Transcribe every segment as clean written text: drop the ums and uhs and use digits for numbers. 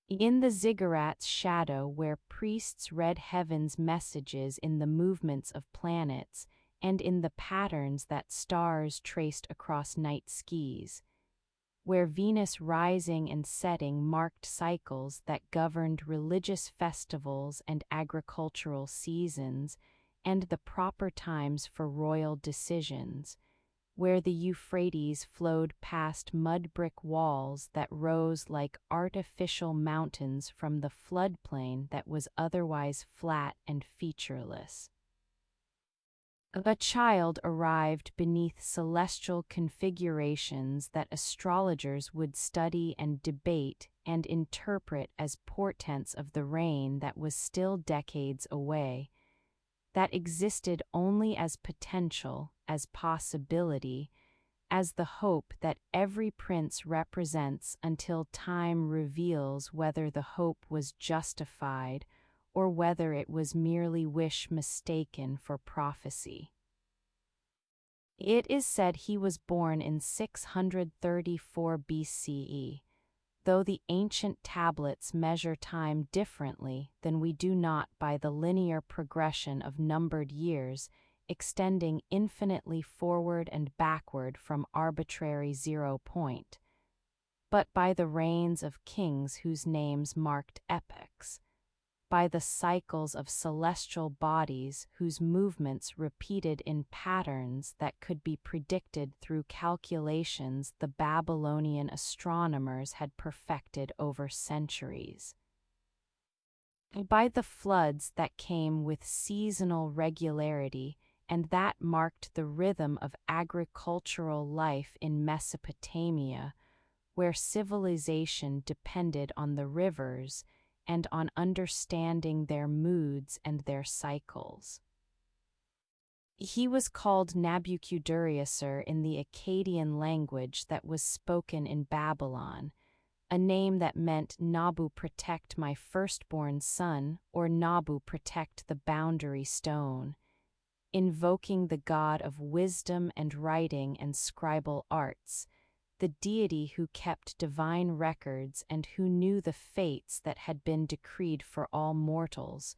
In the ziggurat's shadow, where priests read heaven's messages in the movements of planets and in the patterns that stars traced across night skies, where Venus rising and setting marked cycles that governed religious festivals and agricultural seasons and the proper times for royal decisions, where the Euphrates flowed past mud-brick walls that rose like artificial mountains from the floodplain that was otherwise flat and featureless. A child arrived beneath celestial configurations that astrologers would study and debate and interpret as portents of the reign that was still decades away, that existed only as potential, as possibility, as the hope that every prince represents until time reveals whether the hope was justified or whether it was merely wish mistaken for prophecy. It is said he was born in 634 BCE, though the ancient tablets measure time differently than we do, not by the linear progression of numbered years extending infinitely forward and backward from arbitrary 0 point, but by the reigns of kings whose names marked epochs, by the cycles of celestial bodies whose movements repeated in patterns that could be predicted through calculations the Babylonian astronomers had perfected over centuries, by the floods that came with seasonal regularity and that marked the rhythm of agricultural life in Mesopotamia, where civilization depended on the rivers and on understanding their moods and their cycles. He was called Nabukadurrasur in the Akkadian language that was spoken in Babylon, a name that meant Nabu protect my firstborn son or Nabu protect the boundary stone, invoking the god of wisdom and writing and scribal arts, the deity who kept divine records and who knew the fates that had been decreed for all mortals,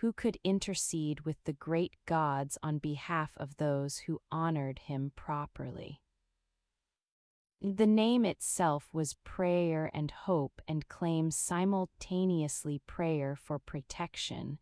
who could intercede with the great gods on behalf of those who honored him properly. The name itself was prayer and hope and claims simultaneously prayer for protection,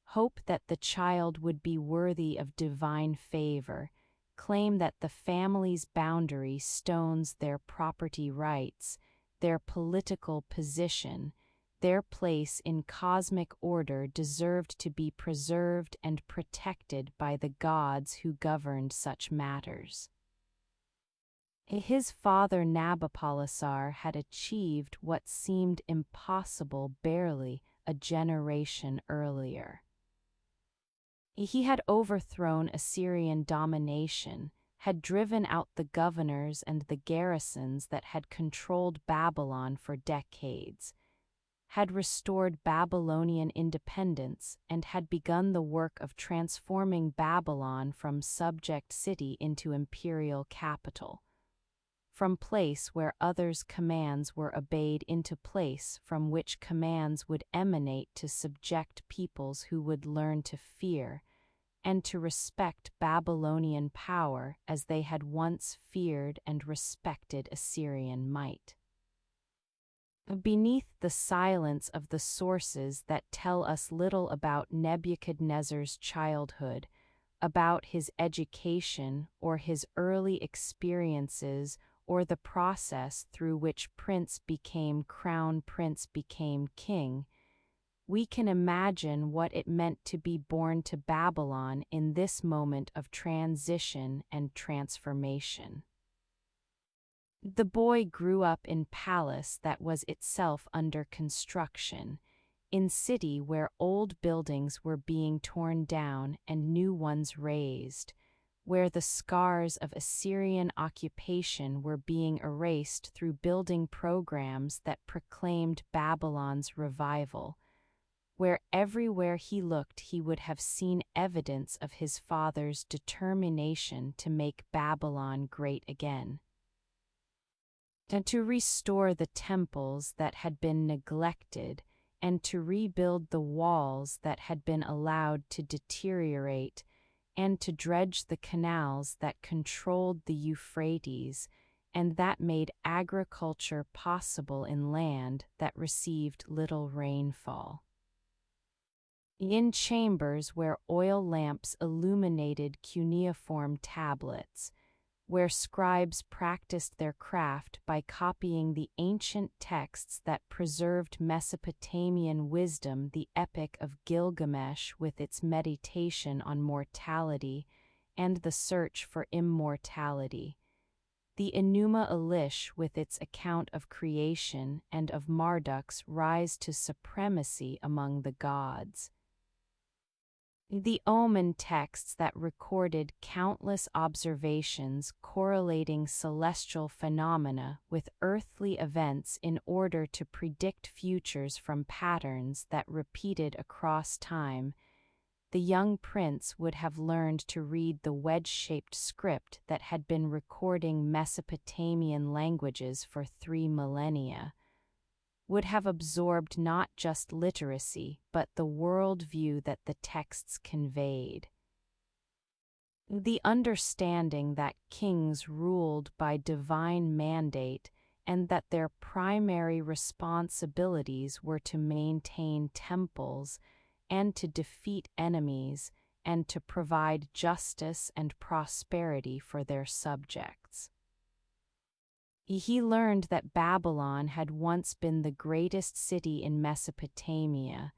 hope that the child would be worthy of divine favor, claim that the family's boundary stones their property rights, their political position, their place in cosmic order deserved to be preserved and protected by the gods who governed such matters. His father Nabopolassar had achieved what seemed impossible barely a generation earlier. He had overthrown Assyrian domination, had driven out the governors and the garrisons that had controlled Babylon for decades, had restored Babylonian independence, and had begun the work of transforming Babylon from subject city into imperial capital, from place where others' commands were obeyed into place from which commands would emanate to subject peoples who would learn to fear and to respect Babylonian power as they had once feared and respected Assyrian might. Beneath the silence of the sources that tell us little about Nebuchadnezzar's childhood, about his education or his early experiences or the process through which prince became crown prince became king, we can imagine what it meant to be born to Babylon in this moment of transition and transformation. The boy grew up in palace that was itself under construction, in city where old buildings were being torn down and new ones raised, where the scars of Assyrian occupation were being erased through building programs that proclaimed Babylon's revival, where everywhere he looked he would have seen evidence of his father's determination to make Babylon great again. and to restore the temples that had been neglected, and to rebuild the walls that had been allowed to deteriorate, and to dredge the canals that controlled the Euphrates, and that made agriculture possible in land that received little rainfall. In chambers where oil lamps illuminated cuneiform tablets, where scribes practiced their craft by copying the ancient texts that preserved Mesopotamian wisdom, the Epic of Gilgamesh with its meditation on mortality and the search for immortality, the Enuma Elish with its account of creation and of Marduk's rise to supremacy among the gods, the Omen texts that recorded countless observations correlating celestial phenomena with earthly events in order to predict futures from patterns that repeated across time, the young prince would have learned to read the wedge-shaped script that had been recording Mesopotamian languages for 3 millennia, would have absorbed not just literacy but the world-view that the texts conveyed. The understanding that kings ruled by divine mandate and that their primary responsibilities were to maintain temples and to defeat enemies and to provide justice and prosperity for their subjects. He learned that Babylon had once been the greatest city in Mesopotamia,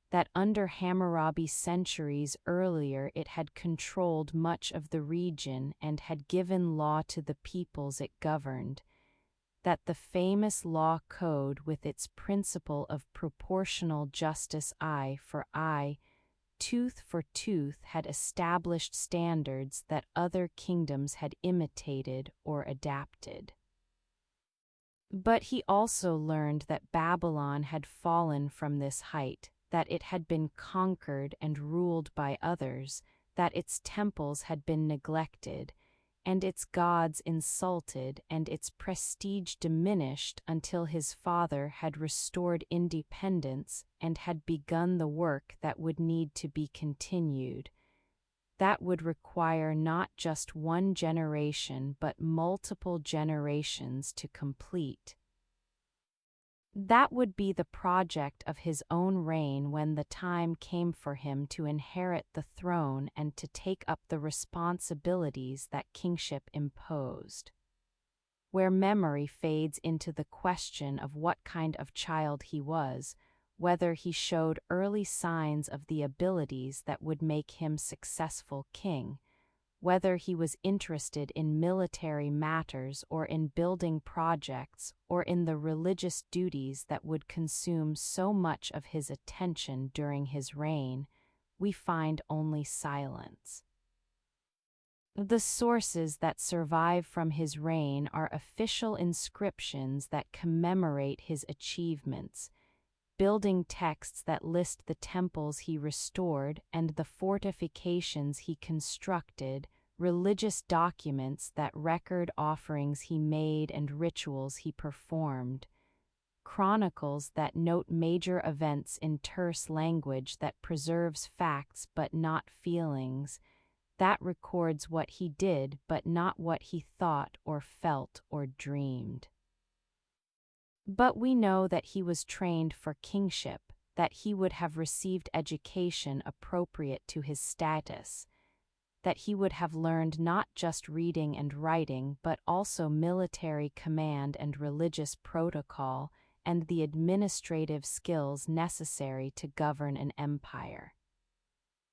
that under Hammurabi centuries earlier it had controlled much of the region and had given law to the peoples it governed, that the famous law code with its principle of proportional justice, eye for eye, tooth for tooth, had established standards that other kingdoms had imitated or adapted. But he also learned that Babylon had fallen from this height, that it had been conquered and ruled by others, that its temples had been neglected, and its gods insulted and its prestige diminished until his father had restored independence and had begun the work that would need to be continued. That would require not just one generation but multiple generations to complete. That would be the project of his own reign when the time came for him to inherit the throne and to take up the responsibilities that kingship imposed. Where memory fades into the question of what kind of child he was, whether he showed early signs of the abilities that would make him successful king, whether he was interested in military matters or in building projects or in the religious duties that would consume so much of his attention during his reign, we find only silence. The sources that survive from his reign are official inscriptions that commemorate his achievements, building texts that list the temples he restored and the fortifications he constructed, religious documents that record offerings he made and rituals he performed, chronicles that note major events in terse language that preserves facts but not feelings, that records what he did but not what he thought or felt or dreamed. But we know that he was trained for kingship, that he would have received education appropriate to his status, that he would have learned not just reading and writing but also military command and religious protocol and the administrative skills necessary to govern an empire.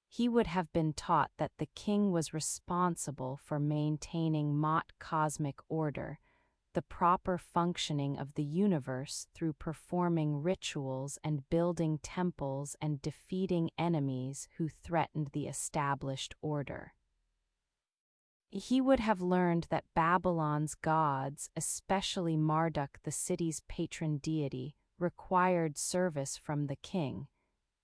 He would have been taught that the king was responsible for maintaining cosmic order, the proper functioning of the universe through performing rituals and building temples and defeating enemies who threatened the established order. He would have learned that Babylon's gods, especially Marduk, the city's patron deity, required service from the king,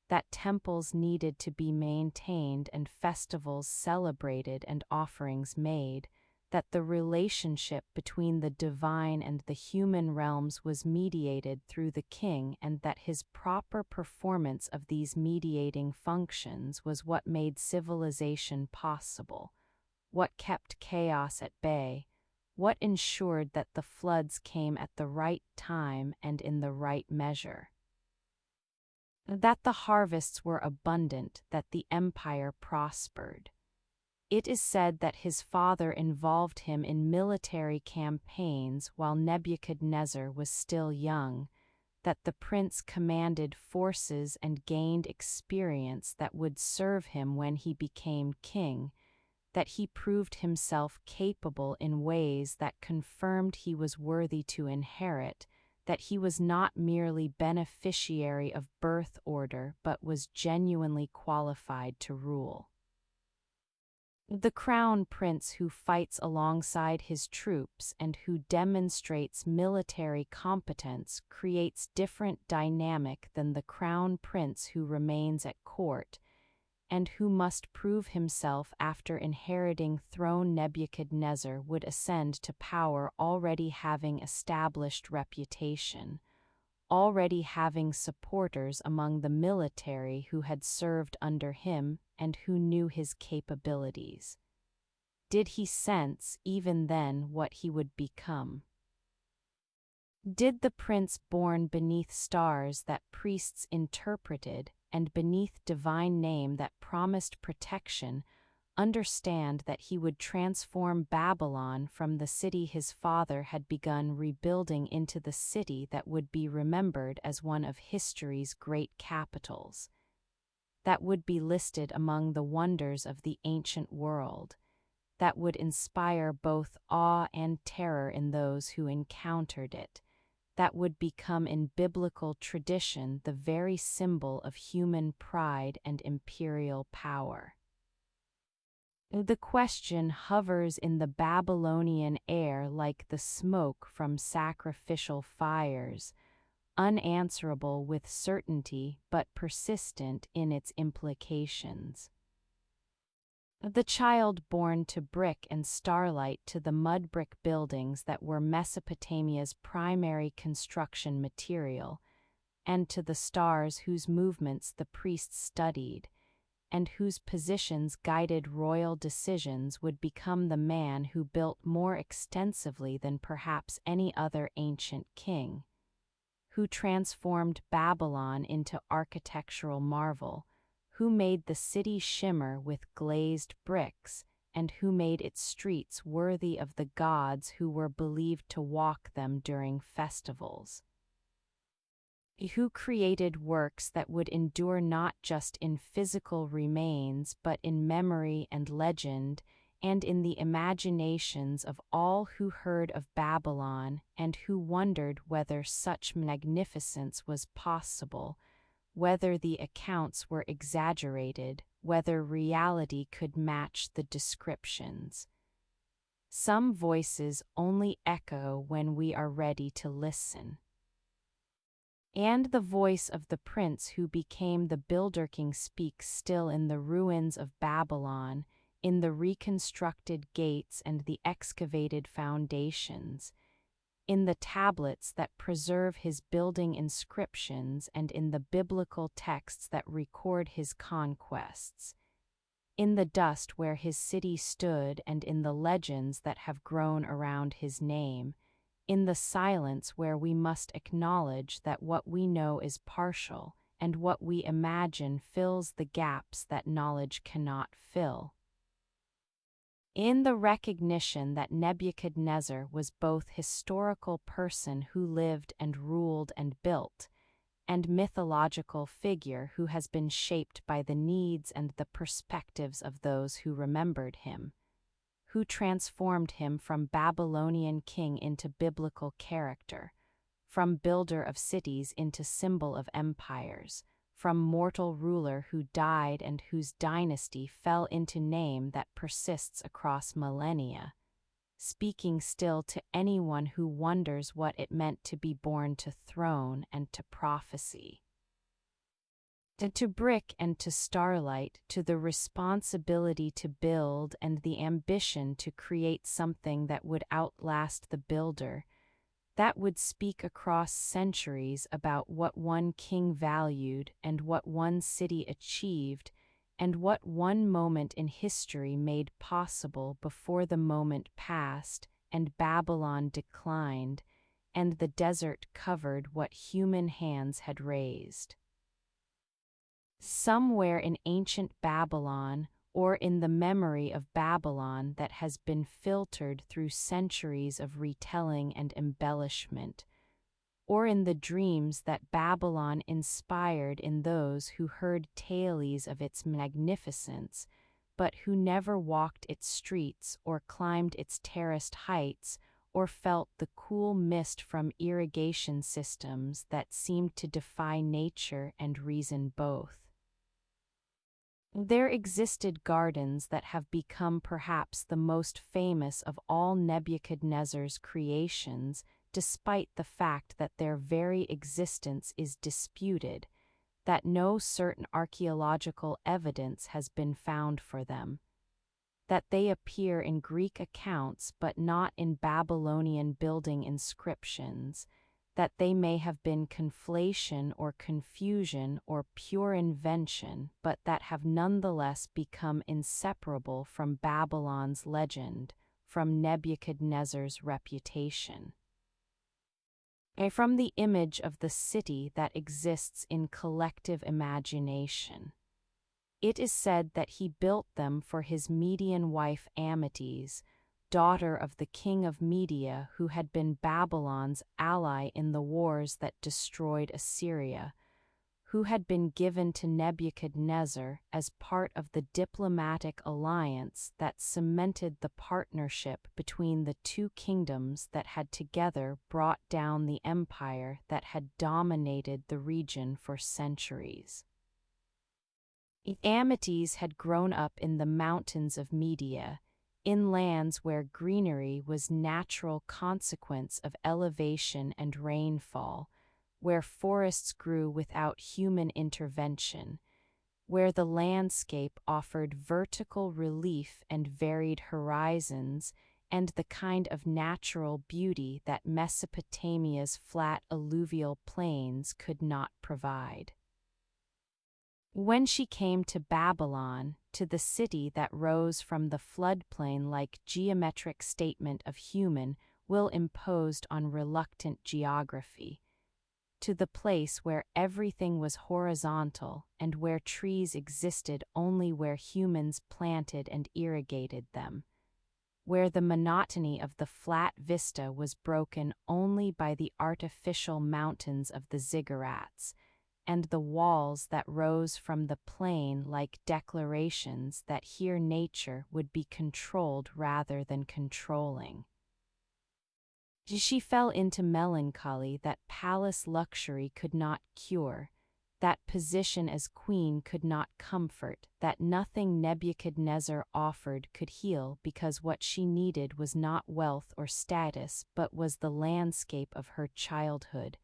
that temples needed to be maintained and festivals celebrated and offerings made, that the relationship between the divine and the human realms was mediated through the king, and that his proper performance of these mediating functions was what made civilization possible, what kept chaos at bay, what ensured that the floods came at the right time and in the right measure. That the harvests were abundant, that the empire prospered. It is said that his father involved him in military campaigns while Nebuchadnezzar was still young, that the prince commanded forces and gained experience that would serve him when he became king, that he proved himself capable in ways that confirmed he was worthy to inherit, that he was not merely beneficiary of birth order but was genuinely qualified to rule. The crown prince who fights alongside his troops and who demonstrates military competence creates different dynamic than the crown prince who remains at court and who must prove himself after inheriting throne. Nebuchadnezzar would ascend to power already having established reputation, already having supporters among the military who had served under him and who knew his capabilities. Did he sense, even then, what he would become? Did the prince born beneath stars that priests interpreted and beneath divine name that promised protection understand that he would transform Babylon from the city his father had begun rebuilding into the city that would be remembered as one of history's great capitals, that would be listed among the wonders of the ancient world, that would inspire both awe and terror in those who encountered it, that would become in biblical tradition the very symbol of human pride and imperial power? The question hovers in the Babylonian air like the smoke from sacrificial fires, unanswerable with certainty but persistent in its implications. The child born to brick and starlight, to the mud brick buildings that were Mesopotamia's primary construction material, and to the stars whose movements the priests studied, and whose positions guided royal decisions, would become the man who built more extensively than perhaps any other ancient king, who transformed Babylon into architectural marvel, who made the city shimmer with glazed bricks, and who made its streets worthy of the gods who were believed to walk them during festivals, who created works that would endure not just in physical remains but in memory and legend, and in the imaginations of all who heard of Babylon and who wondered whether such magnificence was possible, whether the accounts were exaggerated, whether reality could match the descriptions. Some voices only echo when we are ready to listen. And the voice of the prince who became the builder king speaks still in the ruins of Babylon, in the reconstructed gates and the excavated foundations, in the tablets that preserve his building inscriptions and in the biblical texts that record his conquests, in the dust where his city stood and in the legends that have grown around his name, in the silence where we must acknowledge that what we know is partial and what we imagine fills the gaps that knowledge cannot fill. In the recognition that Nebuchadnezzar was both historical person who lived and ruled and built, and mythological figure who has been shaped by the needs and the perspectives of those who remembered him, who transformed him from Babylonian king into biblical character, from builder of cities into symbol of empires, from mortal ruler who died and whose dynasty fell into name that persists across millennia, speaking still to anyone who wonders what it meant to be born to throne and to prophecy. To brick and to starlight, to the responsibility to build and the ambition to create something that would outlast the builder, that would speak across centuries about what one king valued and what one city achieved and what one moment in history made possible before the moment passed and Babylon declined and the desert covered what human hands had raised. Somewhere in ancient Babylon, or in the memory of Babylon that has been filtered through centuries of retelling and embellishment, or in the dreams that Babylon inspired in those who heard tales of its magnificence, but who never walked its streets or climbed its terraced heights or felt the cool mist from irrigation systems that seemed to defy nature and reason both. There existed gardens that have become perhaps the most famous of all Nebuchadnezzar's creations, despite the fact that their very existence is disputed, that no certain archaeological evidence has been found for them, that they appear in Greek accounts but not in Babylonian building inscriptions, that they may have been conflation or confusion or pure invention, but that have nonetheless become inseparable from Babylon's legend, from Nebuchadnezzar's reputation, and from the image of the city that exists in collective imagination. It is said that he built them for his Median wife Amytis, daughter of the king of Media who had been Babylon's ally in the wars that destroyed Assyria, who had been given to Nebuchadnezzar as part of the diplomatic alliance that cemented the partnership between the two kingdoms that had together brought down the empire that had dominated the region for centuries. Amytis had grown up in the mountains of Media, in lands where greenery was natural consequence of elevation and rainfall, where forests grew without human intervention, where the landscape offered vertical relief and varied horizons and the kind of natural beauty that Mesopotamia's flat alluvial plains could not provide. When she came to Babylon, to the city that rose from the floodplain like geometric statement of human will imposed on reluctant geography, to the place where everything was horizontal and where trees existed only where humans planted and irrigated them, where the monotony of the flat vista was broken only by the artificial mountains of the ziggurats, and the walls that rose from the plain like declarations that here nature would be controlled rather than controlling. She fell into melancholy that palace luxury could not cure, that position as queen could not comfort, that nothing Nebuchadnezzar offered could heal because what she needed was not wealth or status but was the landscape of her childhood,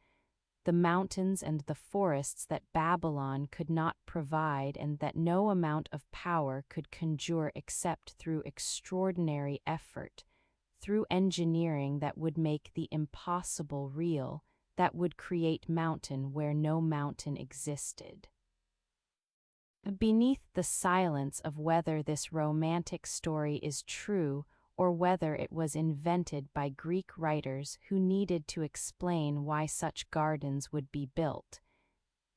the mountains and the forests that Babylon could not provide and that no amount of power could conjure except through extraordinary effort, through engineering that would make the impossible real, that would create mountain where no mountain existed. Beneath the silence of whether this romantic story is true or whether it was invented by Greek writers who needed to explain why such gardens would be built,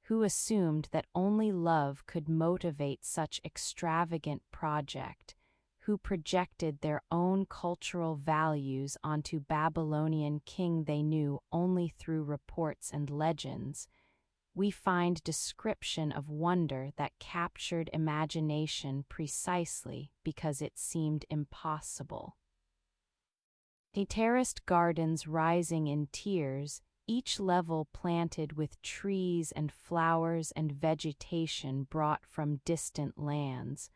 who assumed that only love could motivate such extravagant project, who projected their own cultural values onto Babylonian king they knew only through reports and legends, we find description of wonder that captured imagination precisely because it seemed impossible. Terraced gardens rising in tiers, each level planted with trees and flowers and vegetation brought from distant lands,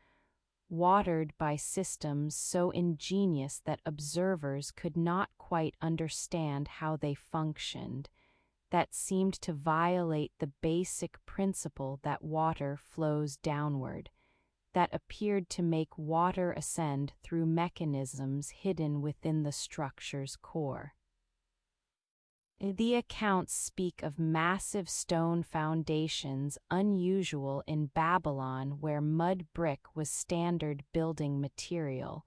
watered by systems so ingenious that observers could not quite understand how they functioned, that seemed to violate the basic principle that water flows downward, that appeared to make water ascend through mechanisms hidden within the structure's core. The accounts speak of massive stone foundations unusual in Babylon, where mud brick was standard building material,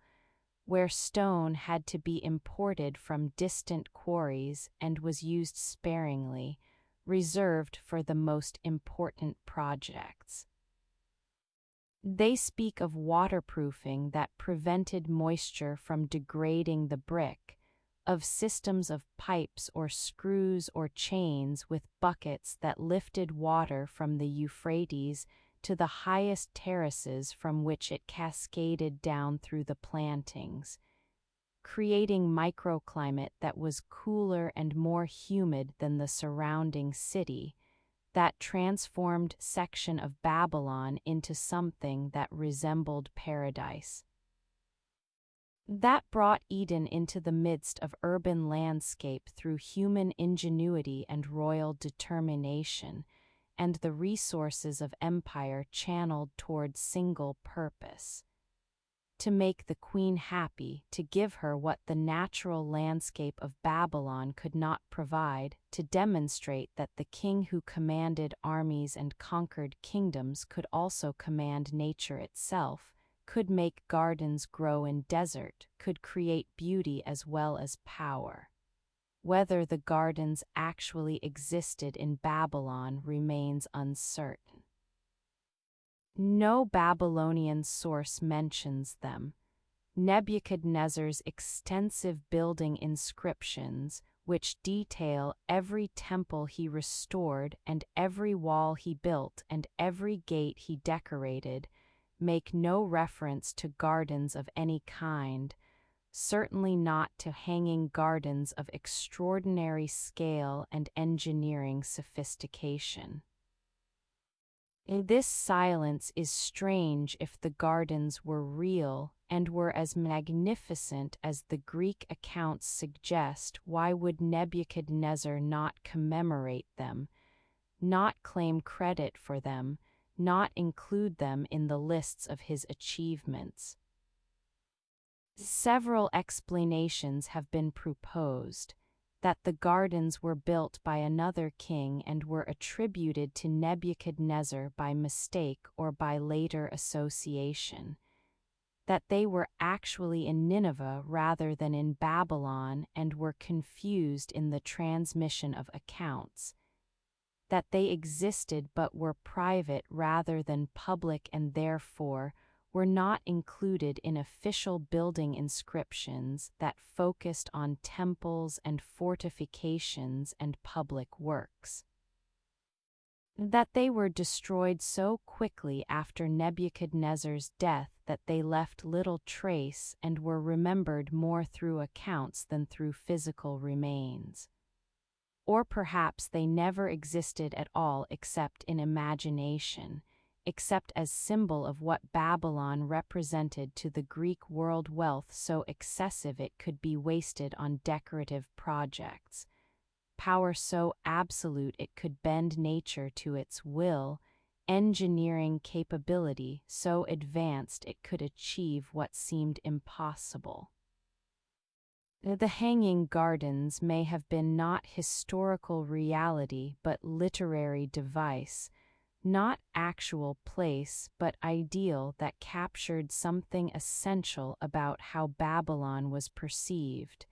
where stone had to be imported from distant quarries and was used sparingly, reserved for the most important projects. They speak of waterproofing that prevented moisture from degrading the brick, of systems of pipes or screws or chains with buckets that lifted water from the Euphrates to the highest terraces from which it cascaded down through the plantings, creating microclimate that was cooler and more humid than the surrounding city, that transformed section of Babylon into something that resembled paradise. That brought Eden into the midst of urban landscape through human ingenuity and royal determination, and the resources of empire channeled toward single purpose: to make the queen happy, to give her what the natural landscape of Babylon could not provide, to demonstrate that the king who commanded armies and conquered kingdoms could also command nature itself, could make gardens grow in desert, could create beauty as well as power. Whether the gardens actually existed in Babylon remains uncertain. No Babylonian source mentions them. Nebuchadnezzar's extensive building inscriptions, which detail every temple he restored and every wall he built and every gate he decorated, make no reference to gardens of any kind, certainly not to hanging gardens of extraordinary scale and engineering sophistication. This silence is strange if the gardens were real and were as magnificent as the Greek accounts suggest. Why would Nebuchadnezzar not commemorate them, not claim credit for them, not include them in the lists of his achievements? Several explanations have been proposed: that the gardens were built by another king and were attributed to Nebuchadnezzar by mistake or by later association; that they were actually in Nineveh rather than in Babylon and were confused in the transmission of accounts; that they existed but were private rather than public and therefore were not included in official building inscriptions that focused on temples and fortifications and public works; that they were destroyed so quickly after Nebuchadnezzar's death that they left little trace and were remembered more through accounts than through physical remains. Or perhaps they never existed at all except in imagination, except as symbol of what Babylon represented to the Greek world: wealth so excessive it could be wasted on decorative projects, power so absolute it could bend nature to its will, engineering capability so advanced it could achieve what seemed impossible. The hanging gardens may have been not historical reality but literary device, not actual place but ideal that captured something essential about how Babylon was perceived,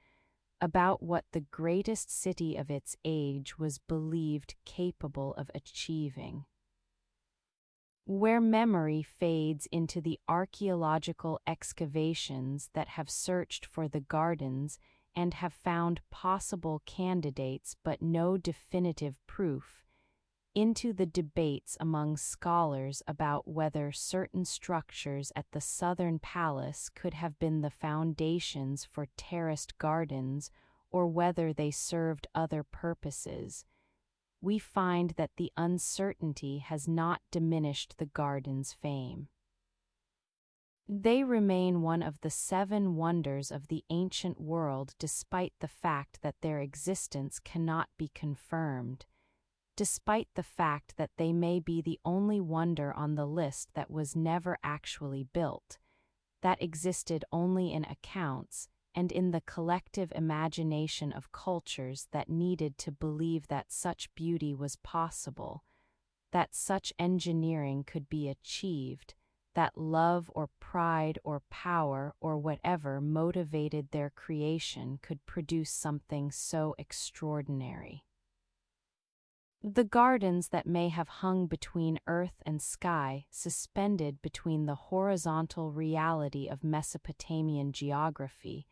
about what the greatest city of its age was believed capable of achieving. Where memory fades into the archaeological excavations that have searched for the gardens and have found possible candidates but no definitive proof, into the debates among scholars about whether certain structures at the southern palace could have been the foundations for terraced gardens or whether they served other purposes, we find that the uncertainty has not diminished the garden's fame. They remain one of the seven wonders of the ancient world despite the fact that their existence cannot be confirmed, despite the fact that they may be the only wonder on the list that was never actually built, that existed only in accounts and in the collective imagination of cultures that needed to believe that such beauty was possible, that such engineering could be achieved, that love or pride or power or whatever motivated their creation could produce something so extraordinary. The gardens that may have hung between earth and sky, suspended between the horizontal reality of Mesopotamian geography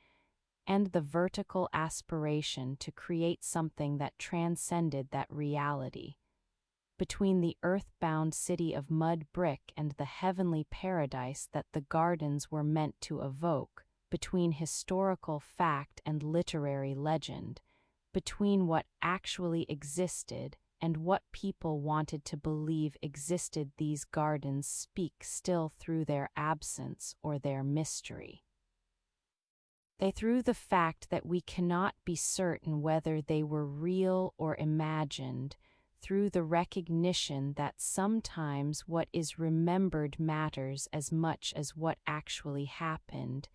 and the vertical aspiration to create something that transcended that reality, between the earth-bound city of mud brick and the heavenly paradise that the gardens were meant to evoke, between historical fact and literary legend, between what actually existed and what people wanted to believe existed. These gardens speak still through their absence or their mystery. They through the fact that we cannot be certain whether they were real or imagined, through the recognition that sometimes what is remembered matters as much as what actually happened,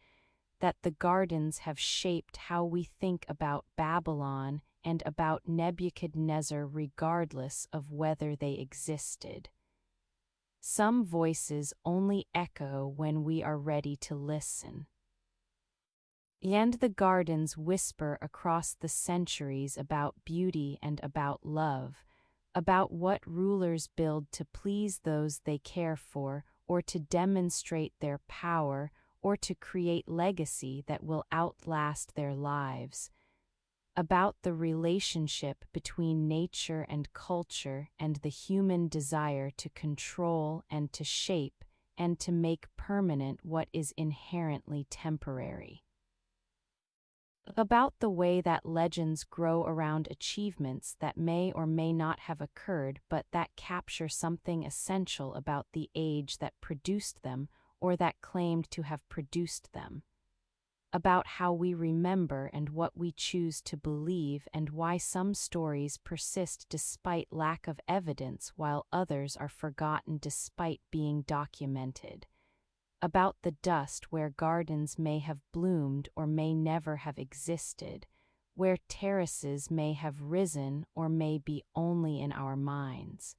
that the gardens have shaped how we think about Babylon and about Nebuchadnezzar regardless of whether they existed. Some voices only echo when we are ready to listen. And the gardens whisper across the centuries about beauty and about love, about what rulers build to please those they care for, or to demonstrate their power, or to create legacy that will outlast their lives, about the relationship between nature and culture and the human desire to control and to shape and to make permanent what is inherently temporary. About the way that legends grow around achievements that may or may not have occurred but that capture something essential about the age that produced them or that claimed to have produced them. About how we remember and what we choose to believe and why some stories persist despite lack of evidence while others are forgotten despite being documented. About the dust where gardens may have bloomed or may never have existed, where terraces may have risen or may be only in our minds.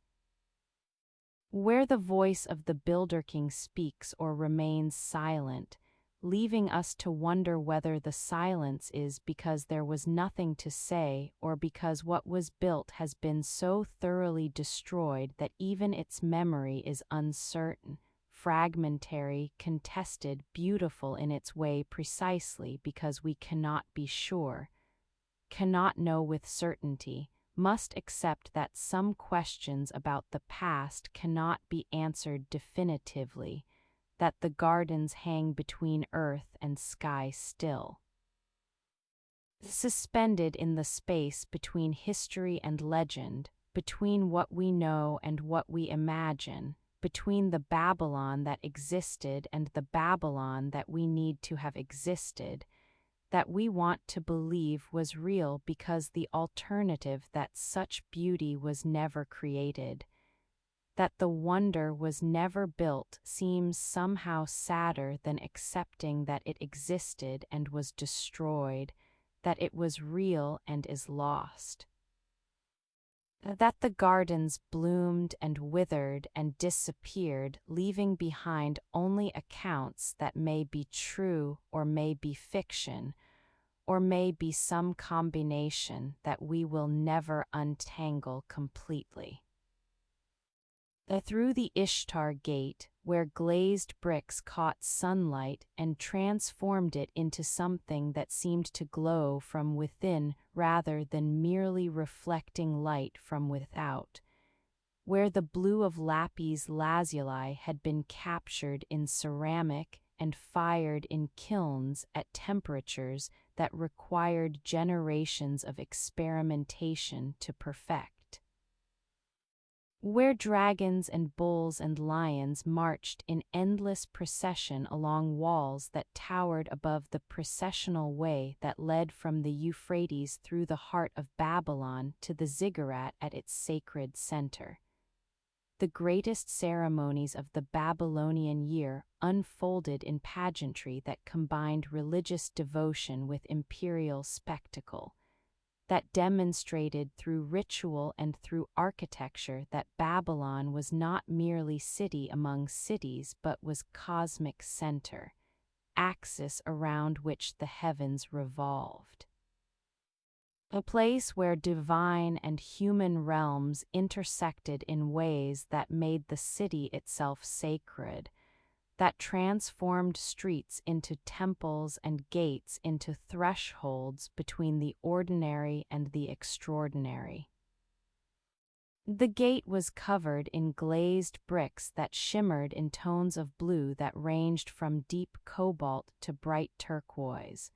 Where the voice of the Builder King speaks or remains silent, leaving us to wonder whether the silence is because there was nothing to say or because what was built has been so thoroughly destroyed that even its memory is uncertain, fragmentary, contested, beautiful in its way precisely because we cannot be sure, cannot know with certainty, must accept that some questions about the past cannot be answered definitively, that the gardens hang between earth and sky still. Suspended in the space between history and legend, between what we know and what we imagine, between the Babylon that existed and the Babylon that we need to have existed, that we want to believe was real because the alternative that such beauty was never created, that the wonder was never built seems somehow sadder than accepting that it existed and was destroyed, that it was real and is lost. That the gardens bloomed and withered and disappeared, leaving behind only accounts that may be true or may be fiction, or may be some combination that we will never untangle completely. Through the Ishtar Gate, where glazed bricks caught sunlight and transformed it into something that seemed to glow from within rather than merely reflecting light from without, where the blue of lapis lazuli had been captured in ceramic and fired in kilns at temperatures that required generations of experimentation to perfect. where dragons and bulls and lions marched in endless procession along walls that towered above the processional way that led from the Euphrates through the heart of Babylon to the ziggurat at its sacred center. The greatest ceremonies of the Babylonian year unfolded in pageantry that combined religious devotion with imperial spectacle, that demonstrated through ritual and through architecture that Babylon was not merely city among cities but was cosmic center, axis around which the heavens revolved. A place where divine and human realms intersected in ways that made the city itself sacred, that transformed streets into temples and gates into thresholds between the ordinary and the extraordinary. The gate was covered in glazed bricks that shimmered in tones of blue that ranged from deep cobalt to bright turquoise,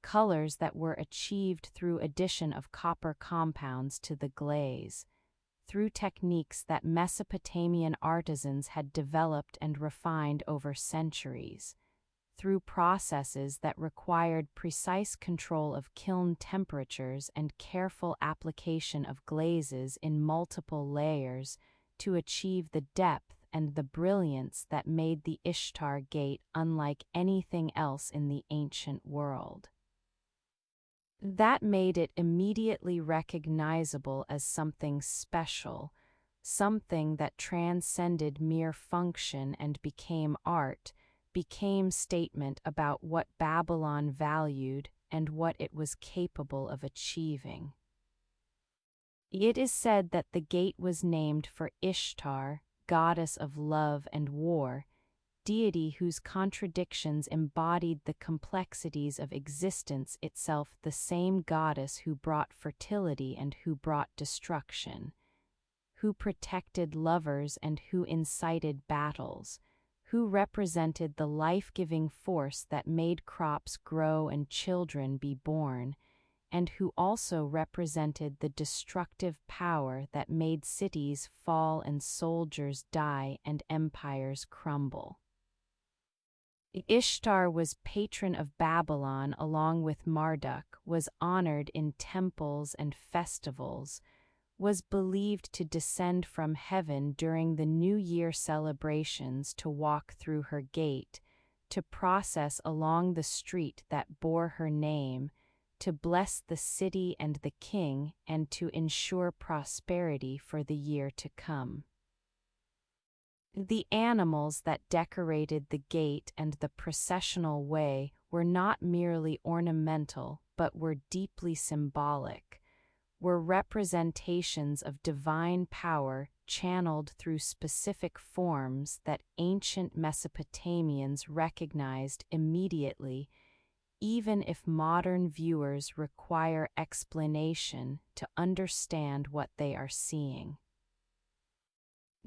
colors that were achieved through addition of copper compounds to the glaze, through techniques that Mesopotamian artisans had developed and refined over centuries, through processes that required precise control of kiln temperatures and careful application of glazes in multiple layers to achieve the depth and the brilliance that made the Ishtar Gate unlike anything else in the ancient world. That made it immediately recognizable as something special, something that transcended mere function and became art, became statement about what Babylon valued and what it was capable of achieving. It is said that the gate was named for Ishtar, goddess of love and war, deity whose contradictions embodied the complexities of existence itself, the same goddess who brought fertility and who brought destruction, who protected lovers and who incited battles, who represented the life-giving force that made crops grow and children be born, and who also represented the destructive power that made cities fall and soldiers die and empires crumble. Ishtar was patron of Babylon along with Marduk, was honored in temples and festivals, was believed to descend from heaven during the New Year celebrations to walk through her gate, to process along the street that bore her name, to bless the city and the king, and to ensure prosperity for the year to come. The animals that decorated the gate and the processional way were not merely ornamental but were deeply symbolic, were representations of divine power channeled through specific forms that ancient Mesopotamians recognized immediately, even if modern viewers require explanation to understand what they are seeing.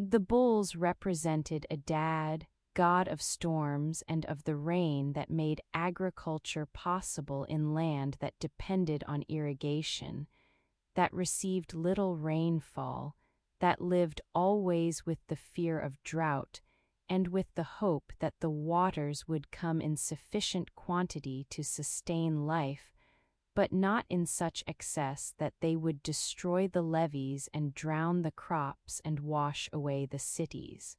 The bulls represented Adad, god of storms and of the rain that made agriculture possible in land that depended on irrigation, that received little rainfall, that lived always with the fear of drought, and with the hope that the waters would come in sufficient quantity to sustain life, but not in such excess that they would destroy the levees and drown the crops and wash away the cities.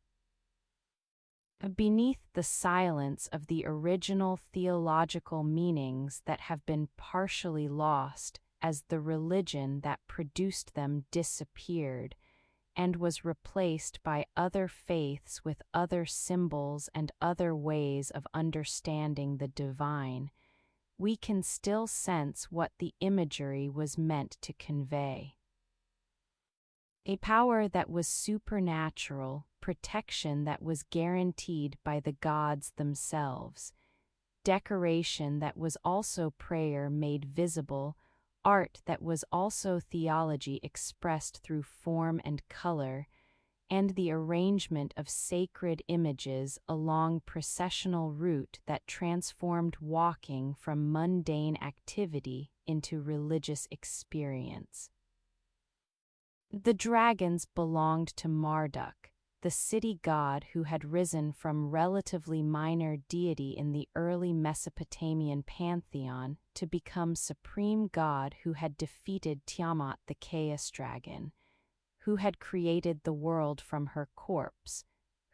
Beneath the silence of the original theological meanings that have been partially lost as the religion that produced them disappeared and was replaced by other faiths with other symbols and other ways of understanding the divine, we can still sense what the imagery was meant to convey. A power that was supernatural, protection that was guaranteed by the gods themselves, decoration that was also prayer made visible, art that was also theology expressed through form and color, and the arrangement of sacred images along processional route that transformed walking from mundane activity into religious experience. The dragons belonged to Marduk, the city god who had risen from relatively minor deity in the early Mesopotamian pantheon to become supreme god who had defeated Tiamat the chaos dragon, who had created the world from her corpse,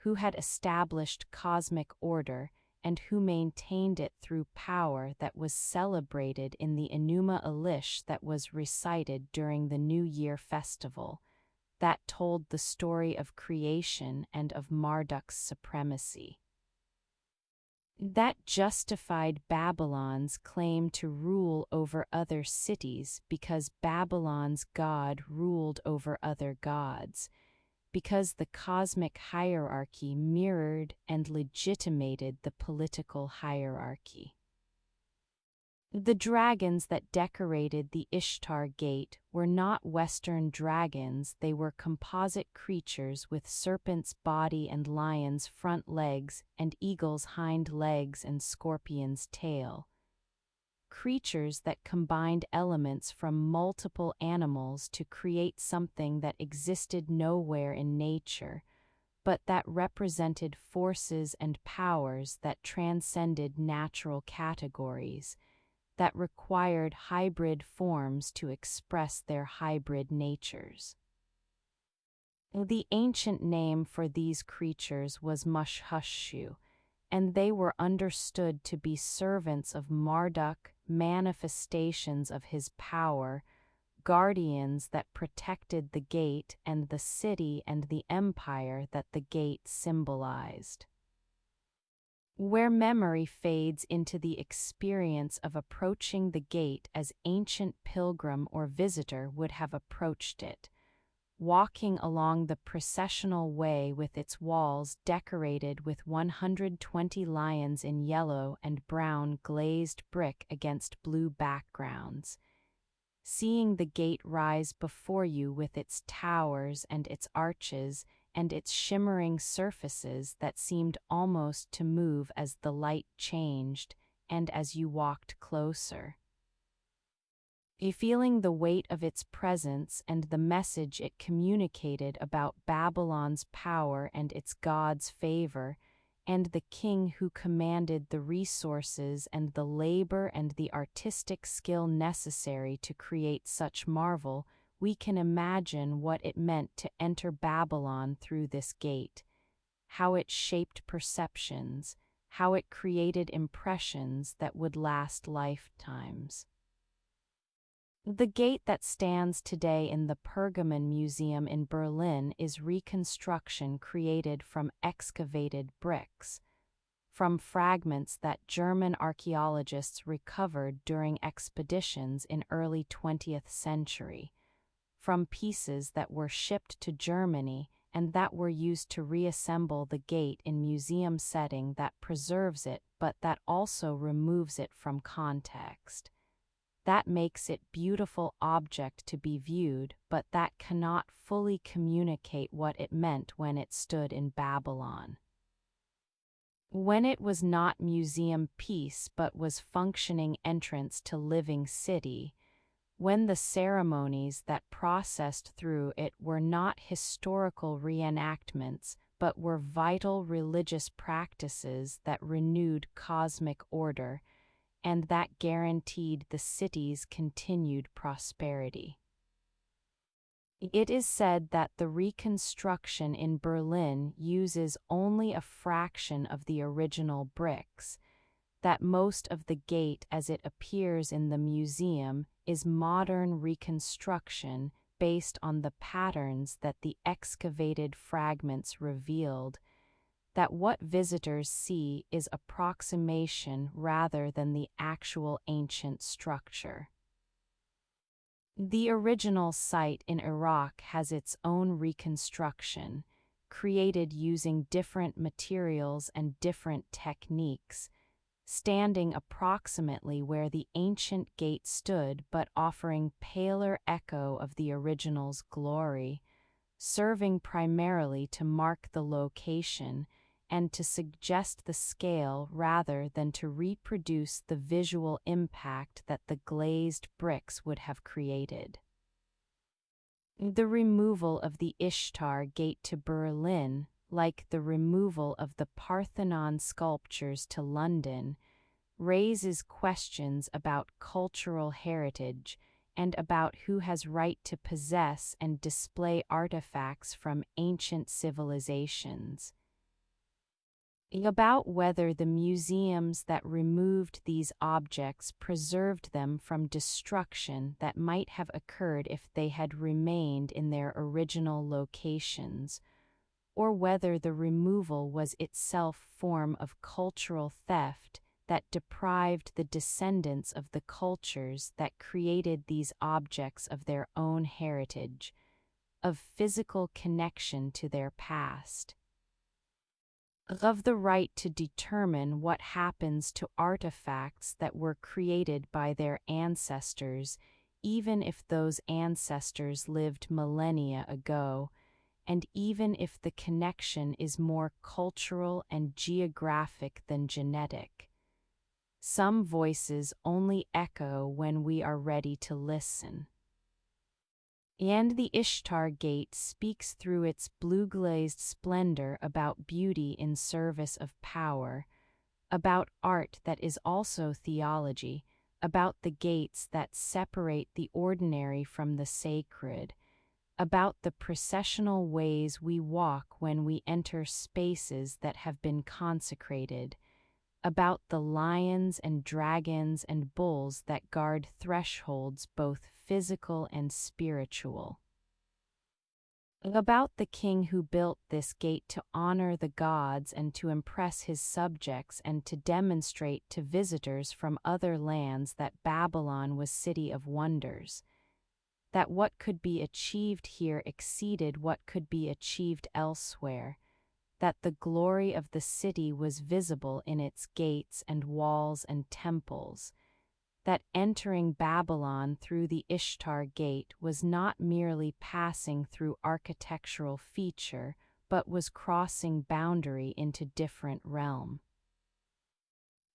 who had established cosmic order, and who maintained it through power that was celebrated in the Enuma Elish that was recited during the New Year festival, that told the story of creation and of Marduk's supremacy. That justified Babylon's claim to rule over other cities because Babylon's god ruled over other gods, because the cosmic hierarchy mirrored and legitimated the political hierarchy. The dragons that decorated the Ishtar Gate were not Western dragons, they were composite creatures with serpent's body and lion's front legs and eagle's hind legs and scorpion's tail. Creatures that combined elements from multiple animals to create something that existed nowhere in nature, but that represented forces and powers that transcended natural categories, that required hybrid forms to express their hybrid natures. The ancient name for these creatures was Mushhushu, and they were understood to be servants of Marduk, manifestations of his power, guardians that protected the gate and the city and the empire that the gate symbolized. Where memory fades into the experience of approaching the gate as ancient pilgrim or visitor would have approached it, walking along the processional way with its walls decorated with 120 lions in yellow and brown glazed brick against blue backgrounds, seeing the gate rise before you with its towers and its arches and its shimmering surfaces that seemed almost to move as the light changed and as you walked closer. Feeling the weight of its presence and the message it communicated about Babylon's power and its god's favor, and the king who commanded the resources and the labor and the artistic skill necessary to create such marvel, we can imagine what it meant to enter Babylon through this gate, how it shaped perceptions, how it created impressions that would last lifetimes. The gate that stands today in the Pergamon Museum in Berlin is reconstruction created from excavated bricks, from fragments that German archaeologists recovered during expeditions in early 20th century, from pieces that were shipped to Germany and that were used to reassemble the gate in museum setting that preserves it but that also removes it from context. That makes it beautiful object to be viewed, but that cannot fully communicate what it meant when it stood in Babylon. When it was not museum piece but was functioning entrance to living city, when the ceremonies that processed through it were not historical reenactments but were vital religious practices that renewed cosmic order, and that guaranteed the city's continued prosperity. It is said that the reconstruction in Berlin uses only a fraction of the original bricks, that most of the gate as it appears in the museum is modern reconstruction based on the patterns that the excavated fragments revealed, that what visitors see is approximation rather than the actual ancient structure. The original site in Iraq has its own reconstruction, created using different materials and different techniques, standing approximately where the ancient gate stood but offering paler echo of the original's glory, serving primarily to mark the location and to suggest the scale rather than to reproduce the visual impact that the glazed bricks would have created. The removal of the Ishtar Gate to Berlin, like the removal of the Parthenon sculptures to London, raises questions about cultural heritage and about who has right to possess and display artifacts from ancient civilizations. About whether the museums that removed these objects preserved them from destruction that might have occurred if they had remained in their original locations, or whether the removal was itself form of cultural theft that deprived the descendants of the cultures that created these objects of their own heritage, of physical connection to their past. Of the right to determine what happens to artifacts that were created by their ancestors, even if those ancestors lived millennia ago, and even if the connection is more cultural and geographic than genetic. Some voices only echo when we are ready to listen. And the Ishtar Gate speaks through its blue-glazed splendor about beauty in service of power, about art that is also theology, about the gates that separate the ordinary from the sacred, about the processional ways we walk when we enter spaces that have been consecrated, about the lions and dragons and bulls that guard thresholds both physical and spiritual. About the king who built this gate to honor the gods and to impress his subjects and to demonstrate to visitors from other lands that Babylon was city of wonders, that what could be achieved here exceeded what could be achieved elsewhere, that the glory of the city was visible in its gates and walls and temples, that entering Babylon through the Ishtar Gate was not merely passing through architectural feature, but was crossing boundary into different realm.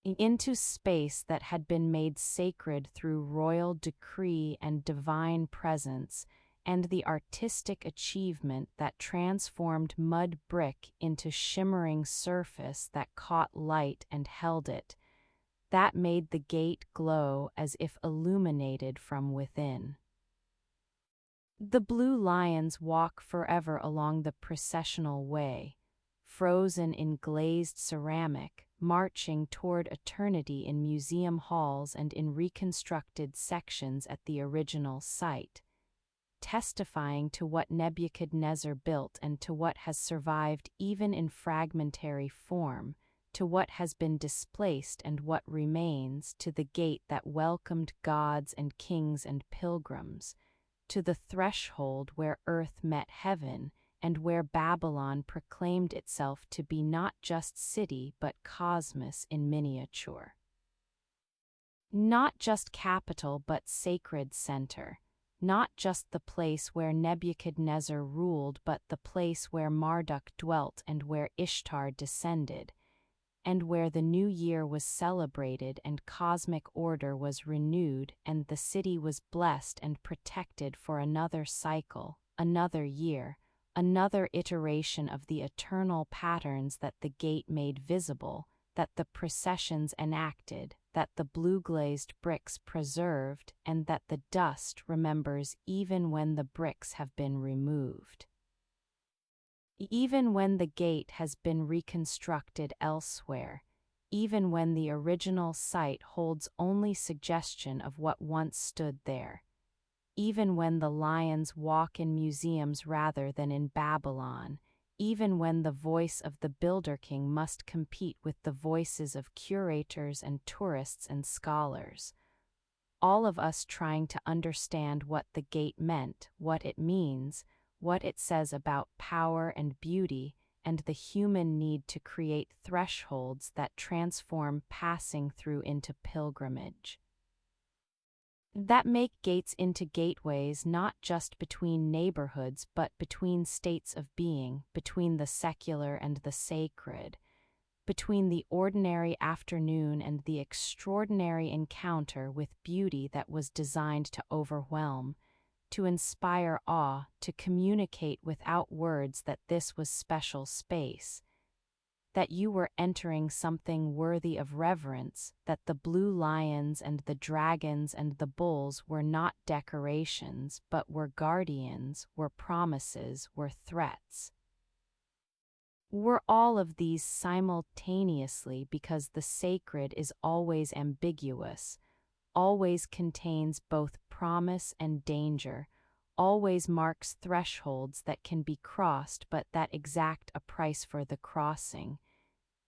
Into space that had been made sacred through royal decree and divine presence, and the artistic achievement that transformed mud brick into shimmering surface that caught light and held it, that made the gate glow as if illuminated from within. The blue lions walk forever along the processional way, frozen in glazed ceramic, marching toward eternity in museum halls and in reconstructed sections at the original site, testifying to what Nebuchadnezzar built and to what has survived even in fragmentary form, to what has been displaced and what remains, to the gate that welcomed gods and kings and pilgrims, to the threshold where earth met heaven, and where Babylon proclaimed itself to be not just city but cosmos in miniature. Not just capital but sacred center, not just the place where Nebuchadnezzar ruled but the place where Marduk dwelt and where Ishtar descended, and where the new year was celebrated and cosmic order was renewed and the city was blessed and protected for another cycle, another year, another iteration of the eternal patterns that the gate made visible, that the processions enacted, that the blue-glazed bricks preserved, and that the dust remembers even when the bricks have been removed. Even when the gate has been reconstructed elsewhere, even when the original site holds only suggestion of what once stood there, even when the lions walk in museums rather than in Babylon, even when the voice of the Builder King must compete with the voices of curators and tourists and scholars, all of us trying to understand what the gate meant, what it means, what it says about power and beauty, and the human need to create thresholds that transform passing through into pilgrimage. That make gates into gateways not just between neighborhoods but between states of being, between the secular and the sacred, between the ordinary afternoon and the extraordinary encounter with beauty that was designed to overwhelm, to inspire awe, to communicate without words that this was special space, that you were entering something worthy of reverence, that the blue lions and the dragons and the bulls were not decorations but were guardians, were promises, were threats. Were all of these simultaneously, because the sacred is always ambiguous, always contains both promise and danger, always marks thresholds that can be crossed but that exact a price for the crossing,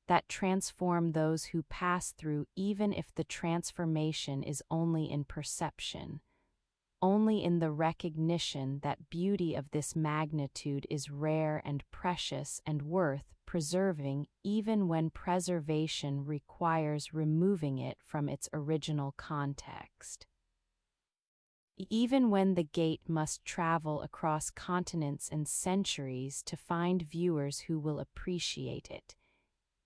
that transform those who pass through even if the transformation is only in perception, only in the recognition that beauty of this magnitude is rare and precious and worth preserving even when preservation requires removing it from its original context. Even when the gate must travel across continents and centuries to find viewers who will appreciate it,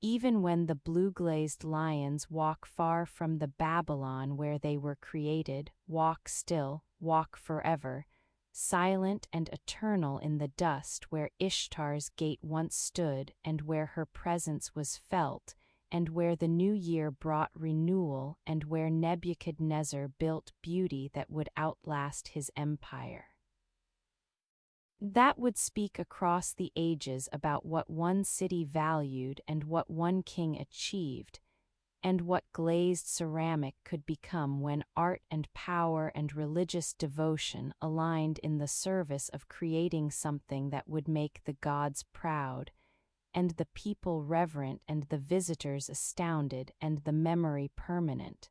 even when the blue-glazed lions walk far from the Babylon where they were created, walk still, walk forever, silent and eternal in the dust where Ishtar's gate once stood and where her presence was felt, and where the new year brought renewal and where Nebuchadnezzar built beauty that would outlast his empire. That would speak across the ages about what one city valued and what one king achieved, and what glazed ceramic could become when art and power and religious devotion aligned in the service of creating something that would make the gods proud, and the people reverent and the visitors astounded and the memory permanent,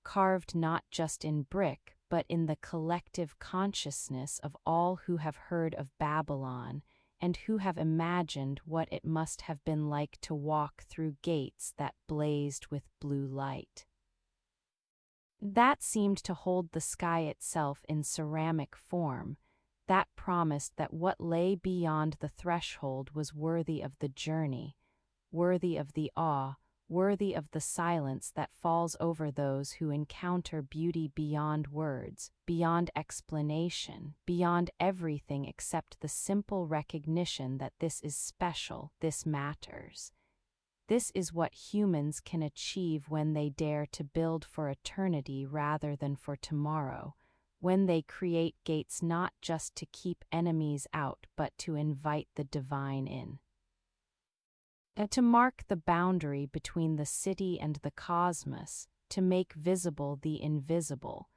carved not just in brick but in the collective consciousness of all who have heard of Babylon and who have imagined what it must have been like to walk through gates that blazed with blue light. That seemed to hold the sky itself in ceramic form, that promised that what lay beyond the threshold was worthy of the journey, worthy of the awe, worthy of the silence that falls over those who encounter beauty beyond words, beyond explanation, beyond everything except the simple recognition that this is special, this matters. This is what humans can achieve when they dare to build for eternity rather than for tomorrow, when they create gates not just to keep enemies out but to invite the divine in. To mark the boundary between the city and the cosmos, to make visible the invisible,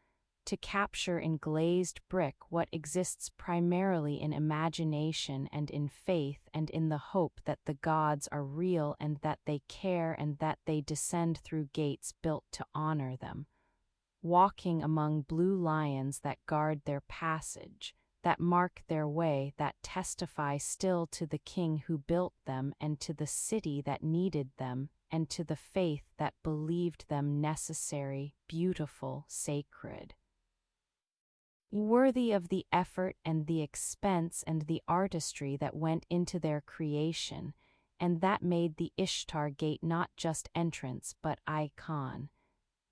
to capture in glazed brick what exists primarily in imagination and in faith and in the hope that the gods are real and that they care and that they descend through gates built to honor them, walking among blue lions that guard their passage, that mark their way, that testify still to the king who built them and to the city that needed them and to the faith that believed them necessary, beautiful, sacred. Worthy of the effort and the expense and the artistry that went into their creation, and that made the Ishtar Gate not just entrance but icon,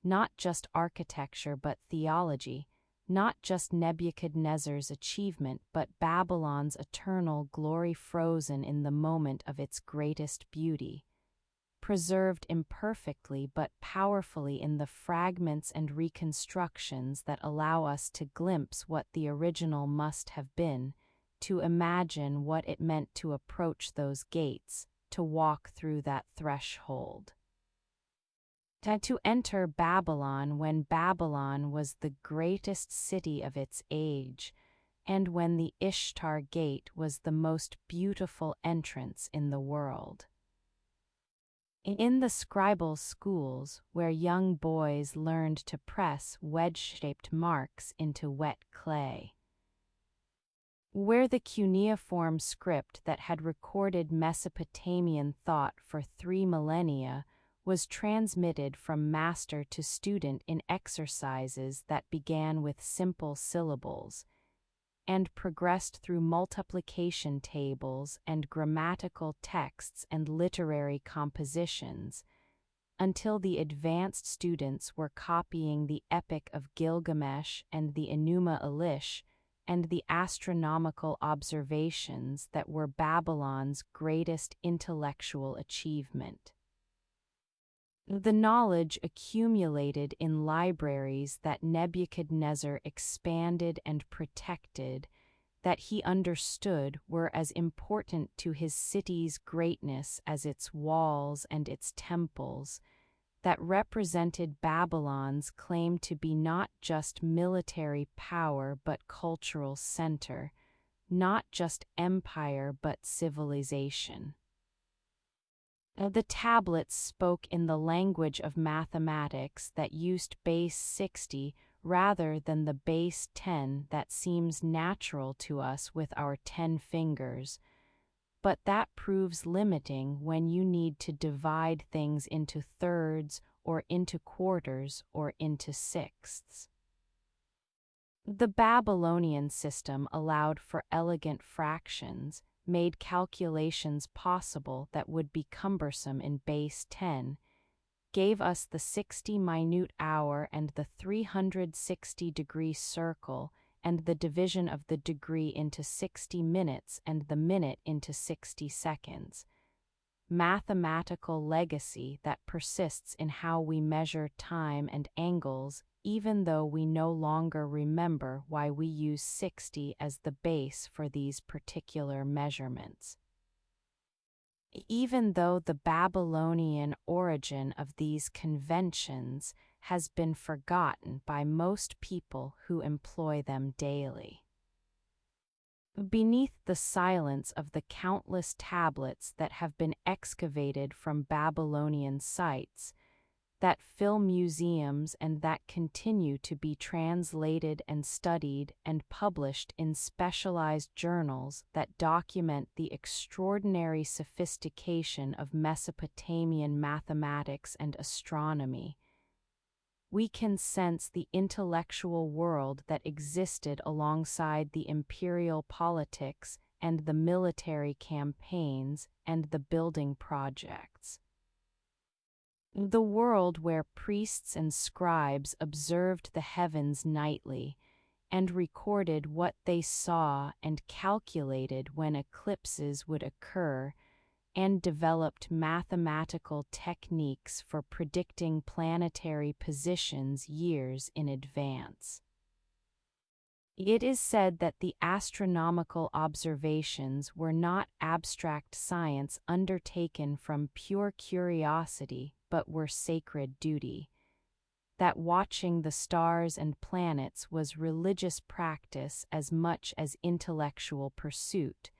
not just architecture but theology, not just Nebuchadnezzar's achievement but Babylon's eternal glory frozen in the moment of its greatest beauty, preserved imperfectly but powerfully in the fragments and reconstructions that allow us to glimpse what the original must have been, to imagine what it meant to approach those gates, to walk through that threshold. To enter Babylon when Babylon was the greatest city of its age, and when the Ishtar Gate was the most beautiful entrance in the world. In the scribal schools, where young boys learned to press wedge-shaped marks into wet clay. Where the cuneiform script that had recorded Mesopotamian thought for 3 millennia was transmitted from master to student in exercises that began with simple syllables, and progressed through multiplication tables and grammatical texts and literary compositions, until the advanced students were copying the Epic of Gilgamesh and the Enuma Elish, and the astronomical observations that were Babylon's greatest intellectual achievement. The knowledge accumulated in libraries that Nebuchadnezzar expanded and protected, that he understood were as important to his city's greatness as its walls and its temples, that represented Babylon's claim to be not just military power but cultural center, not just empire but civilization. The tablets spoke in the language of mathematics that used base 60 rather than the base 10 that seems natural to us with our 10 fingers, but that proves limiting when you need to divide things into thirds or into quarters or into sixths. The Babylonian system allowed for elegant fractions, made calculations possible that would be cumbersome in base 10, gave us the 60-minute hour and the 360-degree circle, and the division of the degree into 60 minutes and the minute into 60 seconds. Mathematical legacy that persists in how we measure time and angles, even though we no longer remember why we use 60 as the base for these particular measurements. Even though the Babylonian origin of these conventions has been forgotten by most people who employ them daily. Beneath the silence of the countless tablets that have been excavated from Babylonian sites, that fill museums and that continue to be translated and studied and published in specialized journals that document the extraordinary sophistication of Mesopotamian mathematics and astronomy, we can sense the intellectual world that existed alongside the imperial politics and the military campaigns and the building projects. The world where priests and scribes observed the heavens nightly and recorded what they saw and calculated when eclipses would occur, and developed mathematical techniques for predicting planetary positions years in advance. It is said that the astronomical observations were not abstract science undertaken from pure curiosity but were sacred duty, that watching the stars and planets was religious practice as much as intellectual pursuit,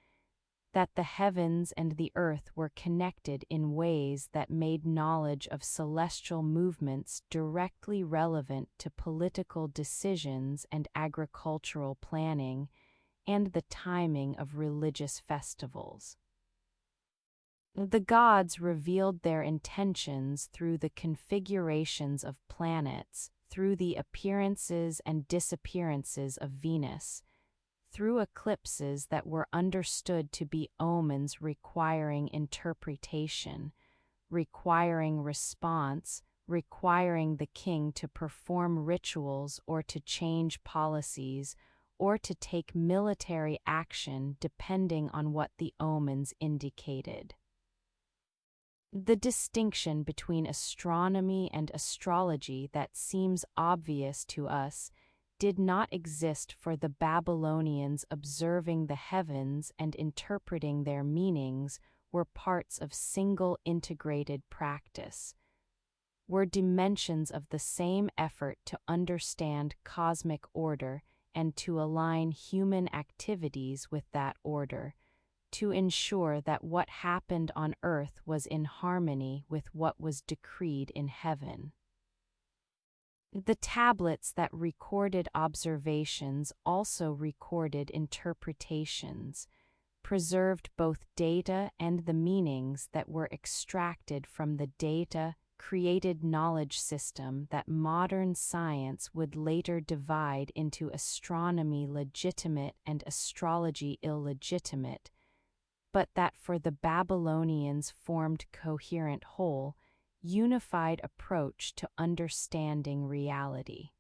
that the heavens and the earth were connected in ways that made knowledge of celestial movements directly relevant to political decisions and agricultural planning, and the timing of religious festivals. The gods revealed their intentions through the configurations of planets, through the appearances and disappearances of Venus, through eclipses that were understood to be omens requiring interpretation, requiring response, requiring the king to perform rituals or to change policies, or to take military action depending on what the omens indicated. The distinction between astronomy and astrology that seems obvious to us did not exist for the Babylonians. Observing the heavens and interpreting their meanings were parts of single integrated practice, were dimensions of the same effort to understand cosmic order and to align human activities with that order, to ensure that what happened on earth was in harmony with what was decreed in heaven. The tablets that recorded observations also recorded interpretations, preserved both data and the meanings that were extracted from the data, created knowledge system that modern science would later divide into astronomy legitimate and astrology illegitimate, but that for the Babylonians formed coherent whole, unified approach to understanding reality.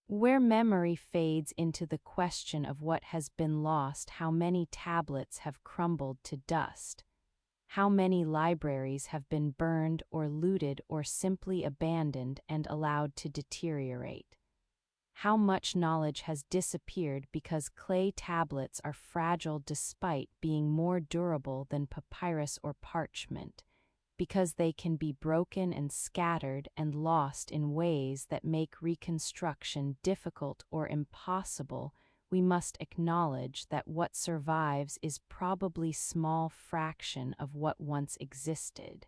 Where memory fades into the question of what has been lost, how many tablets have crumbled to dust? How many libraries have been burned or looted or simply abandoned and allowed to deteriorate? How much knowledge has disappeared because clay tablets are fragile despite being more durable than papyrus or parchment, because they can be broken and scattered and lost in ways that make reconstruction difficult or impossible. We must acknowledge that what survives is probably a small fraction of what once existed.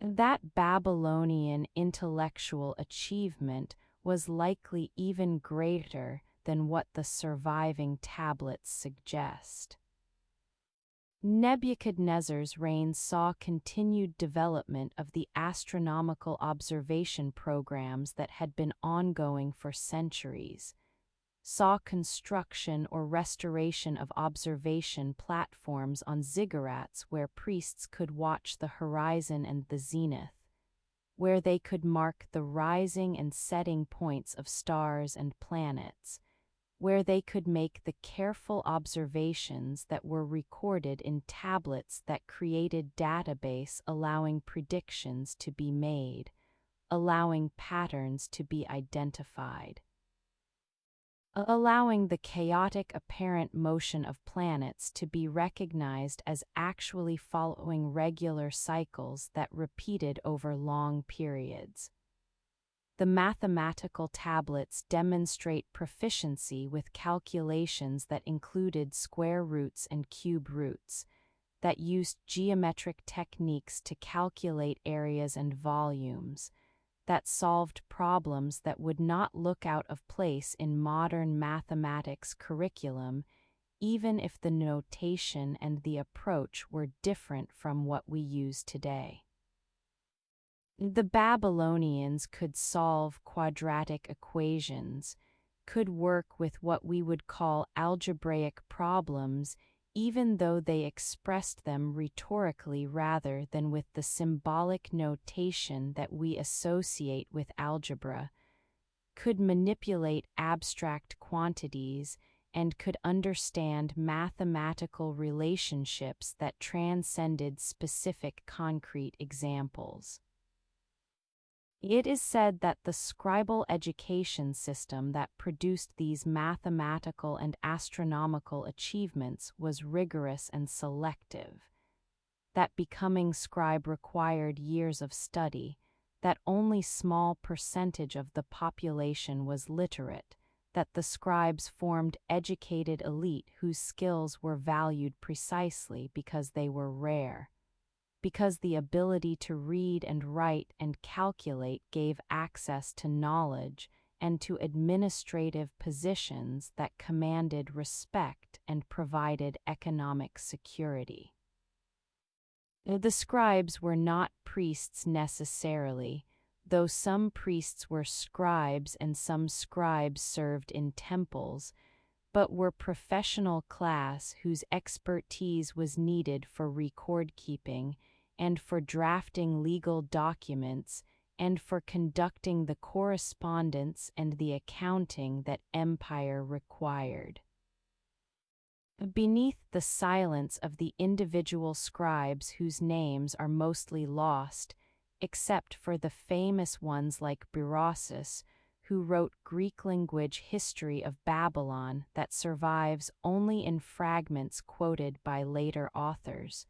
That Babylonian intellectual achievement was likely even greater than what the surviving tablets suggest. Nebuchadnezzar's reign saw continued development of the astronomical observation programs that had been ongoing for centuries, saw construction or restoration of observation platforms on ziggurats where priests could watch the horizon and the zenith, where they could mark the rising and setting points of stars and planets, where they could make the careful observations that were recorded in tablets that created database allowing predictions to be made, allowing patterns to be identified, allowing the chaotic apparent motion of planets to be recognized as actually following regular cycles that repeated over long periods. The mathematical tablets demonstrate proficiency with calculations that included square roots and cube roots, that used geometric techniques to calculate areas and volumes, that solved problems that would not look out of place in modern mathematics curriculum, even if the notation and the approach were different from what we use today. The Babylonians could solve quadratic equations, could work with what we would call algebraic problems, even though they expressed them rhetorically rather than with the symbolic notation that we associate with algebra, could manipulate abstract quantities, and could understand mathematical relationships that transcended specific concrete examples. It is said that the scribal education system that produced these mathematical and astronomical achievements was rigorous and selective, that becoming scribe required years of study, that only small percentage of the population was literate, that the scribes formed educated elite whose skills were valued precisely because they were rare, because the ability to read and write and calculate gave access to knowledge and to administrative positions that commanded respect and provided economic security. The scribes were not priests necessarily, though some priests were scribes and some scribes served in temples, but were professional class whose expertise was needed for record-keeping and for drafting legal documents and for conducting the correspondence and the accounting that empire required. Beneath the silence of the individual scribes whose names are mostly lost, except for the famous ones like Brilliance, who wrote Greek-language history of Babylon that survives only in fragments quoted by later authors,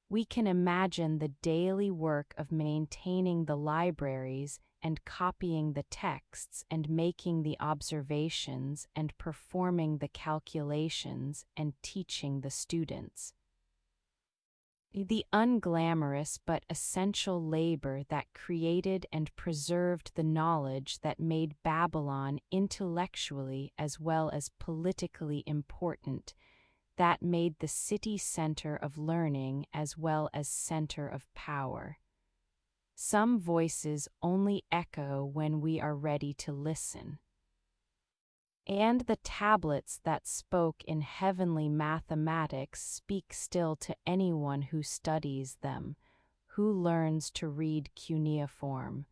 we can imagine the daily work of maintaining the libraries and copying the texts and making the observations and performing the calculations and teaching the students. The unglamorous but essential labor that created and preserved the knowledge that made Babylon intellectually as well as politically important, that made the city center of learning as well as center of power. Some voices only echo when we are ready to listen. And the tablets that spoke in heavenly mathematics speak still to anyone who studies them, who learns to read cuneiform,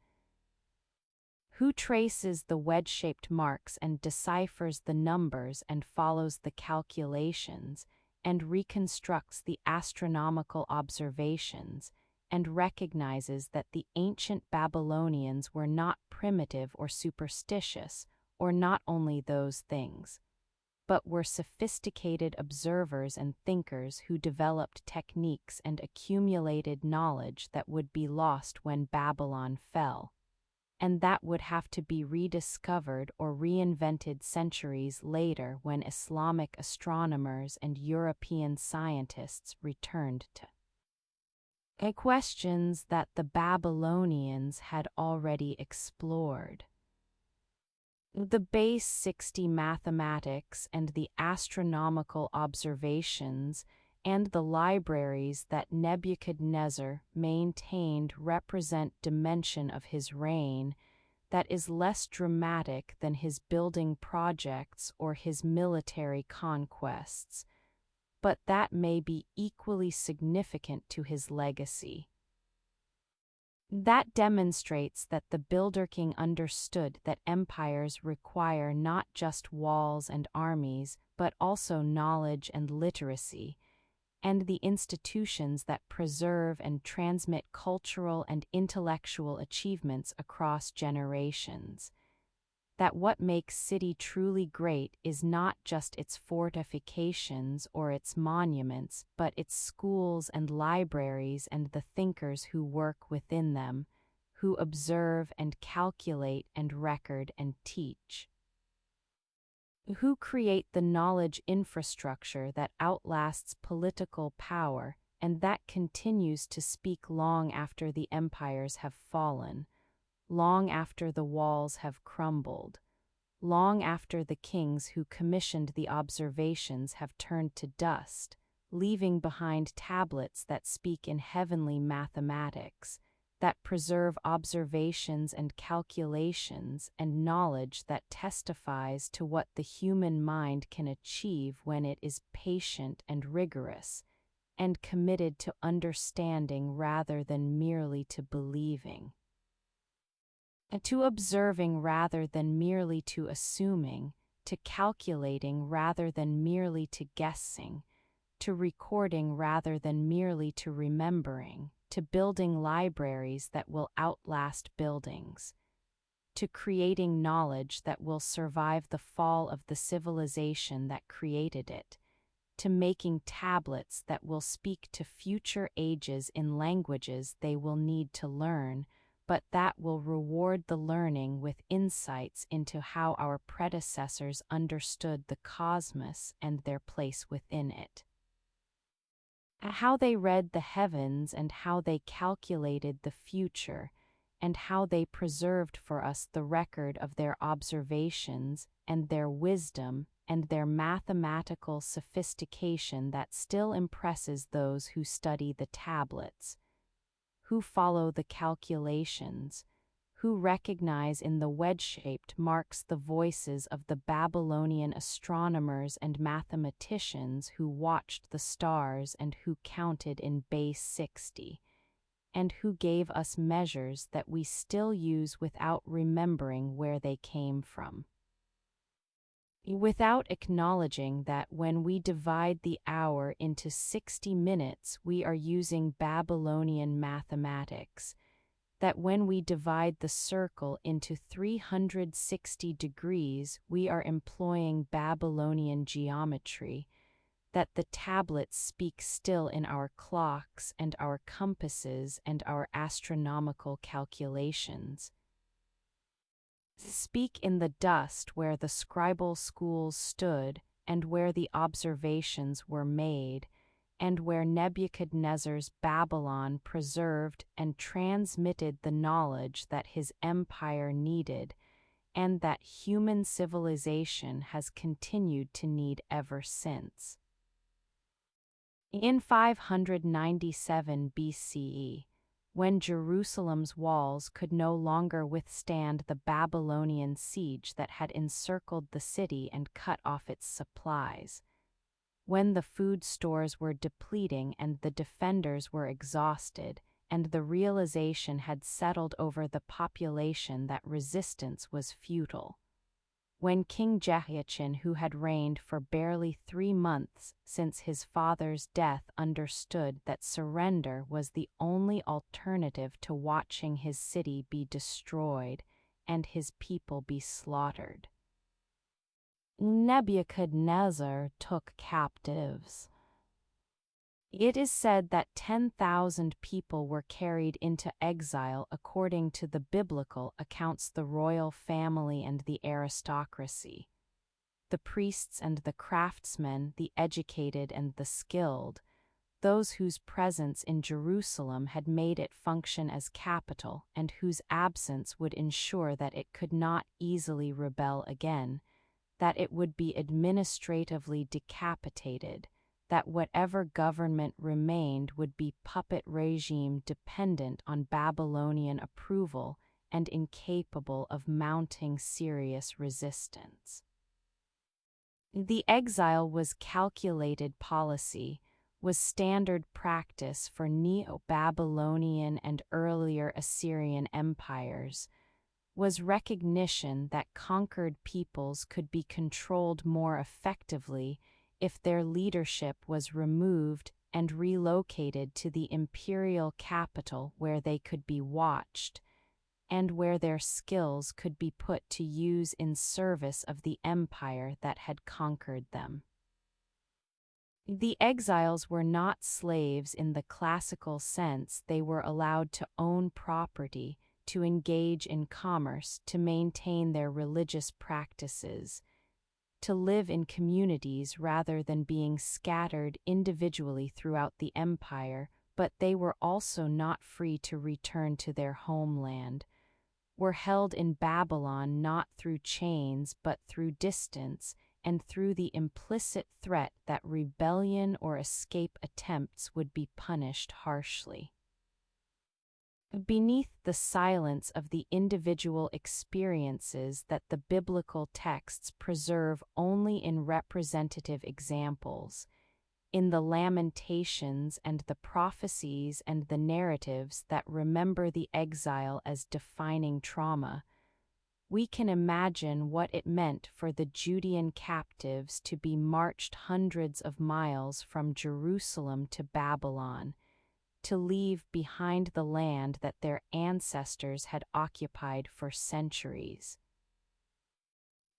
Who traces the wedge-shaped marks and deciphers the numbers and follows the calculations and reconstructs the astronomical observations and recognizes that the ancient Babylonians were not primitive or superstitious, or not only those things, but were sophisticated observers and thinkers who developed techniques and accumulated knowledge that would be lost when Babylon fell, and that would have to be rediscovered or reinvented centuries later when Islamic astronomers and European scientists returned to questions that the Babylonians had already explored. The base 60 mathematics and the astronomical observations and the libraries that Nebuchadnezzar maintained represent dimension of his reign that is less dramatic than his building projects or his military conquests, but that may be equally significant to his legacy. That demonstrates that the Builder King understood that empires require not just walls and armies, but also knowledge and literacy, and the institutions that preserve and transmit cultural and intellectual achievements across generations. That what makes city truly great is not just its fortifications or its monuments, but its schools and libraries and the thinkers who work within them, who observe and calculate and record and teach, who create the knowledge infrastructure that outlasts political power and that continues to speak long after the empires have fallen, long after the walls have crumbled, long after the kings who commissioned the observations have turned to dust, leaving behind tablets that speak in heavenly mathematics, that preserve observations and calculations and knowledge that testifies to what the human mind can achieve when it is patient and rigorous, and committed to understanding rather than merely to believing, to observing rather than merely to assuming, to calculating rather than merely to guessing, to recording rather than merely to remembering, to building libraries that will outlast buildings, to creating knowledge that will survive the fall of the civilization that created it, to making tablets that will speak to future ages in languages they will need to learn, but that will reward the learning with insights into how our predecessors understood the cosmos and their place within it, how they read the heavens and how they calculated the future, and how they preserved for us the record of their observations and their wisdom and their mathematical sophistication that still impresses those who study the tablets, who follow the calculations, who recognize in the wedge-shaped marks the voices of the Babylonian astronomers and mathematicians who watched the stars and who counted in base 60, and who gave us measures that we still use without remembering where they came from, without acknowledging that when we divide the hour into 60 minutes we are using Babylonian mathematics, that when we divide the circle into 360 degrees we are employing Babylonian geometry, that the tablets speak still in our clocks and our compasses and our astronomical calculations, speak in the dust where the scribal schools stood and where the observations were made, and where Nebuchadnezzar's Babylon preserved and transmitted the knowledge that his empire needed, and that human civilization has continued to need ever since. In 597 BCE, when Jerusalem's walls could no longer withstand the Babylonian siege that had encircled the city and cut off its supplies, when the food stores were depleting and the defenders were exhausted, and the realization had settled over the population that resistance was futile. When King Jehoiachin, who had reigned for barely 3 months since his father's death, understood that surrender was the only alternative to watching his city be destroyed and his people be slaughtered, Nebuchadnezzar took captives. It is said that 10,000 people were carried into exile according to the biblical accounts: the royal family and the aristocracy, the priests and the craftsmen, the educated and the skilled, those whose presence in Jerusalem had made it function as capital and whose absence would ensure that it could not easily rebel again, that it would be administratively decapitated, that whatever government remained would be puppet regime dependent on Babylonian approval and incapable of mounting serious resistance. The exile was calculated policy, was standard practice for Neo-Babylonian and earlier Assyrian empires, was recognition that conquered peoples could be controlled more effectively if their leadership was removed and relocated to the imperial capital where they could be watched, and where their skills could be put to use in service of the empire that had conquered them. The exiles were not slaves in the classical sense. They were allowed to own property, to engage in commerce, to maintain their religious practices, to live in communities rather than being scattered individually throughout the empire, but they were also not free to return to their homeland, were held in Babylon not through chains but through distance and through the implicit threat that rebellion or escape attempts would be punished harshly. Beneath the silence of the individual experiences that the biblical texts preserve only in representative examples, in the lamentations and the prophecies and the narratives that remember the exile as defining trauma, we can imagine what it meant for the Judean captives to be marched hundreds of miles from Jerusalem to Babylon, to leave behind the land that their ancestors had occupied for centuries,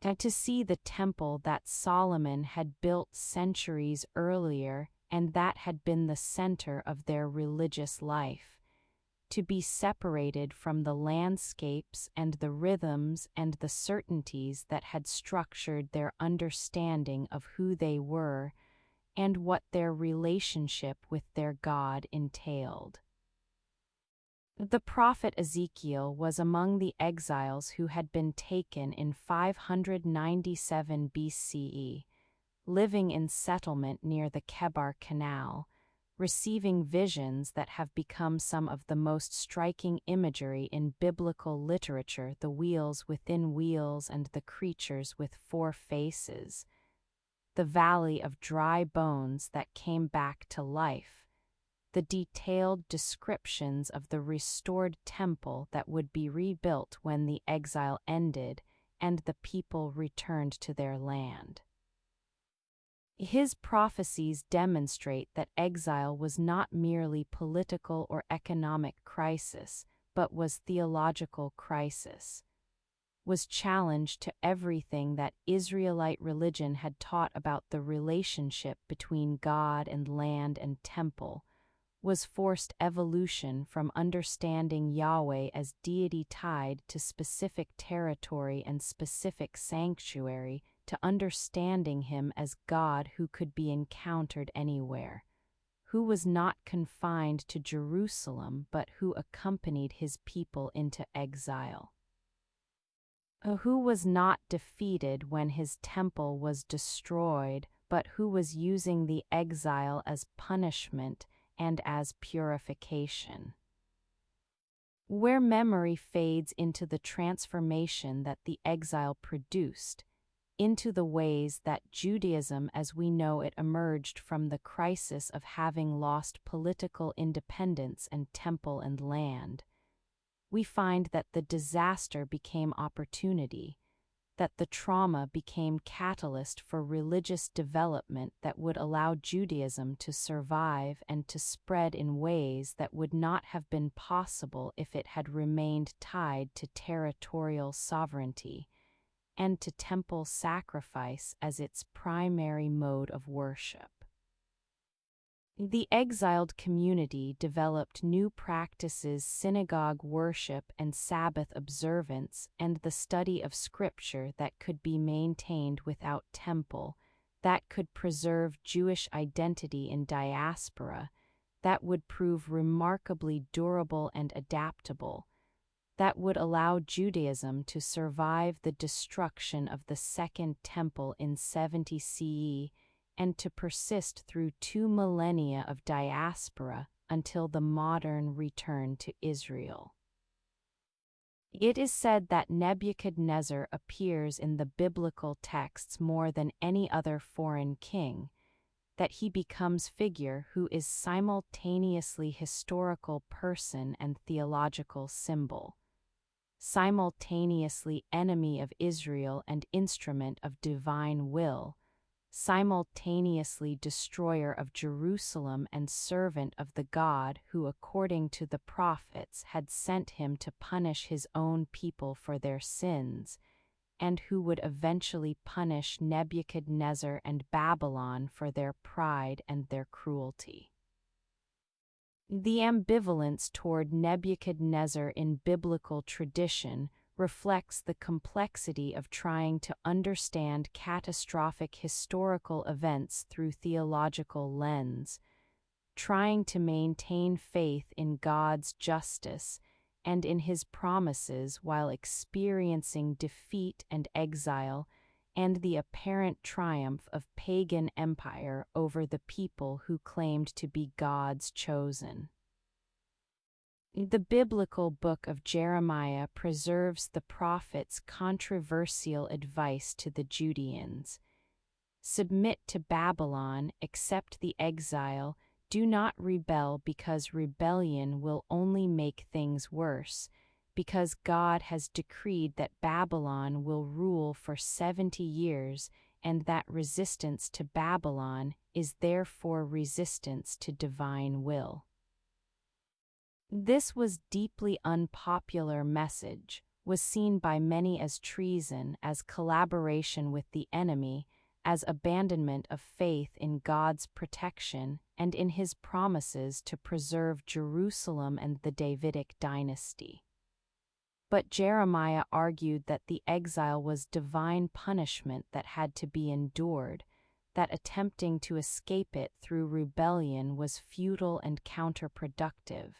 and to see the temple that Solomon had built centuries earlier and that had been the center of their religious life, to be separated from the landscapes and the rhythms and the certainties that had structured their understanding of who they were and what their relationship with their God entailed. The prophet Ezekiel was among the exiles who had been taken in 597 BCE, living in settlement near the Kebar Canal, receiving visions that have become some of the most striking imagery in biblical literature: the wheels within wheels and the creatures with 4 faces, the valley of dry bones that came back to life, the detailed descriptions of the restored temple that would be rebuilt when the exile ended and the people returned to their land. His prophecies demonstrate that exile was not merely political or economic crisis, but was theological crisis, was challenge to everything that Israelite religion had taught about the relationship between God and land and temple, was forced evolution from understanding Yahweh as deity tied to specific territory and specific sanctuary to understanding him as God who could be encountered anywhere, who was not confined to Jerusalem but who accompanied his people into exile, who was not defeated when his temple was destroyed, but who was using the exile as punishment and as purification. Where memory fades into the transformation that the exile produced, into the ways that Judaism as we know it emerged from the crisis of having lost political independence and temple and land. We find that the disaster became opportunity, that the trauma became catalyst for religious development that would allow Judaism to survive and to spread in ways that would not have been possible if it had remained tied to territorial sovereignty and to temple sacrifice as its primary mode of worship. The exiled community developed new practices, synagogue worship and Sabbath observance, and the study of Scripture that could be maintained without temple, that could preserve Jewish identity in diaspora, that would prove remarkably durable and adaptable, that would allow Judaism to survive the destruction of the Second Temple in 70 CE and to persist through 2 millennia of diaspora until the modern return to Israel. It is said that Nebuchadnezzar appears in the biblical texts more than any other foreign king, that he becomes figure who is simultaneously historical person and theological symbol, simultaneously enemy of Israel and instrument of divine will, simultaneously destroyer of Jerusalem and servant of the God who, according to the prophets, had sent him to punish his own people for their sins, and who would eventually punish Nebuchadnezzar and Babylon for their pride and their cruelty. The ambivalence toward Nebuchadnezzar in biblical tradition reflects the complexity of trying to understand catastrophic historical events through theological lens, trying to maintain faith in God's justice and in His promises while experiencing defeat and exile and the apparent triumph of pagan empire over the people who claimed to be God's chosen. The biblical book of Jeremiah preserves the prophet's controversial advice to the Judeans. Submit to Babylon, accept the exile, do not rebel because rebellion will only make things worse, because God has decreed that Babylon will rule for 70 years and that resistance to Babylon is therefore resistance to divine will. This was deeply unpopular message, was seen by many as treason, as collaboration with the enemy, as abandonment of faith in God's protection and in His promises to preserve Jerusalem and the Davidic dynasty. But Jeremiah argued that the exile was divine punishment that had to be endured, that attempting to escape it through rebellion was futile and counterproductive,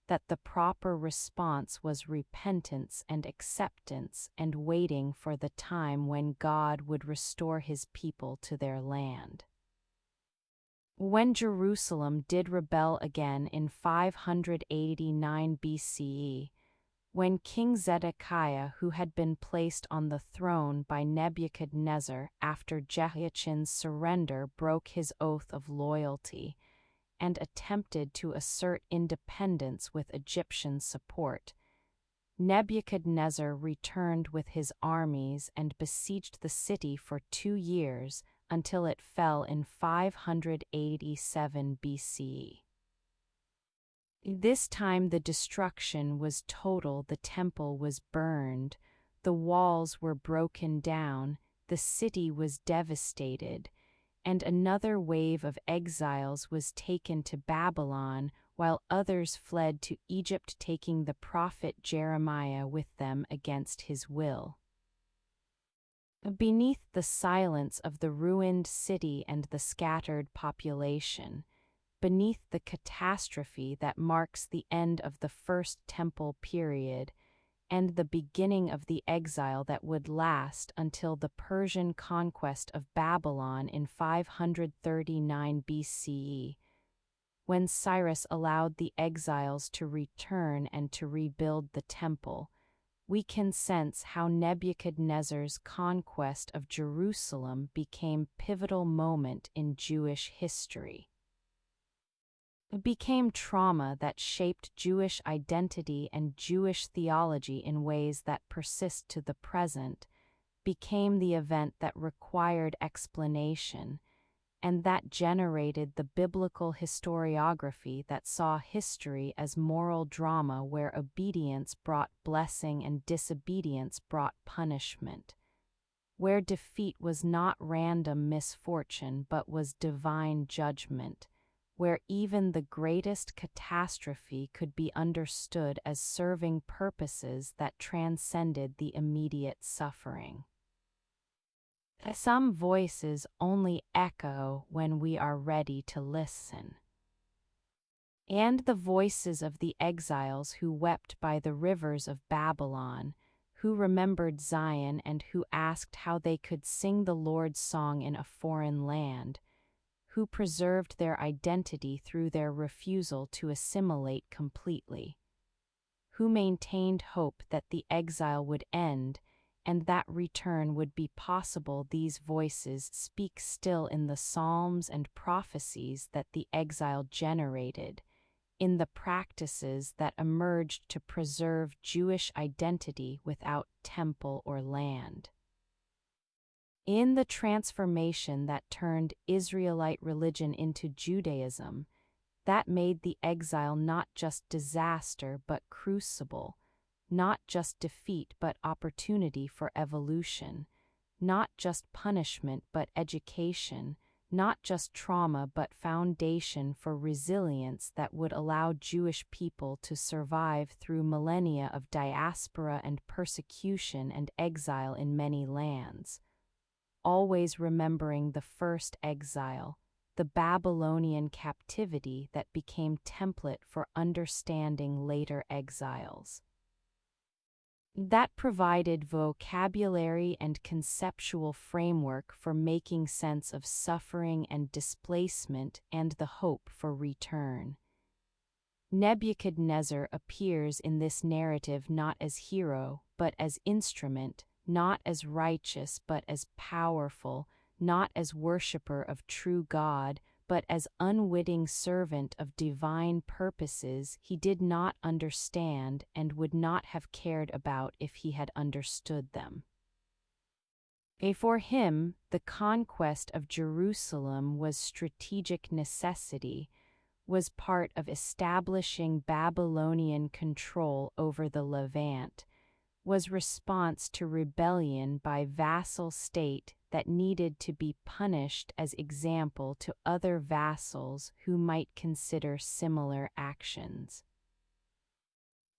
that the proper response was repentance and acceptance and waiting for the time when God would restore His people to their land. When Jerusalem did rebel again in 589 BCE, when King Zedekiah, who had been placed on the throne by Nebuchadnezzar after Jehoiachin's surrender, broke his oath of loyalty, and attempted to assert independence with Egyptian support, Nebuchadnezzar returned with his armies and besieged the city for 2 years until it fell in 587 BCE. This time the destruction was total. The temple was burned, the walls were broken down, the city was devastated, and another wave of exiles was taken to Babylon, while others fled to Egypt, taking the prophet Jeremiah with them against his will. Beneath the silence of the ruined city and the scattered population, beneath the catastrophe that marks the end of the First Temple period, and the beginning of the exile that would last until the Persian conquest of Babylon in 539 BCE, when Cyrus allowed the exiles to return and to rebuild the temple, we can sense how Nebuchadnezzar's conquest of Jerusalem became a pivotal moment in Jewish history. It became trauma that shaped Jewish identity and Jewish theology in ways that persist to the present, became the event that required explanation, and that generated the biblical historiography that saw history as moral drama where obedience brought blessing and disobedience brought punishment, where defeat was not random misfortune but was divine judgment, where even the greatest catastrophe could be understood as serving purposes that transcended the immediate suffering. Some voices only echo when we are ready to listen. And the voices of the exiles who wept by the rivers of Babylon, who remembered Zion and who asked how they could sing the Lord's song in a foreign land, who preserved their identity through their refusal to assimilate completely, who maintained hope that the exile would end and that return would be possible. These voices speak still in the psalms and prophecies that the exile generated, in the practices that emerged to preserve Jewish identity without temple or land, in the transformation that turned Israelite religion into Judaism, that made the exile not just disaster but crucible, not just defeat but opportunity for evolution, not just punishment but education, not just trauma but foundation for resilience that would allow Jewish people to survive through millennia of diaspora and persecution and exile in many lands. Always remembering the first exile, the Babylonian captivity that became template for understanding later exiles. That provided vocabulary and conceptual framework for making sense of suffering and displacement and the hope for return. Nebuchadnezzar appears in this narrative not as hero but as instrument, not as righteous but as powerful, not as worshipper of true God, but as unwitting servant of divine purposes he did not understand and would not have cared about if he had understood them. For him, the conquest of Jerusalem was strategic necessity, was part of establishing Babylonian control over the Levant, was response to rebellion by vassal state that needed to be punished as example to other vassals who might consider similar actions.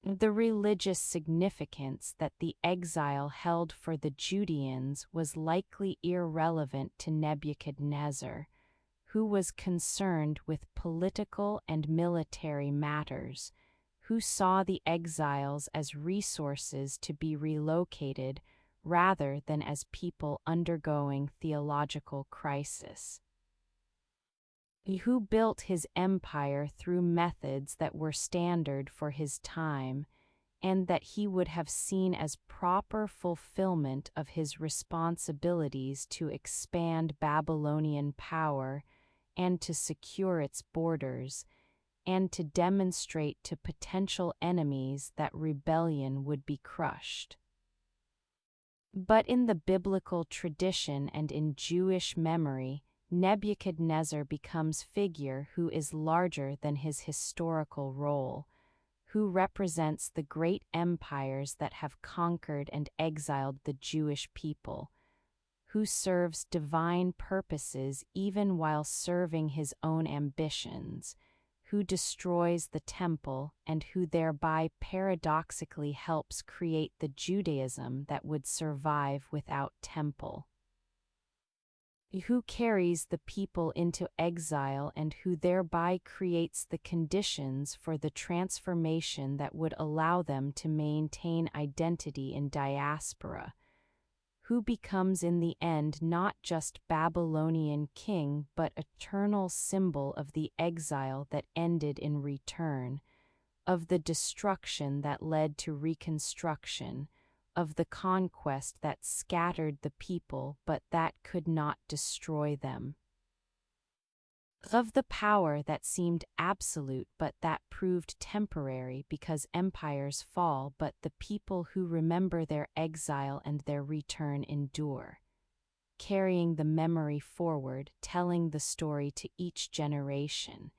The religious significance that the exile held for the Judeans was likely irrelevant to Nebuchadnezzar, who was concerned with political and military matters, who saw the exiles as resources to be relocated rather than as people undergoing theological crisis, who built his empire through methods that were standard for his time and that he would have seen as proper fulfillment of his responsibilities to expand Babylonian power and to secure its borders, and to demonstrate to potential enemies that rebellion would be crushed. But in the biblical tradition and in Jewish memory, Nebuchadnezzar becomes figure who is larger than his historical role, who represents the great empires that have conquered and exiled the Jewish people, who serves divine purposes even while serving his own ambitions, who destroys the temple and who thereby paradoxically helps create the Judaism that would survive without temple, who carries the people into exile and who thereby creates the conditions for the transformation that would allow them to maintain identity in diaspora, who becomes in the end not just Babylonian king but eternal symbol of the exile that ended in return, of the destruction that led to reconstruction, of the conquest that scattered the people but that could not destroy them, of the power that seemed absolute but that proved temporary because empires fall but the people who remember their exile and their return endure, carrying the memory forward, telling the story to each generation,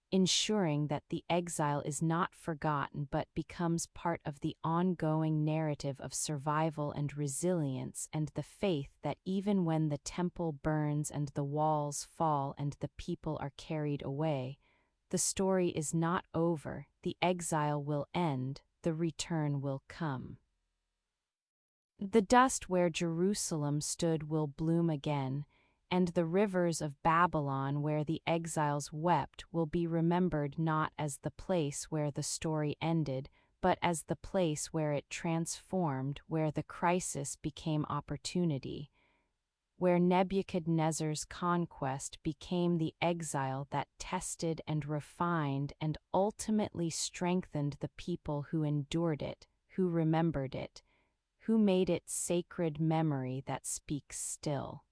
ensuring that the exile is not forgotten but becomes part of the ongoing narrative of survival and resilience and the faith that even when the temple burns and the walls fall and the people are carried away, the story is not over, the exile will end, the return will come. The dust where Jerusalem stood will bloom again, and the rivers of Babylon where the exiles wept will be remembered not as the place where the story ended, but as the place where it transformed, where the crisis became opportunity, where Nebuchadnezzar's conquest became the exile that tested and refined and ultimately strengthened the people who endured it, who remembered it, who made it sacred memory that speaks still.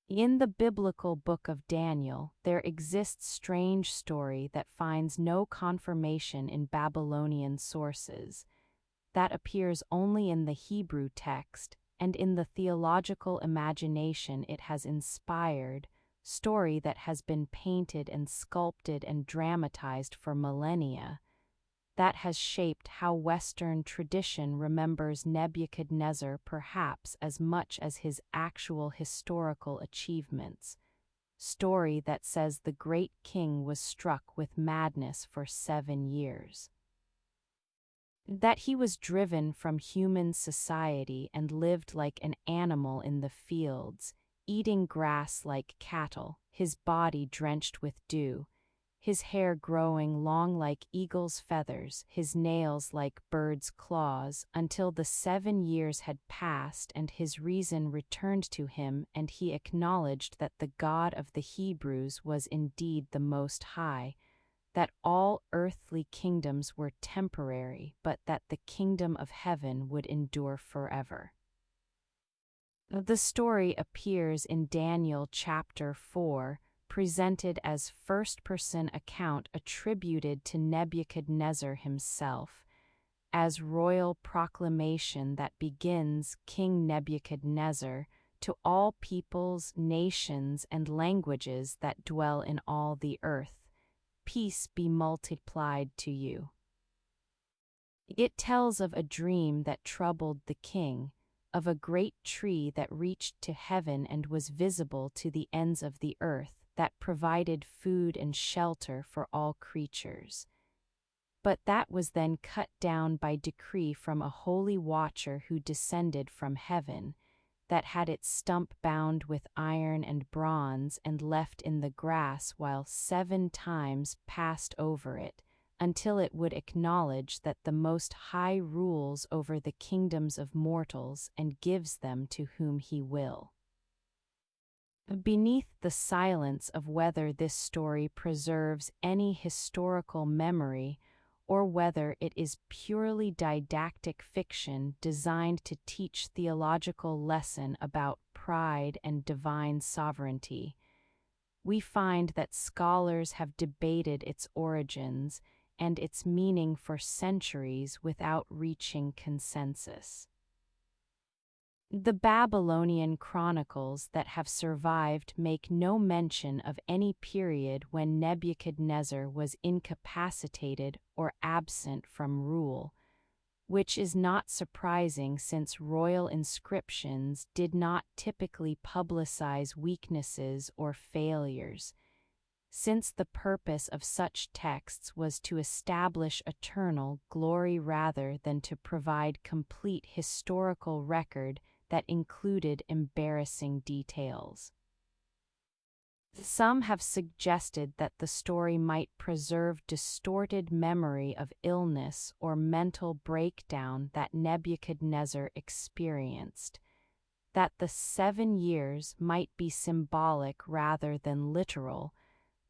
In the biblical book of Daniel, there exists strange story that finds no confirmation in Babylonian sources, that appears only in the Hebrew text, and in the theological imagination it has inspired, story that has been painted and sculpted and dramatized for millennia, that has shaped how Western tradition remembers Nebuchadnezzar perhaps as much as his actual historical achievements. Story that says the great king was struck with madness for 7 years. That he was driven from human society and lived like an animal in the fields, eating grass like cattle, his body drenched with dew, his hair growing long like eagle's feathers, his nails like bird's claws, until the 7 years had passed and his reason returned to him and he acknowledged that the God of the Hebrews was indeed the Most High, that all earthly kingdoms were temporary, but that the kingdom of heaven would endure forever. The story appears in Daniel chapter 4, presented as first-person account attributed to Nebuchadnezzar himself, as royal proclamation that begins King Nebuchadnezzar to all peoples, nations, and languages that dwell in all the earth, peace be multiplied to you. It tells of a dream that troubled the king, of a great tree that reached to heaven and was visible to the ends of the earth, that provided food and shelter for all creatures. But that was then cut down by decree from a holy watcher who descended from heaven, that had its stump bound with iron and bronze and left in the grass while 7 times passed over it, until it would acknowledge that the Most High rules over the kingdoms of mortals and gives them to whom he will. Beneath the silence of whether this story preserves any historical memory or whether it is purely didactic fiction designed to teach theological lesson about pride and divine sovereignty, we find that scholars have debated its origins and its meaning for centuries without reaching consensus. The Babylonian chronicles that have survived make no mention of any period when Nebuchadnezzar was incapacitated or absent from rule, which is not surprising since royal inscriptions did not typically publicize weaknesses or failures, since the purpose of such texts was to establish eternal glory rather than to provide complete historical record that included embarrassing details. Some have suggested that the story might preserve distorted memory of illness or mental breakdown that Nebuchadnezzar experienced, that the 7 years might be symbolic rather than literal,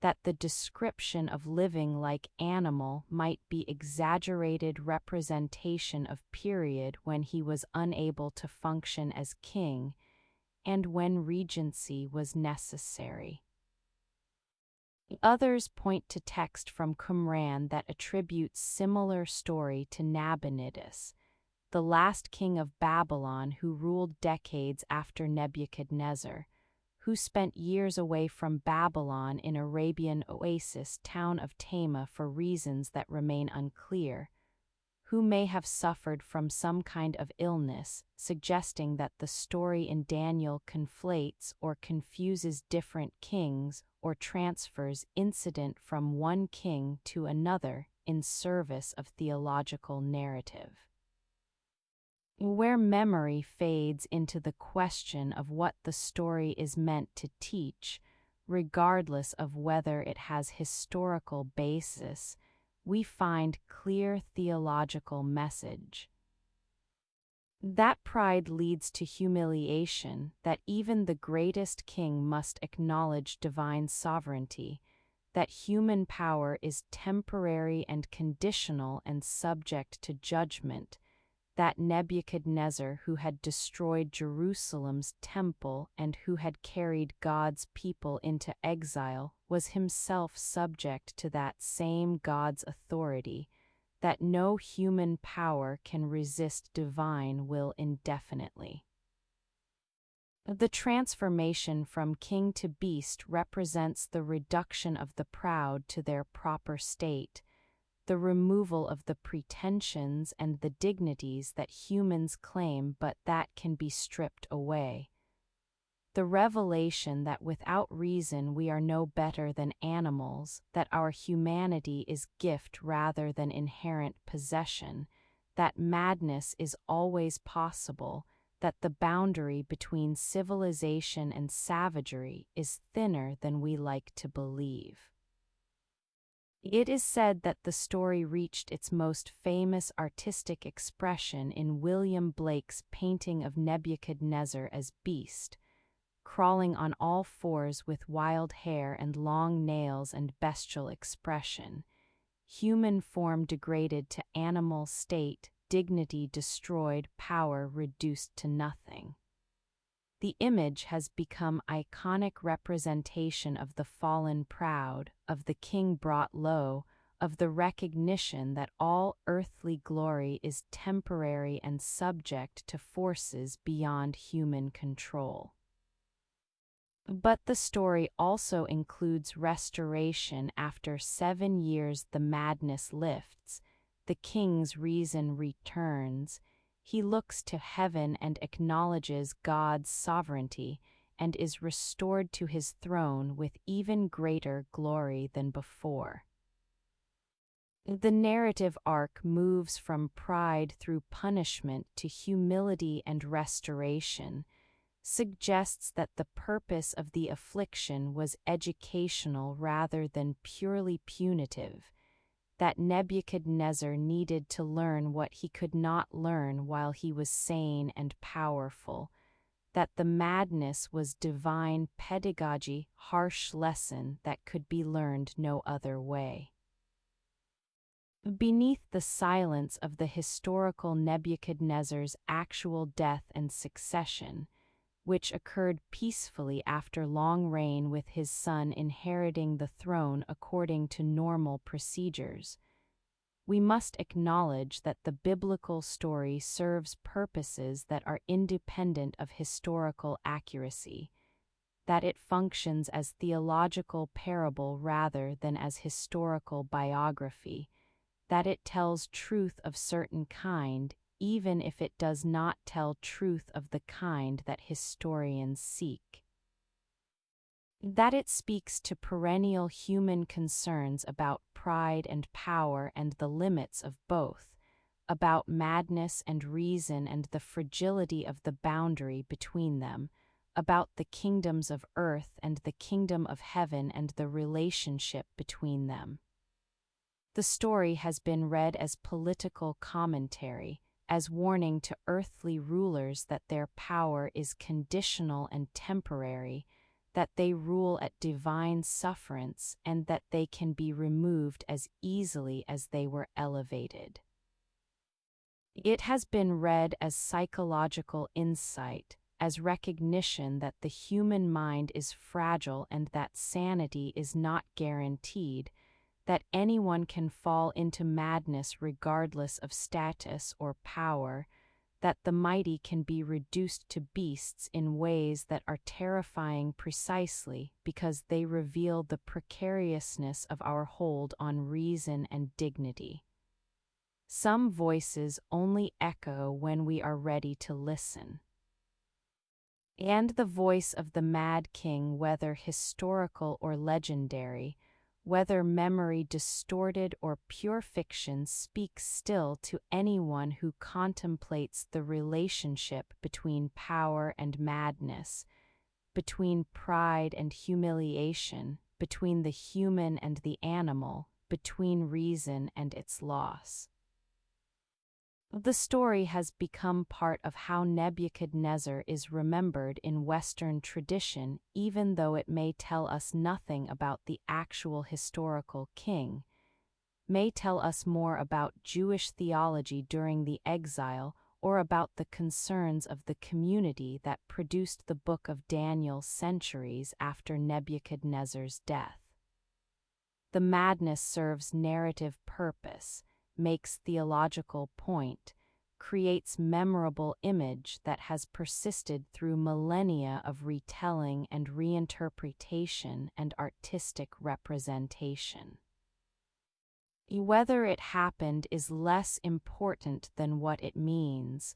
that the description of living like animal might be exaggerated representation of period when he was unable to function as king and when regency was necessary. Others point to text from Qumran that attributes similar story to Nabonidus, the last king of Babylon who ruled decades after Nebuchadnezzar, who spent years away from Babylon in Arabian oasis town of Tama for reasons that remain unclear, who may have suffered from some kind of illness, suggesting that the story in Daniel conflates or confuses different kings or transfers incident from one king to another in service of theological narrative. Where memory fades into the question of what the story is meant to teach, regardless of whether it has historical basis, we find clear theological message. That pride leads to humiliation, that even the greatest king must acknowledge divine sovereignty, that human power is temporary and conditional and subject to judgment, that Nebuchadnezzar, who had destroyed Jerusalem's temple and who had carried God's people into exile, was himself subject to that same God's authority, that no human power can resist divine will indefinitely. The transformation from king to beast represents the reduction of the proud to their proper state, the removal of the pretensions and the dignities that humans claim but that can be stripped away. The revelation that without reason we are no better than animals, that our humanity is gift rather than inherent possession, that madness is always possible, that the boundary between civilization and savagery is thinner than we like to believe. It is said that the story reached its most famous artistic expression in William Blake's painting of Nebuchadnezzar as beast, crawling on all fours with wild hair and long nails and bestial expression, human form degraded to animal state, dignity destroyed, power reduced to nothing. The image has become iconic representation of the fallen proud, of the king brought low, of the recognition that all earthly glory is temporary and subject to forces beyond human control. But the story also includes restoration after 7 years. The madness lifts, the king's reason returns, he looks to heaven and acknowledges God's sovereignty and is restored to his throne with even greater glory than before. The narrative arc moves from pride through punishment to humility and restoration, suggests that the purpose of the affliction was educational rather than purely punitive, that Nebuchadnezzar needed to learn what he could not learn while he was sane and powerful, that the madness was divine pedagogy, harsh lesson that could be learned no other way. Beneath the silence of the historical Nebuchadnezzar's actual death and succession, which occurred peacefully after long reign with his son inheriting the throne according to normal procedures, we must acknowledge that the biblical story serves purposes that are independent of historical accuracy, that it functions as theological parable rather than as historical biography, that it tells truth of certain kind even if it does not tell truth of the kind that historians seek. That it speaks to perennial human concerns about pride and power and the limits of both, about madness and reason and the fragility of the boundary between them, about the kingdoms of earth and the kingdom of heaven and the relationship between them. The story has been read as political commentary, as warning to earthly rulers that their power is conditional and temporary, that they rule at divine sufferance, and that they can be removed as easily as they were elevated. It has been read as psychological insight, as recognition that the human mind is fragile and that sanity is not guaranteed, that anyone can fall into madness regardless of status or power, that the mighty can be reduced to beasts in ways that are terrifying precisely because they reveal the precariousness of our hold on reason and dignity. Some voices only echo when we are ready to listen. And the voice of the Mad King, whether historical or legendary, whether memory distorted or pure fiction, speaks still to anyone who contemplates the relationship between power and madness, between pride and humiliation, between the human and the animal, between reason and its loss. The story has become part of how Nebuchadnezzar is remembered in Western tradition, even though it may tell us nothing about the actual historical king, may tell us more about Jewish theology during the exile or about the concerns of the community that produced the Book of Daniel centuries after Nebuchadnezzar's death. The madness serves narrative purpose, makes theological point, creates memorable image that has persisted through millennia of retelling and reinterpretation and artistic representation. Whether it happened is less important than what it means,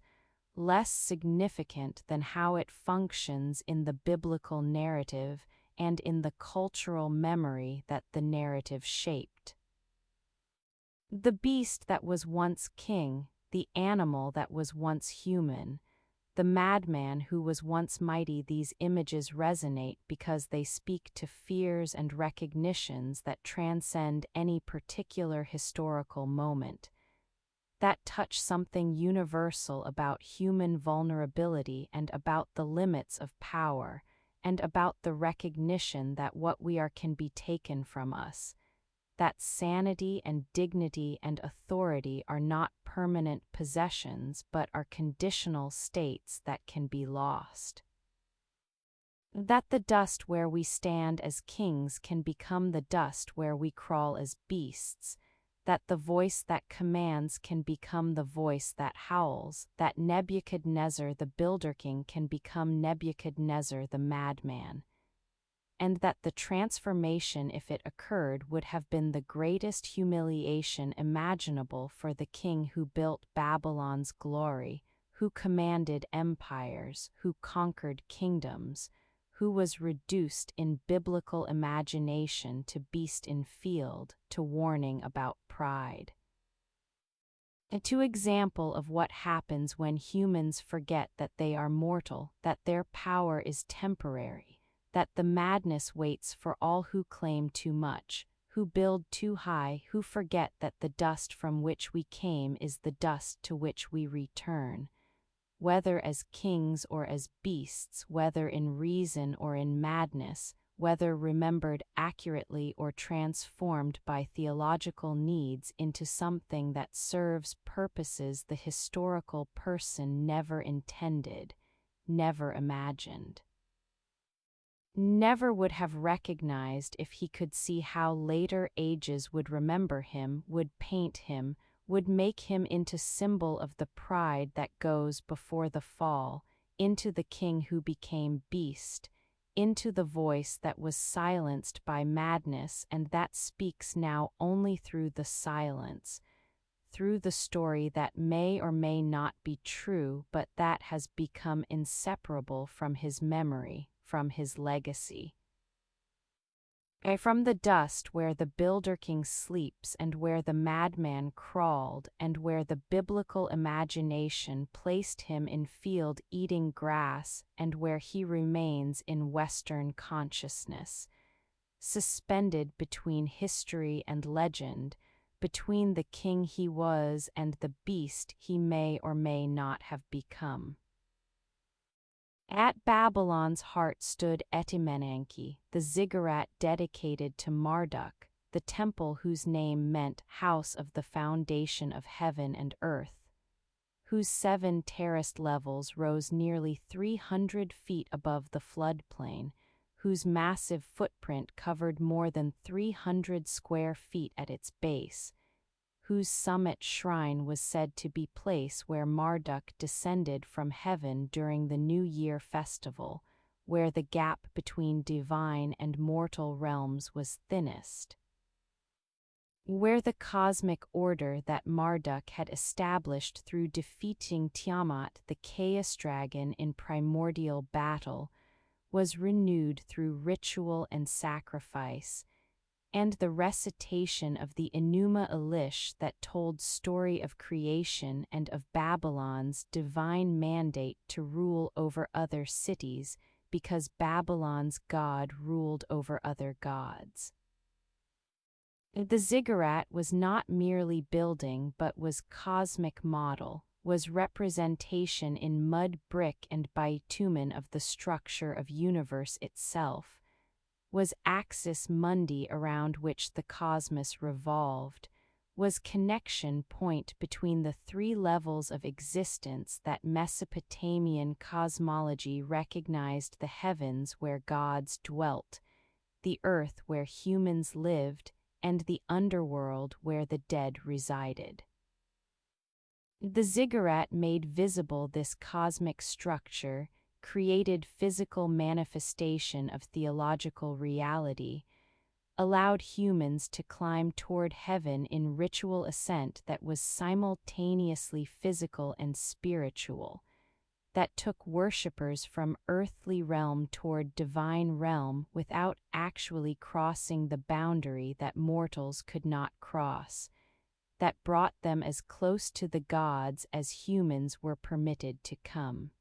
less significant than how it functions in the biblical narrative and in the cultural memory that the narrative shaped. The beast that was once king, the animal that was once human, the madman who was once mighty, these images resonate because they speak to fears and recognitions that transcend any particular historical moment, that touch something universal about human vulnerability and about the limits of power, and about the recognition that what we are can be taken from us, that sanity and dignity and authority are not permanent possessions but are conditional states that can be lost. That the dust where we stand as kings can become the dust where we crawl as beasts, that the voice that commands can become the voice that howls, that Nebuchadnezzar the Builder King can become Nebuchadnezzar the madman, and that the transformation, if it occurred, would have been the greatest humiliation imaginable for the king who built Babylon's glory, who commanded empires, who conquered kingdoms, who was reduced in biblical imagination to beast in field, to warning about pride. A true example of what happens when humans forget that they are mortal, that their power is temporary, that the madness waits for all who claim too much, who build too high, who forget that the dust from which we came is the dust to which we return. Whether as kings or as beasts, whether in reason or in madness, whether remembered accurately or transformed by theological needs into something that serves purposes the historical person never intended, never imagined, never would have recognized if he could see how later ages would remember him, would paint him, would make him into symbol of the pride that goes before the fall, into the king who became beast, into the voice that was silenced by madness and that speaks now only through the silence, through the story that may or may not be true but that has become inseparable from his memory, from his legacy. From the dust where the Builder King sleeps and where the madman crawled and where the biblical imagination placed him in field eating grass and where he remains in Western consciousness, suspended between history and legend, between the king he was and the beast he may or may not have become. At Babylon's heart stood Etemenanke, the ziggurat dedicated to Marduk, the temple whose name meant house of the foundation of heaven and earth, whose 7 terraced levels rose nearly 300 feet above the floodplain, whose massive footprint covered more than 300 square feet at its base, whose summit shrine was said to be place where Marduk descended from heaven during the New Year festival, where the gap between divine and mortal realms was thinnest, where the cosmic order that Marduk had established through defeating Tiamat, the chaos dragon, in primordial battle, was renewed through ritual and sacrifice, and the recitation of the Enuma Elish that told story of creation and of Babylon's divine mandate to rule over other cities, because Babylon's god ruled over other gods. The ziggurat was not merely building but was cosmic model, was representation in mud, brick, and bitumen of the structure of universe itself, was axis mundi around which the cosmos revolved, was connection point between the 3 levels of existence that Mesopotamian cosmology recognized: the heavens where gods dwelt, the earth where humans lived, and the underworld where the dead resided. The ziggurat made visible this cosmic structure, created physical manifestation of theological reality, allowed humans to climb toward heaven in ritual ascent that was simultaneously physical and spiritual, that took worshippers from earthly realm toward divine realm without actually crossing the boundary that mortals could not cross, that brought them as close to the gods as humans were permitted to come.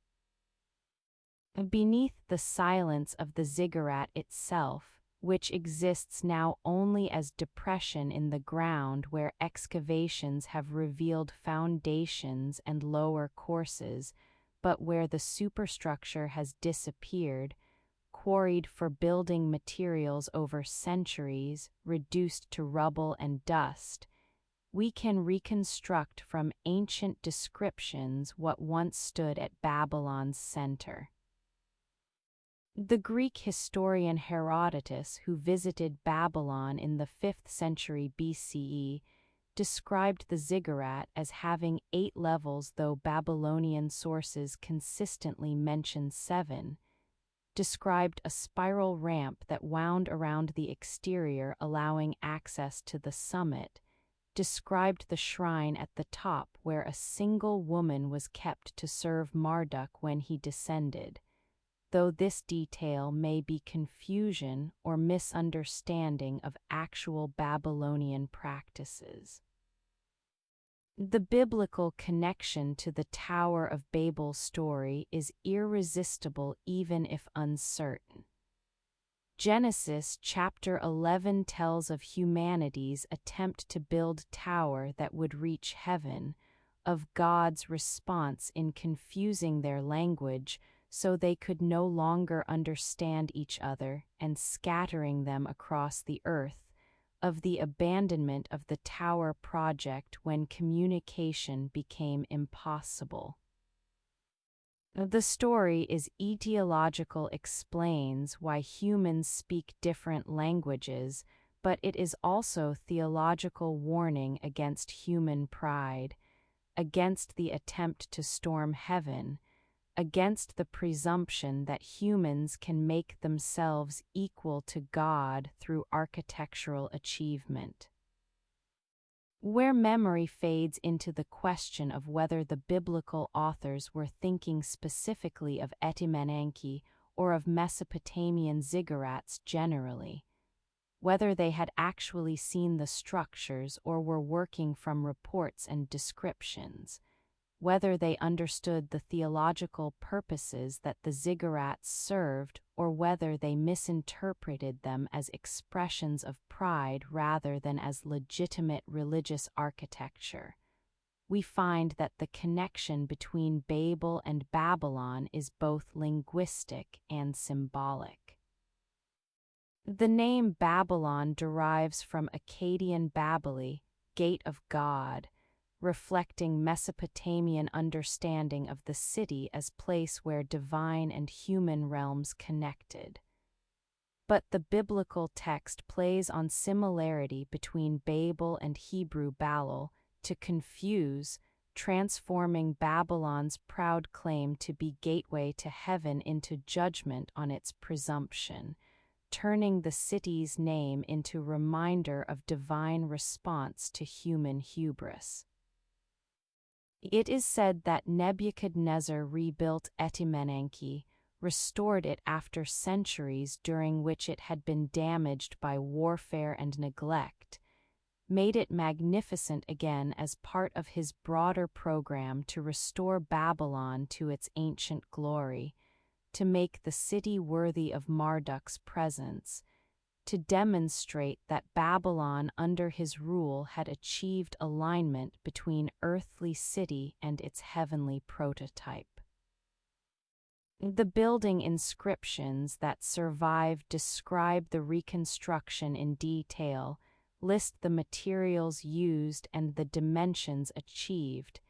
Beneath the silence of the ziggurat itself, which exists now only as depression in the ground where excavations have revealed foundations and lower courses, but where the superstructure has disappeared, quarried for building materials over centuries, reduced to rubble and dust, we can reconstruct from ancient descriptions what once stood at Babylon's center. The Greek historian Herodotus, who visited Babylon in the 5th century BCE, described the ziggurat as having 8 levels, though Babylonian sources consistently mention 7, described a spiral ramp that wound around the exterior allowing access to the summit, described the shrine at the top where a single woman was kept to serve Marduk when he descended, though this detail may be confusion or misunderstanding of actual Babylonian practices. The biblical connection to the Tower of Babel story is irresistible even if uncertain. Genesis chapter 11 tells of humanity's attempt to build a tower that would reach heaven, of God's response in confusing their language so they could no longer understand each other and scattering them across the earth, of the abandonment of the tower project when communication became impossible. The story is etiological, explains why humans speak different languages, but it is also theological warning against human pride, against the attempt to storm heaven, against the presumption that humans can make themselves equal to God through architectural achievement. Where memory fades into the question of whether the biblical authors were thinking specifically of Etemenanke or of Mesopotamian ziggurats generally, whether they had actually seen the structures or were working from reports and descriptions, whether they understood the theological purposes that the ziggurats served or whether they misinterpreted them as expressions of pride rather than as legitimate religious architecture. we find that the connection between Babel and Babylon is both linguistic and symbolic. The name Babylon derives from Akkadian Babili, Gate of God, reflecting Mesopotamian understanding of the city as place where divine and human realms connected. But the biblical text plays on similarity between Babel and Hebrew Balal to confuse, transforming Babylon's proud claim to be gateway to heaven into judgment on its presumption, turning the city's name into reminder of divine response to human hubris. It is said that Nebuchadnezzar rebuilt Etimenenki, restored it after centuries during which it had been damaged by warfare and neglect, made it magnificent again as part of his broader program to restore Babylon to its ancient glory, to make the city worthy of Marduk's presence, to demonstrate that Babylon under his rule had achieved alignment between earthly city and its heavenly prototype. The building inscriptions that survive describe the reconstruction in detail, list the materials used and the dimensions achieved,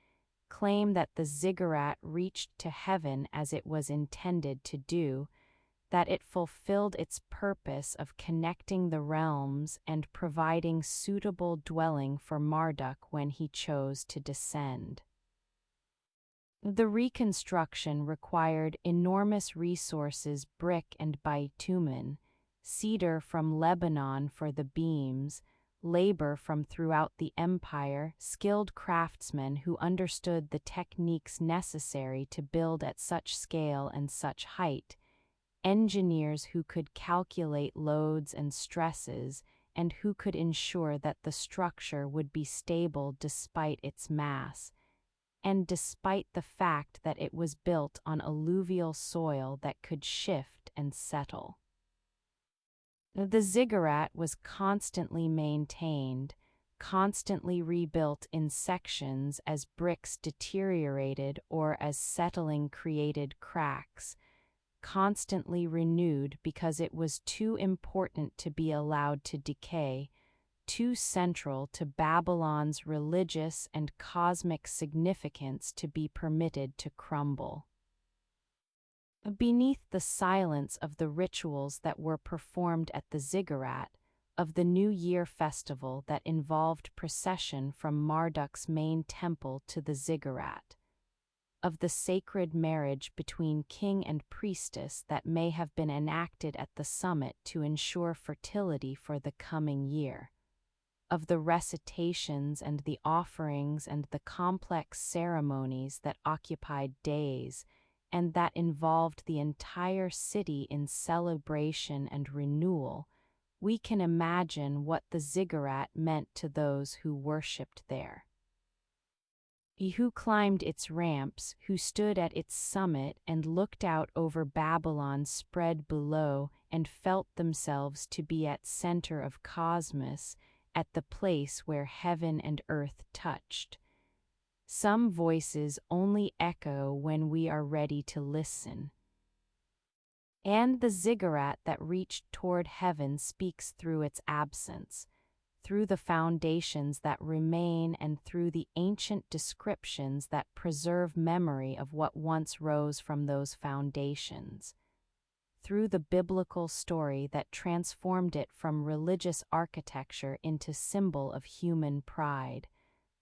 claim that the ziggurat reached to heaven as it was intended to do, that it fulfilled its purpose of connecting the realms and providing suitable dwelling for Marduk when he chose to descend. The reconstruction required enormous resources: brick and bitumen, cedar from Lebanon for the beams, labor from throughout the empire, skilled craftsmen who understood the techniques necessary to build at such scale and such height, engineers who could calculate loads and stresses, and who could ensure that the structure would be stable despite its mass, and despite the fact that it was built on alluvial soil that could shift and settle. The ziggurat was constantly maintained, constantly rebuilt in sections as bricks deteriorated or as settling created cracks, constantly renewed because it was too important to be allowed to decay, too central to Babylon's religious and cosmic significance to be permitted to crumble. Beneath the silence of the rituals that were performed at the ziggurat, of the New Year festival that involved procession from Marduk's main temple to the ziggurat, of the sacred marriage between king and priestess that may have been enacted at the summit to ensure fertility for the coming year, of the recitations and the offerings and the complex ceremonies that occupied days and that involved the entire city in celebration and renewal, we can imagine what the ziggurat meant to those who worshipped there. Who climbed its ramps, who stood at its summit and looked out over Babylon spread below and felt themselves to be at center of cosmos, at the place where heaven and earth touched. Some voices only echo when we are ready to listen. And the ziggurat that reached toward heaven speaks through its absence, through the foundations that remain and through the ancient descriptions that preserve memory of what once rose from those foundations, through the biblical story that transformed it from religious architecture into symbol of human pride,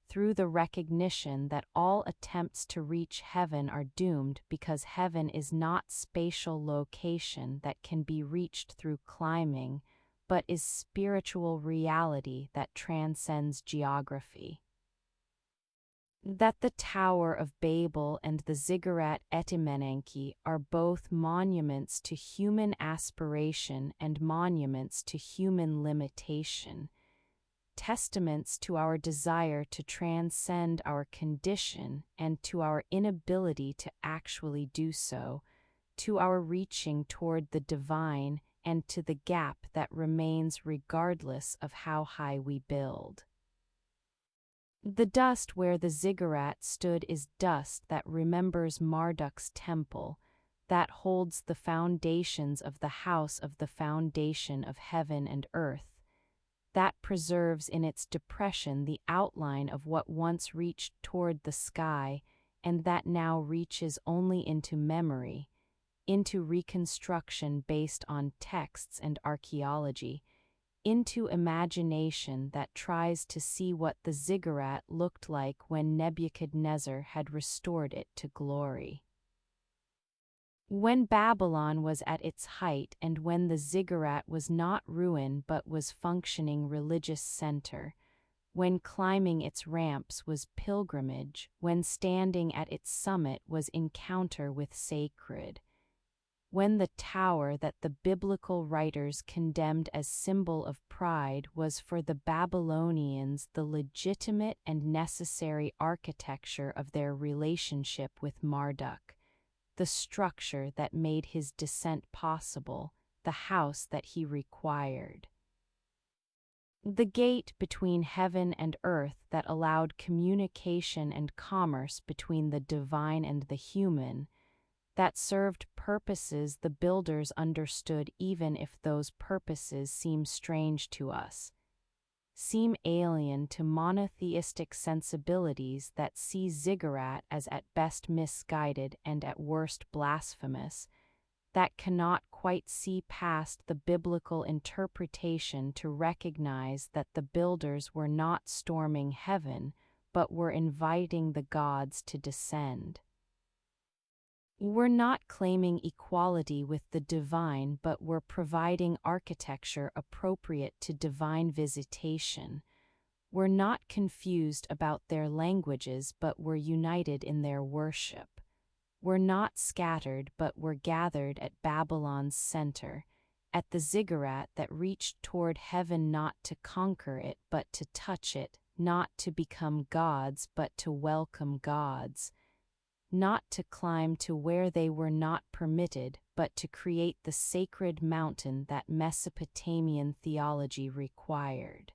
through the recognition that all attempts to reach heaven are doomed because heaven is not spatial location that can be reached through climbing, but is spiritual reality that transcends geography. That the Tower of Babel and the Ziggurat Etimenenki are both monuments to human aspiration and monuments to human limitation, testaments to our desire to transcend our condition and to our inability to actually do so, to our reaching toward the divine and to the gap that remains regardless of how high we build. The dust where the ziggurat stood is dust that remembers Marduk's temple, that holds the foundations of the house of the foundation of heaven and earth, that preserves in its depression the outline of what once reached toward the sky and that now reaches only into memory, into reconstruction based on texts and archaeology, into imagination that tries to see what the ziggurat looked like when Nebuchadnezzar had restored it to glory. When Babylon was at its height and when the ziggurat was not ruin but was functioning religious center, when climbing its ramps was pilgrimage, when standing at its summit was encounter with sacred, when the tower that the biblical writers condemned as symbol of pride was for the Babylonians the legitimate and necessary architecture of their relationship with Marduk, the structure that made his descent possible, the house that he required. The gate between heaven and earth that allowed communication and commerce between the divine and the human, that served purposes the builders understood even if those purposes seem strange to us, seem alien to monotheistic sensibilities that see ziggurat as at best misguided and at worst blasphemous, that cannot quite see past the biblical interpretation to recognize that the builders were not storming heaven, but were inviting the gods to descend. We're not claiming equality with the divine, but we're providing architecture appropriate to divine visitation. We're not confused about their languages, but we're united in their worship. We're not scattered, but we're gathered at Babylon's center, at the ziggurat that reached toward heaven not to conquer it, but to touch it, not to become gods, but to welcome gods, not to climb to where they were not permitted, but to create the sacred mountain that Mesopotamian theology required.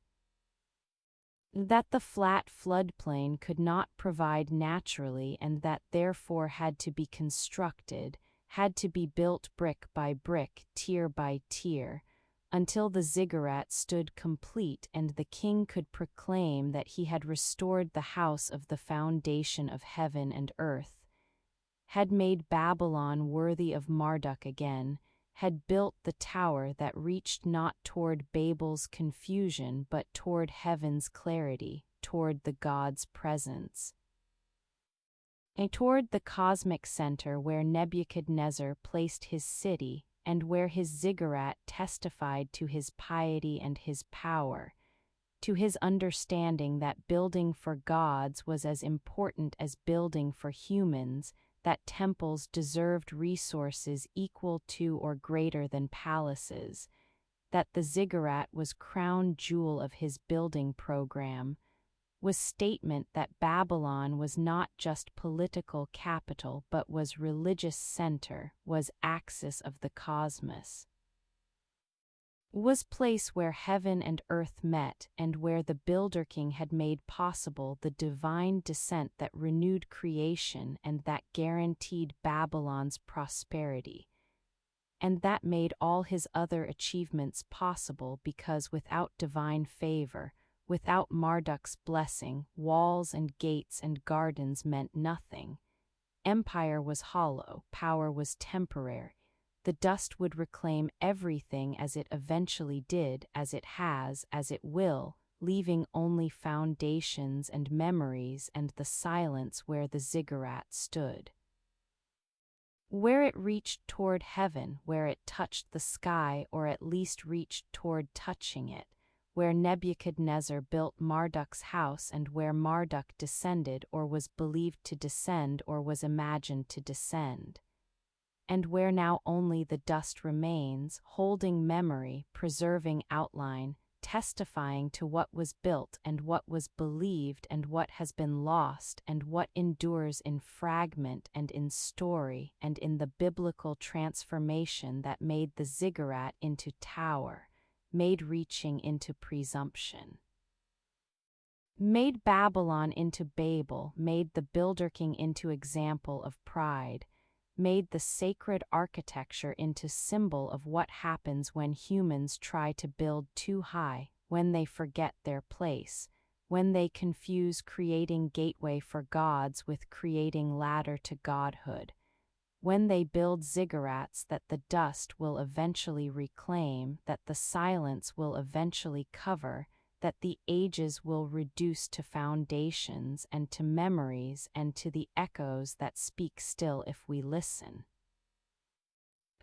That the flat floodplain could not provide naturally and that therefore had to be constructed, had to be built brick by brick, tier by tier, until the ziggurat stood complete and the king could proclaim that he had restored the house of the foundation of heaven and earth, had made Babylon worthy of Marduk again, had built the tower that reached not toward Babel's confusion but toward heaven's clarity, toward the God's presence, and toward the cosmic center where Nebuchadnezzar placed his city and where his ziggurat testified to his piety and his power, to his understanding that building for gods was as important as building for humans, that temples deserved resources equal to or greater than palaces, that the ziggurat was crown jewel of his building program, was statement that Babylon was not just political capital but was religious center, was axis of the cosmos, was place where heaven and earth met and where the Builder King had made possible the divine descent that renewed creation and that guaranteed Babylon's prosperity, and that made all his other achievements possible because without divine favor, without Marduk's blessing, walls and gates and gardens meant nothing. Empire was hollow, power was temporary. The dust would reclaim everything as it eventually did, as it has, as it will, leaving only foundations and memories and the silence where the ziggurat stood. Where it reached toward heaven, where it touched the sky or at least reached toward touching it, where Nebuchadnezzar built Marduk's house and where Marduk descended or was believed to descend or was imagined to descend, and where now only the dust remains, holding memory, preserving outline, testifying to what was built and what was believed and what has been lost and what endures in fragment and in story and in the biblical transformation that made the ziggurat into tower, made reaching into presumption. made Babylon into Babel, made the Builder King into example of pride, made the sacred architecture into symbol of what happens when humans try to build too high, when they forget their place, when they confuse creating gateway for gods with creating ladder to godhood, when they build ziggurats that the dust will eventually reclaim, that the silence will eventually cover, that the ages will reduce to foundations and to memories and to the echoes that speak still if we listen.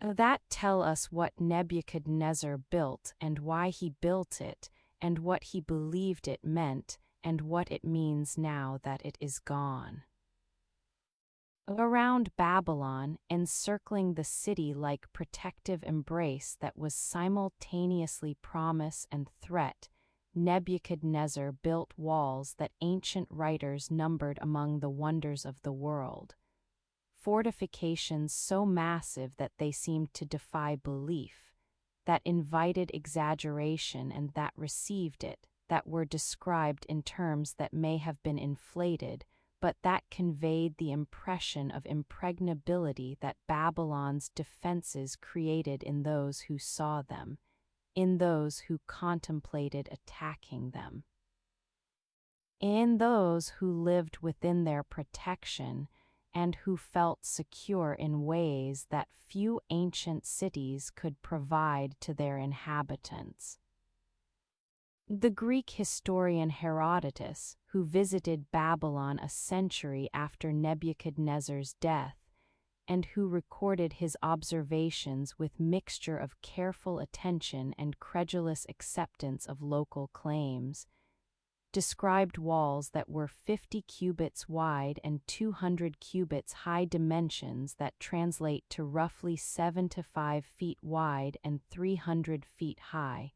That tell us what Nebuchadnezzar built and why he built it, and what he believed it meant, and what it means now that it is gone. Around Babylon, encircling the city like protective embrace that was simultaneously promise and threat, Nebuchadnezzar built walls that ancient writers numbered among the wonders of the world. Fortifications so massive that they seemed to defy belief, that invited exaggeration and that received it, that were described in terms that may have been inflated, but that conveyed the impression of impregnability that Babylon's defenses created in those who saw them, in those who contemplated attacking them, in those who lived within their protection and who felt secure in ways that few ancient cities could provide to their inhabitants. The Greek historian Herodotus, who visited Babylon a century after Nebuchadnezzar's death, and who recorded his observations with mixture of careful attention and credulous acceptance of local claims, described walls that were 50 cubits wide and 200 cubits high, dimensions that translate to roughly 7 to 5 feet wide and 300 feet high,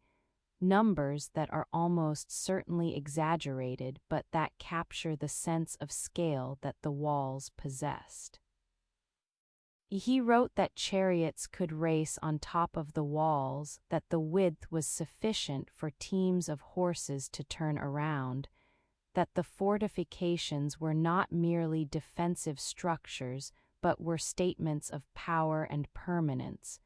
numbers that are almost certainly exaggerated but that capture the sense of scale that the walls possessed. He wrote that chariots could race on top of the walls, that the width was sufficient for teams of horses to turn around, that the fortifications were not merely defensive structures but were statements of power and permanence,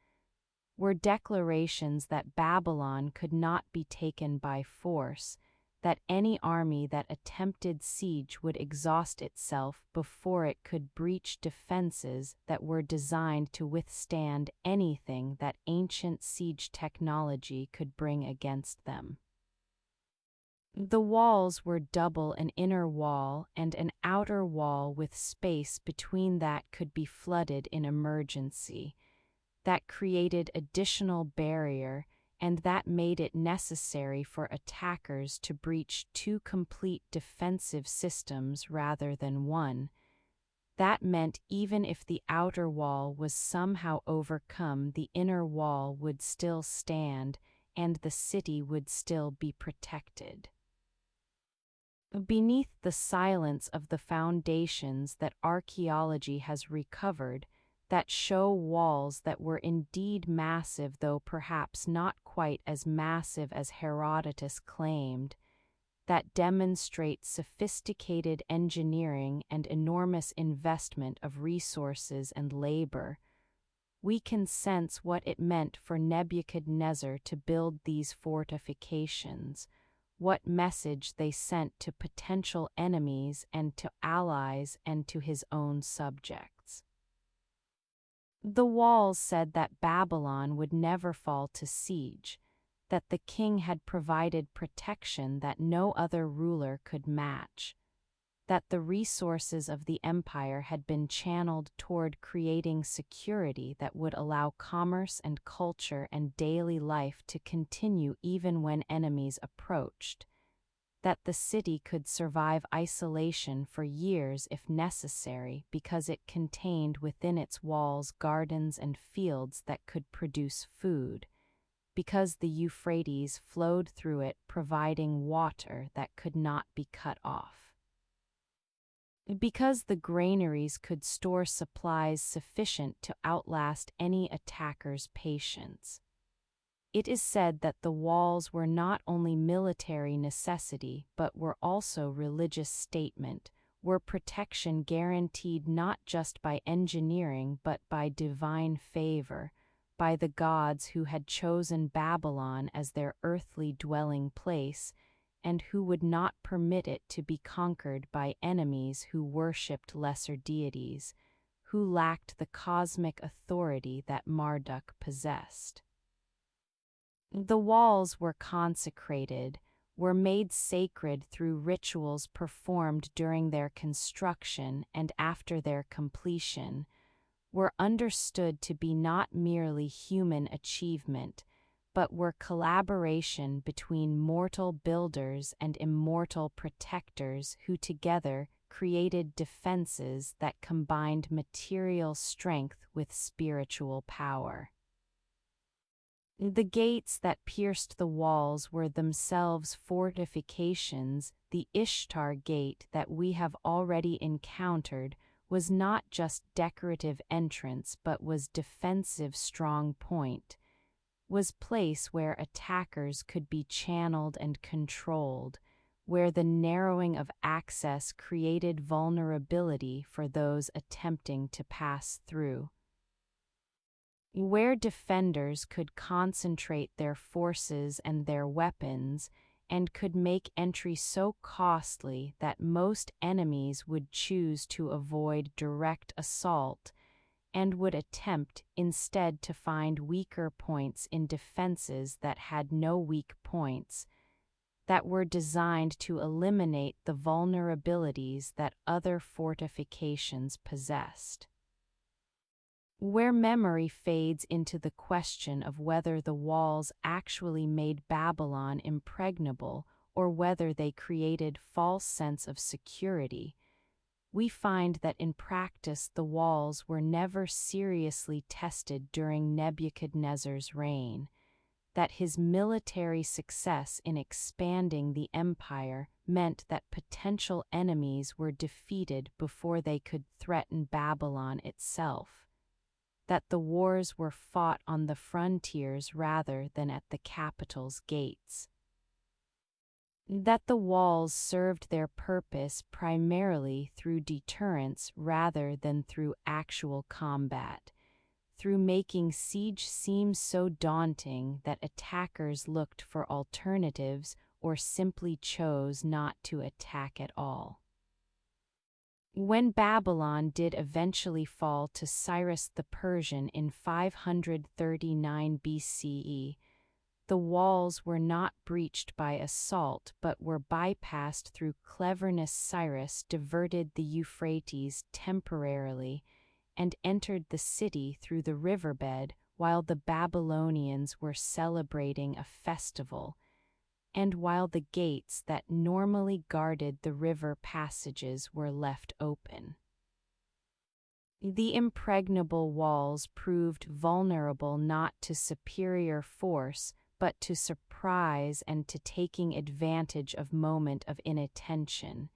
were declarations that Babylon could not be taken by force, that any army that attempted siege would exhaust itself before it could breach defenses that were designed to withstand anything that ancient siege technology could bring against them. The walls were double, an inner wall and an outer wall with space between that could be flooded in emergency, that created additional barrier, and that made it necessary for attackers to breach two complete defensive systems rather than one. That meant even if the outer wall was somehow overcome, the inner wall would still stand, and the city would still be protected. Beneath the silence of the foundations that archaeology has recovered, that show walls that were indeed massive, though perhaps not quite as massive as Herodotus claimed, that demonstrate sophisticated engineering and enormous investment of resources and labor, we can sense what it meant for Nebuchadnezzar to build these fortifications, what message they sent to potential enemies and to allies and to his own subjects. The walls said that Babylon would never fall to siege, that the king had provided protection that no other ruler could match, that the resources of the empire had been channeled toward creating security that would allow commerce and culture and daily life to continue even when enemies approached, that the city could survive isolation for years if necessary because it contained within its walls gardens and fields that could produce food, because the Euphrates flowed through it providing water that could not be cut off, because the granaries could store supplies sufficient to outlast any attacker's patience, It is said that the walls were not only military necessity but were also religious statement, were protection guaranteed not just by engineering but by divine favor, by the gods who had chosen Babylon as their earthly dwelling place, and who would not permit it to be conquered by enemies who worshipped lesser deities, who lacked the cosmic authority that Marduk possessed. The walls were consecrated, were made sacred through rituals performed during their construction and after their completion, were understood to be not merely human achievement, but were collaboration between mortal builders and immortal protectors who together created defenses that combined material strength with spiritual power. The gates that pierced the walls were themselves fortifications. The Ishtar gate that we have already encountered was not just decorative entrance but was defensive strong point, was place where attackers could be channeled and controlled, where the narrowing of access created vulnerability for those attempting to pass through, where defenders could concentrate their forces and their weapons, and could make entry so costly that most enemies would choose to avoid direct assault, and would attempt instead to find weaker points in defenses that had no weak points, that were designed to eliminate the vulnerabilities that other fortifications possessed. Where memory fades into the question of whether the walls actually made Babylon impregnable or whether they created false sense of security, we find that in practice the walls were never seriously tested during Nebuchadnezzar's reign, that his military success in expanding the empire meant that potential enemies were defeated before they could threaten Babylon itself, that the wars were fought on the frontiers rather than at the capital's gates, that the walls served their purpose primarily through deterrence rather than through actual combat, through making siege seem so daunting that attackers looked for alternatives or simply chose not to attack at all. When Babylon did eventually fall to Cyrus the Persian in 539 BCE, the walls were not breached by assault but were bypassed through cleverness. Cyrus diverted the Euphrates temporarily and entered the city through the riverbed while the Babylonians were celebrating a festival, and while the gates that normally guarded the river passages were left open. The impregnable walls proved vulnerable not to superior force but to surprise and to taking advantage of moment of inattention,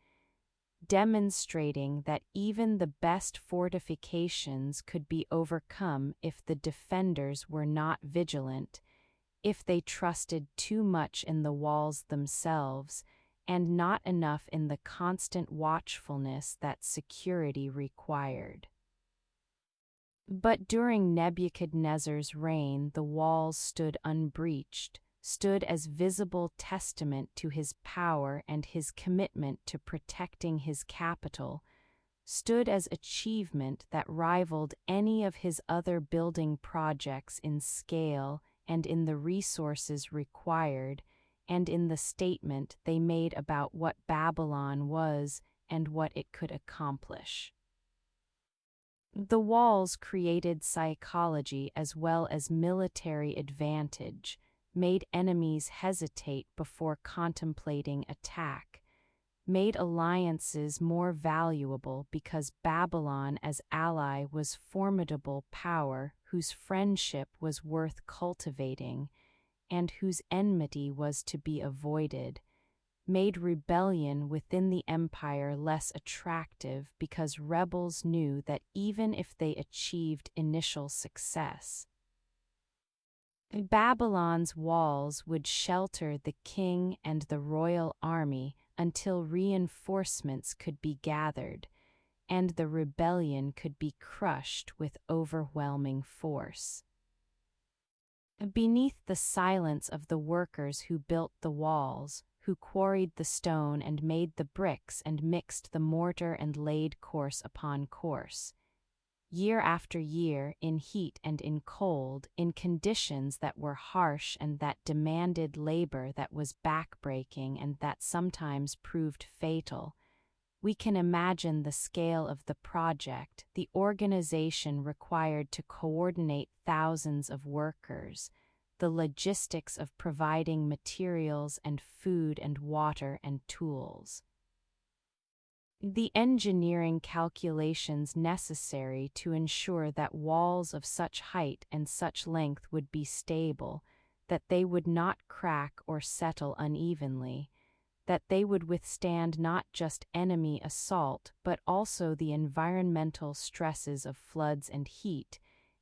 demonstrating that even the best fortifications could be overcome if the defenders were not vigilant, if they trusted too much in the walls themselves and not enough in the constant watchfulness that security required. But during Nebuchadnezzar's reign the walls stood unbreached, stood as visible testament to his power and his commitment to protecting his capital, stood as achievement that rivaled any of his other building projects in scale and in the resources required, and in the statement they made about what Babylon was and what it could accomplish. The walls created psychology as well as military advantage, made enemies hesitate before contemplating attack, made alliances more valuable because Babylon as ally was formidable power whose friendship was worth cultivating and whose enmity was to be avoided, made rebellion within the empire less attractive because rebels knew that even if they achieved initial success, Babylon's walls would shelter the king and the royal army until reinforcements could be gathered, and the rebellion could be crushed with overwhelming force. Beneath the silence of the workers who built the walls, who quarried the stone and made the bricks and mixed the mortar and laid course upon course, year after year, in heat and in cold, in conditions that were harsh and that demanded labor that was backbreaking and that sometimes proved fatal, we can imagine the scale of the project, the organization required to coordinate thousands of workers, the logistics of providing materials and food and water and tools. The engineering calculations necessary to ensure that walls of such height and such length would be stable, that they would not crack or settle unevenly, that they would withstand not just enemy assault but also the environmental stresses of floods and heat,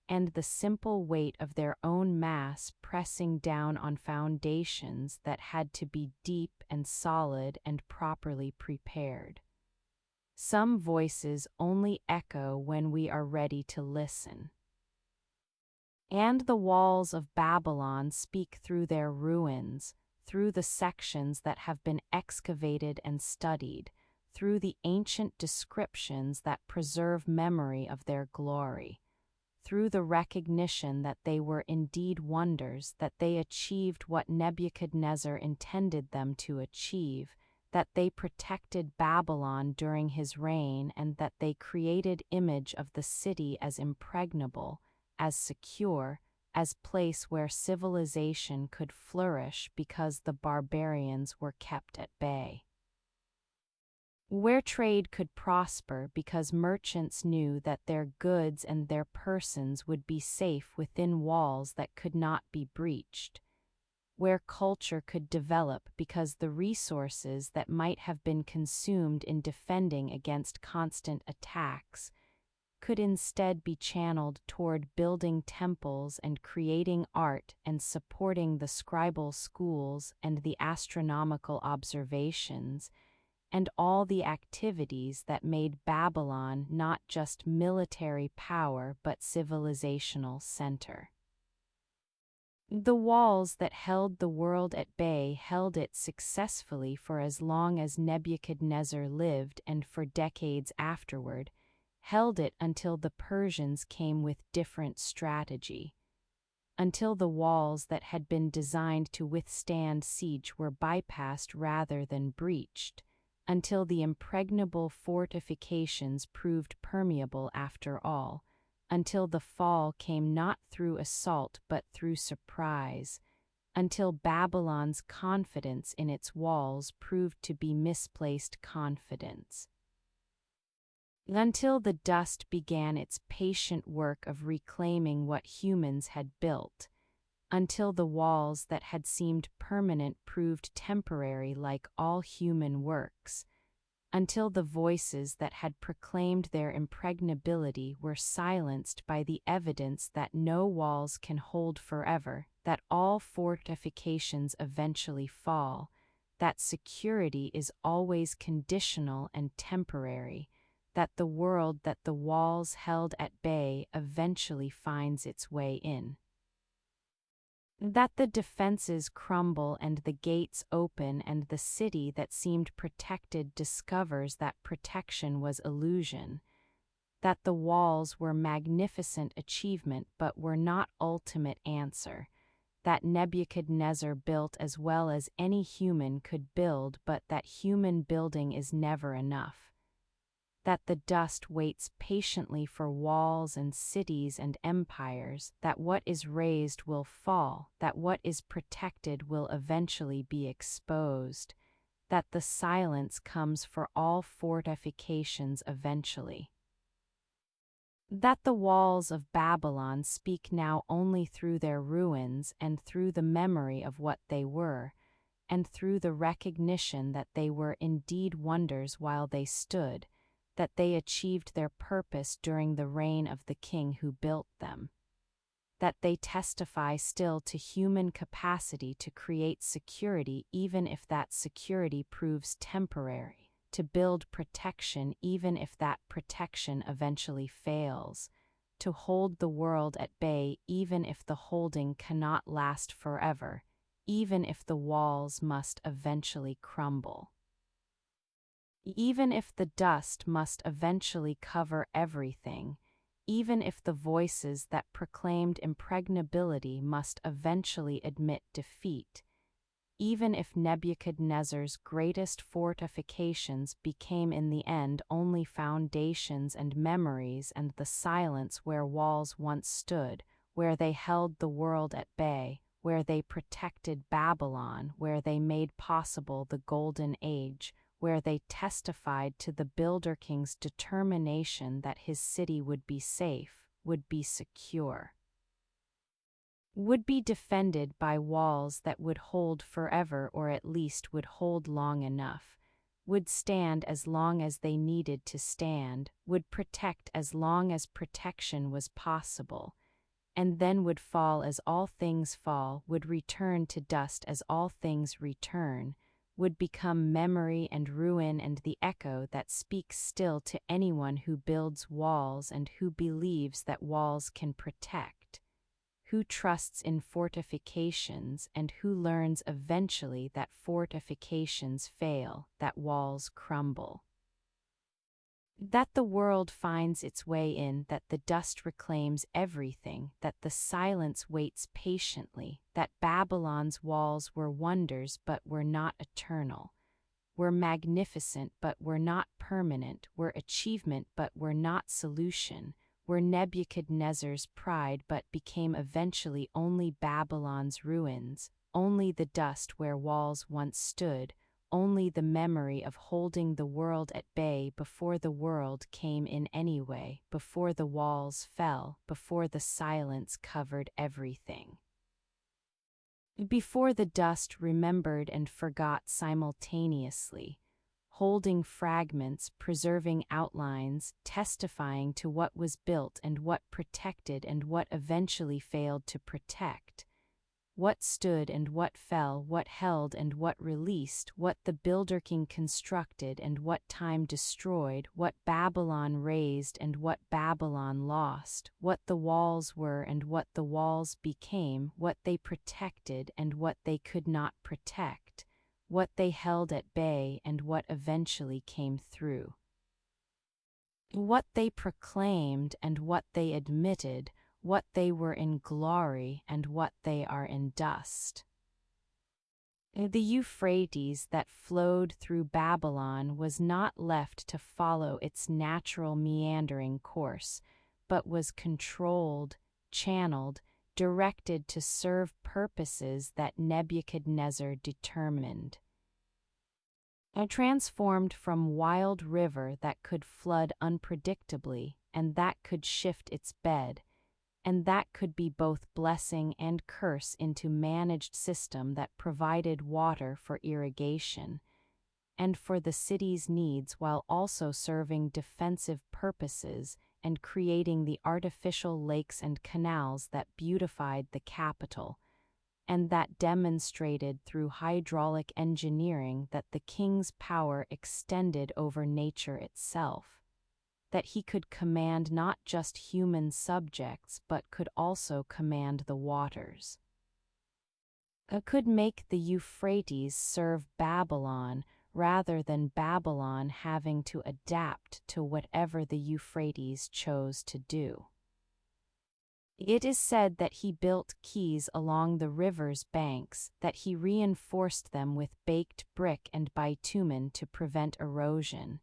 and the simple weight of their own mass pressing down on foundations that had to be deep and solid and properly prepared. Some voices only echo when we are ready to listen. And the walls of Babylon speak through their ruins, through the sections that have been excavated and studied, through the ancient descriptions that preserve memory of their glory, through the recognition that they were indeed wonders, that they achieved what Nebuchadnezzar intended them to achieve, that they protected Babylon during his reign, and that they created image of the city as impregnable, as secure, as place where civilization could flourish because the barbarians were kept at bay. Where trade could prosper because merchants knew that their goods and their persons would be safe within walls that could not be breached. Where culture could develop because the resources that might have been consumed in defending against constant attacks could instead be channeled toward building temples and creating art and supporting the scribal schools and the astronomical observations, and all the activities that made Babylon not just military power but civilizational center. The walls that held the world at bay held it successfully for as long as Nebuchadnezzar lived, and for decades afterward, held it until the Persians came with different strategy, until the walls that had been designed to withstand siege were bypassed rather than breached, until the impregnable fortifications proved permeable after all, until the fall came not through assault but through surprise, until Babylon's confidence in its walls proved to be misplaced confidence. Until the dust began its patient work of reclaiming what humans had built, until the walls that had seemed permanent proved temporary like all human works, until the voices that had proclaimed their impregnability were silenced by the evidence that no walls can hold forever, that all fortifications eventually fall, that security is always conditional and temporary, that the world that the walls held at bay eventually finds its way in. That the defenses crumble and the gates open, and the city that seemed protected discovers that protection was illusion. That the walls were magnificent achievement but were not ultimate answer. That Nebuchadnezzar built as well as any human could build, but that human building is never enough. That the dust waits patiently for walls and cities and empires, that what is raised will fall, that what is protected will eventually be exposed, that the silence comes for all fortifications eventually. That the walls of Babylon speak now only through their ruins and through the memory of what they were, and through the recognition that they were indeed wonders while they stood, that they achieved their purpose during the reign of the king who built them. that they testify still to human capacity to create security even if that security proves temporary, to build protection even if that protection eventually fails, to hold the world at bay even if the holding cannot last forever, even if the walls must eventually crumble. Even if the dust must eventually cover everything, even if the voices that proclaimed impregnability must eventually admit defeat, even if Nebuchadnezzar's greatest fortifications became in the end only foundations and memories and the silence where walls once stood, where they held the world at bay, where they protected Babylon, where they made possible the Golden Age, where they testified to the Builder King's determination that his city would be safe, would be secure, would be defended by walls that would hold forever or at least would hold long enough, would stand as long as they needed to stand, would protect as long as protection was possible, and then would fall as all things fall, would return to dust as all things return, would become memory and ruin and the echo that speaks still to anyone who builds walls and who believes that walls can protect, who trusts in fortifications and who learns eventually that fortifications fail, that walls crumble. That the world finds its way in, that the dust reclaims everything, that the silence waits patiently, that Babylon's walls were wonders but were not eternal, were magnificent but were not permanent, were achievement but were not solution, were Nebuchadnezzar's pride but became eventually only Babylon's ruins, only the dust where walls once stood, only the memory of holding the world at bay before the world came in anyway, before the walls fell, before the silence covered everything. Before the dust remembered and forgot simultaneously, holding fragments, preserving outlines, testifying to what was built and what protected and what eventually failed to protect, what stood and what fell, what held and what released, what the Builder King constructed and what time destroyed, what Babylon raised and what Babylon lost, what the walls were and what the walls became, what they protected and what they could not protect, what they held at bay and what eventually came through, what they proclaimed and what they admitted, what they were in glory and what they are in dust. The Euphrates that flowed through Babylon was not left to follow its natural meandering course, but was controlled, channeled, directed to serve purposes that Nebuchadnezzar determined. Transformed from wild river that could flood unpredictably and that could shift its bed, and that could be both blessing and curse into managed system that provided water for irrigation and for the city's needs while also serving defensive purposes and creating the artificial lakes and canals that beautified the capital, and that demonstrated through hydraulic engineering that the king's power extended over nature itself, that he could command not just human subjects but could also command the waters. Could make the Euphrates serve Babylon rather than Babylon having to adapt to whatever the Euphrates chose to do. It is said that he built quays along the river's banks, that he reinforced them with baked brick and bitumen to prevent erosion,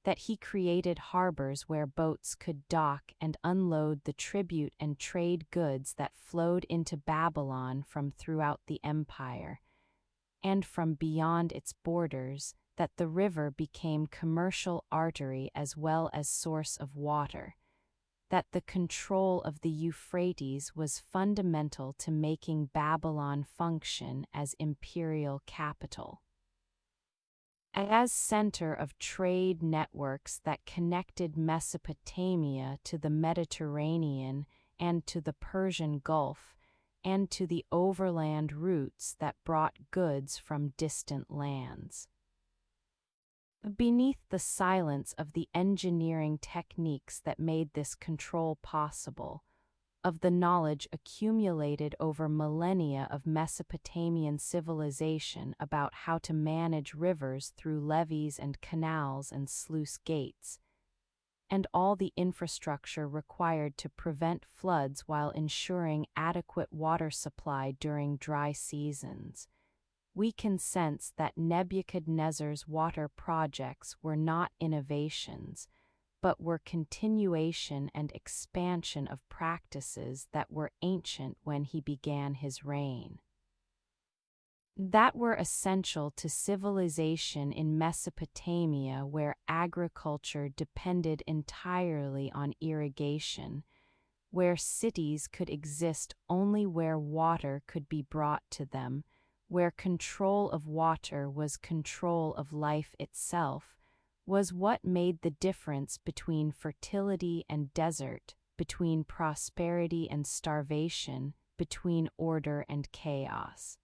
that he created harbors where boats could dock and unload the tribute and trade goods that flowed into Babylon from throughout the empire, and from beyond its borders, that the river became commercial artery as well as source of water, that the control of the Euphrates was fundamental to making Babylon function as imperial capital, as center of trade networks that connected Mesopotamia to the Mediterranean and to the Persian Gulf, and to the overland routes that brought goods from distant lands. Beneath the silence of the engineering techniques that made this control possible, of the knowledge accumulated over millennia of Mesopotamian civilization about how to manage rivers through levees and canals and sluice gates, and all the infrastructure required to prevent floods while ensuring adequate water supply during dry seasons, we can sense that Nebuchadnezzar's water projects were not innovations, but were continuation and expansion of practices that were ancient when he began his reign, that were essential to civilization in Mesopotamia, where agriculture depended entirely on irrigation, where cities could exist only where water could be brought to them, where control of water was control of life itself, was what made the difference between fertility and desert, between prosperity and starvation, between order and chaos.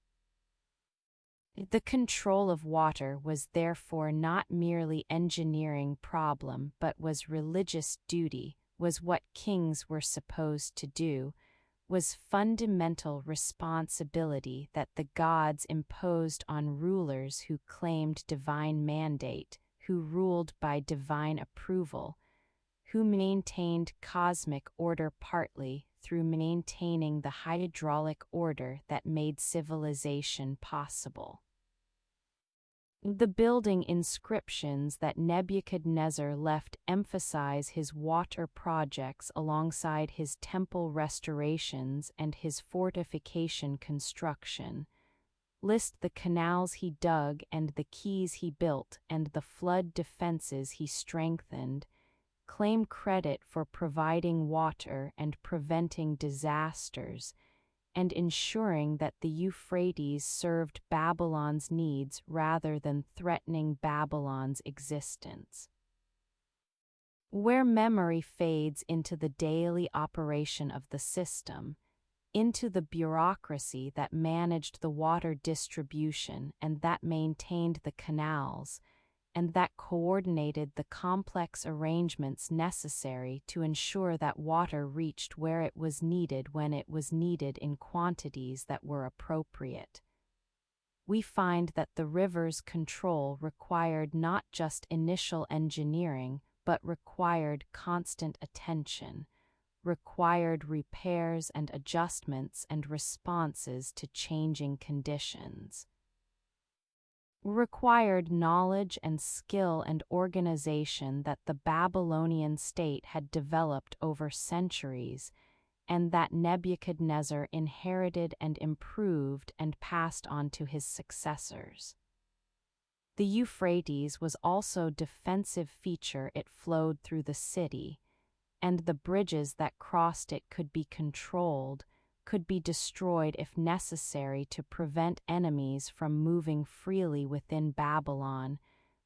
The control of water was therefore not merely engineering problem but was religious duty, was what kings were supposed to do, was fundamental responsibility that the gods imposed on rulers who claimed divine mandate, who ruled by divine approval, who maintained cosmic order partly through maintaining the hydraulic order that made civilization possible. The building inscriptions that Nebuchadnezzar left emphasize his water projects alongside his temple restorations and his fortification construction, list the canals he dug and the quays he built and the flood defenses he strengthened, claim credit for providing water and preventing disasters, and ensuring that the Euphrates served Babylon's needs rather than threatening Babylon's existence. Where memory fades into the daily operation of the system, into the bureaucracy that managed the water distribution and that maintained the canals, and that coordinated the complex arrangements necessary to ensure that water reached where it was needed when it was needed in quantities that were appropriate, we find that the river's control required not just initial engineering, but required constant attention, required repairs and adjustments and responses to changing conditions, required knowledge and skill and organization that the Babylonian state had developed over centuries, and that Nebuchadnezzar inherited and improved and passed on to his successors. The Euphrates was also a defensive feature. It flowed through the city, and the bridges that crossed it could be controlled, could be destroyed if necessary to prevent enemies from moving freely within Babylon,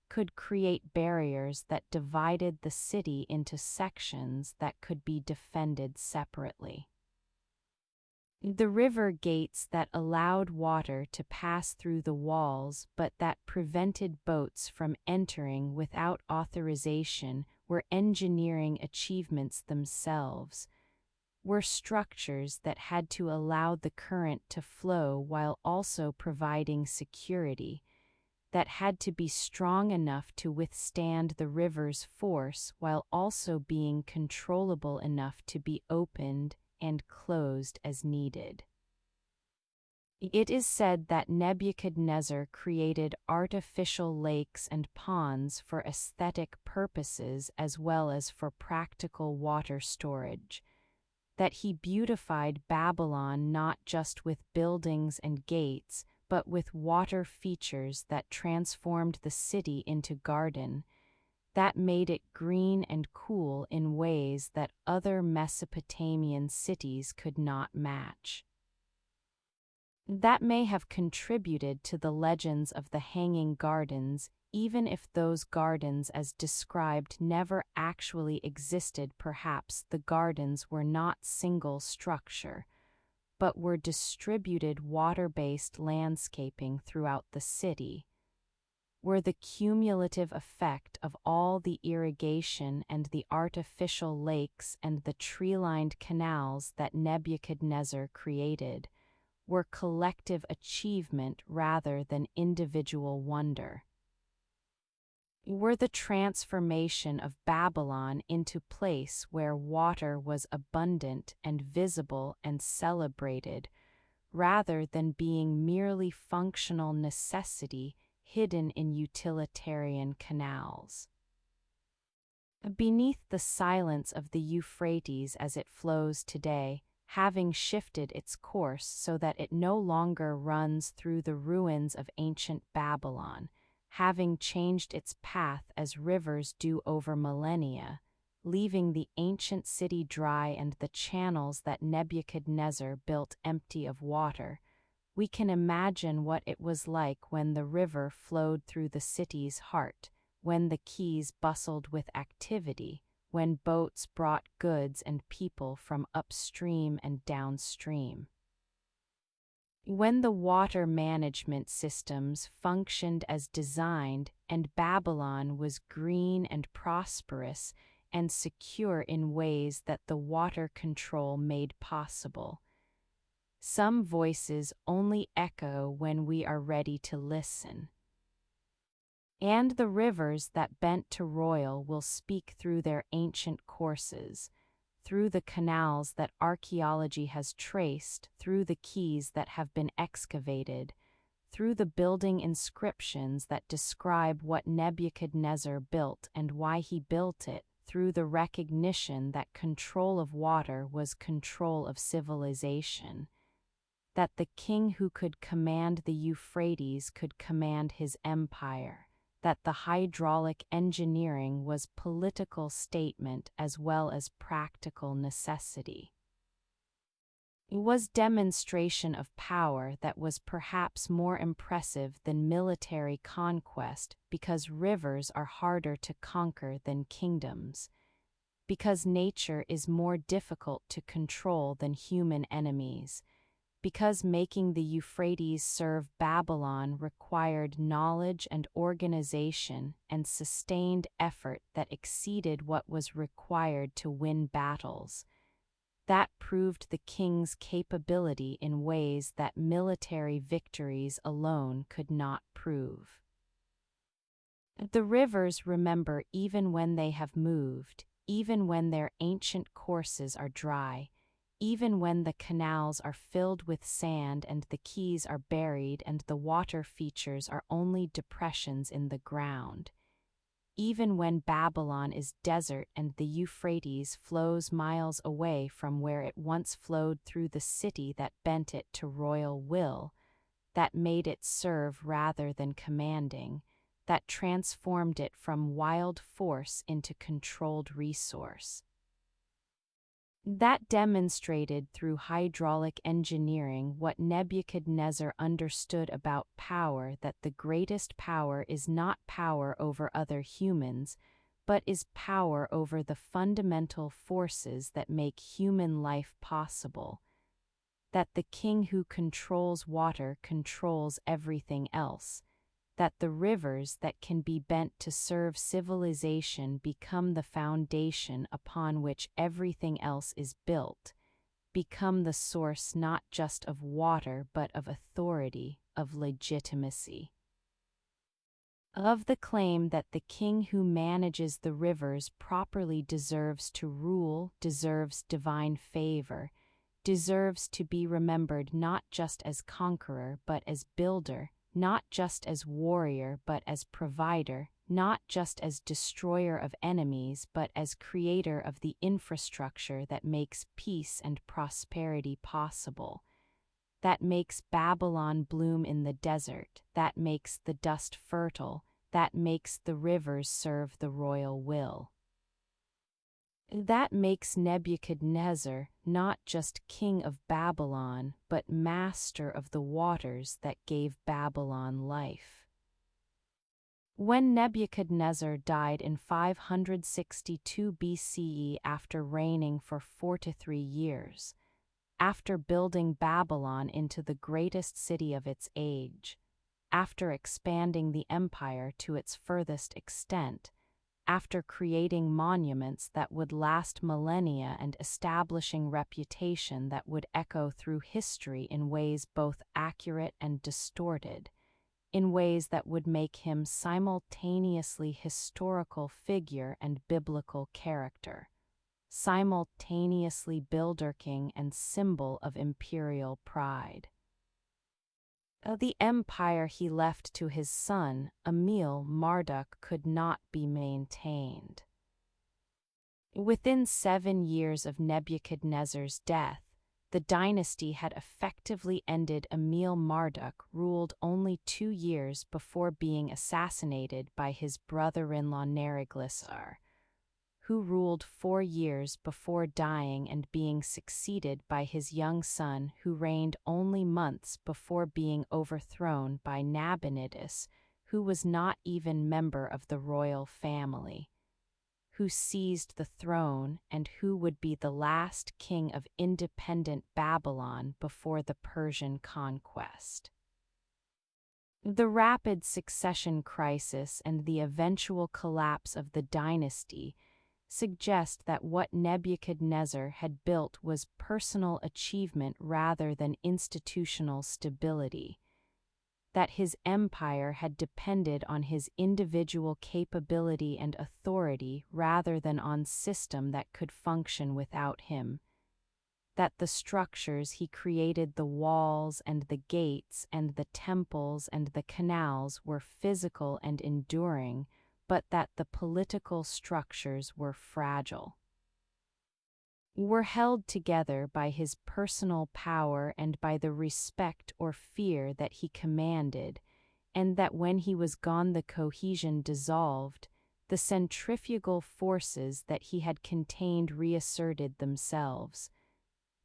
could create barriers that divided the city into sections that could be defended separately. The river gates that allowed water to pass through the walls but that prevented boats from entering without authorization were engineering achievements themselves, were structures that had to allow the current to flow while also providing security, that had to be strong enough to withstand the river's force while also being controllable enough to be opened and closed as needed. It is said that Nebuchadnezzar created artificial lakes and ponds for aesthetic purposes as well as for practical water storage, that he beautified Babylon not just with buildings and gates, but with water features that transformed the city into garden, that made it green and cool in ways that other Mesopotamian cities could not match. That may have contributed to the legends of the hanging gardens, even if those gardens as described never actually existed. Perhaps the gardens were not single structure, but were distributed water-based landscaping throughout the city, were the cumulative effect of all the irrigation and the artificial lakes and the tree-lined canals that Nebuchadnezzar created, were collective achievement rather than individual wonder. Were the transformation of Babylon into place where water was abundant and visible and celebrated, rather than being merely functional necessity hidden in utilitarian canals. Beneath the silence of the Euphrates as it flows today, having shifted its course so that it no longer runs through the ruins of ancient Babylon, having changed its path as rivers do over millennia, leaving the ancient city dry and the channels that Nebuchadnezzar built empty of water, we can imagine what it was like when the river flowed through the city's heart, when the quays bustled with activity, when boats brought goods and people from upstream and downstream. When the water management systems functioned as designed and Babylon was green and prosperous and secure in ways that the water control made possible. Some voices only echo when we are ready to listen. And the rivers that bent to roil will speak through their ancient courses, through the canals that archaeology has traced, through the quays that have been excavated, through the building inscriptions that describe what Nebuchadnezzar built and why he built it, through the recognition that control of water was control of civilization, that the king who could command the Euphrates could command his empire, that the hydraulic engineering was political statement as well as practical necessity. It was demonstration of power that was perhaps more impressive than military conquest because rivers are harder to conquer than kingdoms, because nature is more difficult to control than human enemies, because making the Euphrates serve Babylon required knowledge and organization and sustained effort that exceeded what was required to win battles. That proved the king's capability in ways that military victories alone could not prove. The rivers remember even when they have moved, even when their ancient courses are dry, even when the canals are filled with sand and the quays are buried and the water features are only depressions in the ground, even when Babylon is desert and the Euphrates flows miles away from where it once flowed through the city that bent it to royal will, that made it serve rather than commanding, that transformed it from wild force into controlled resource. That demonstrated through hydraulic engineering what Nebuchadnezzar understood about power, that the greatest power is not power over other humans, but is power over the fundamental forces that make human life possible, that the king who controls water controls everything else, that the rivers that can be bent to serve civilization become the foundation upon which everything else is built, become the source not just of water but of authority, of legitimacy. Of the claim that the king who manages the rivers properly deserves to rule, deserves divine favor, deserves to be remembered not just as conqueror but as builder, not just as warrior but as provider, not just as destroyer of enemies but as creator of the infrastructure that makes peace and prosperity possible, that makes Babylon bloom in the desert, that makes the dust fertile, that makes the rivers serve the royal will. That makes Nebuchadnezzar not just king of Babylon, but master of the waters that gave Babylon life. When Nebuchadnezzar died in 562 BCE after reigning for 43 years, after building Babylon into the greatest city of its age, after expanding the empire to its furthest extent, after creating monuments that would last millennia and establishing reputation that would echo through history in ways both accurate and distorted, in ways that would make him simultaneously historical figure and biblical character, simultaneously builder king and symbol of imperial pride. The empire he left to his son, Emil Marduk, could not be maintained. Within 7 years of Nebuchadnezzar's death, the dynasty had effectively ended. Emil Marduk ruled only 2 years before being assassinated by his brother-in-law Neriglissar, who ruled 4 years before dying and being succeeded by his young son, who reigned only months before being overthrown by Nabonidus, who was not even member of the royal family, who seized the throne and who would be the last king of independent Babylon before the Persian conquest. The rapid succession crisis and the eventual collapse of the dynasty suggest that what Nebuchadnezzar had built was personal achievement rather than institutional stability, that his empire had depended on his individual capability and authority rather than on system that could function without him, that the structures he created, the walls and the gates and the temples and the canals, were physical and enduring, but that the political structures were fragile, were held together by his personal power and by the respect or fear that he commanded, and that when he was gone the cohesion dissolved, the centrifugal forces that he had contained reasserted themselves.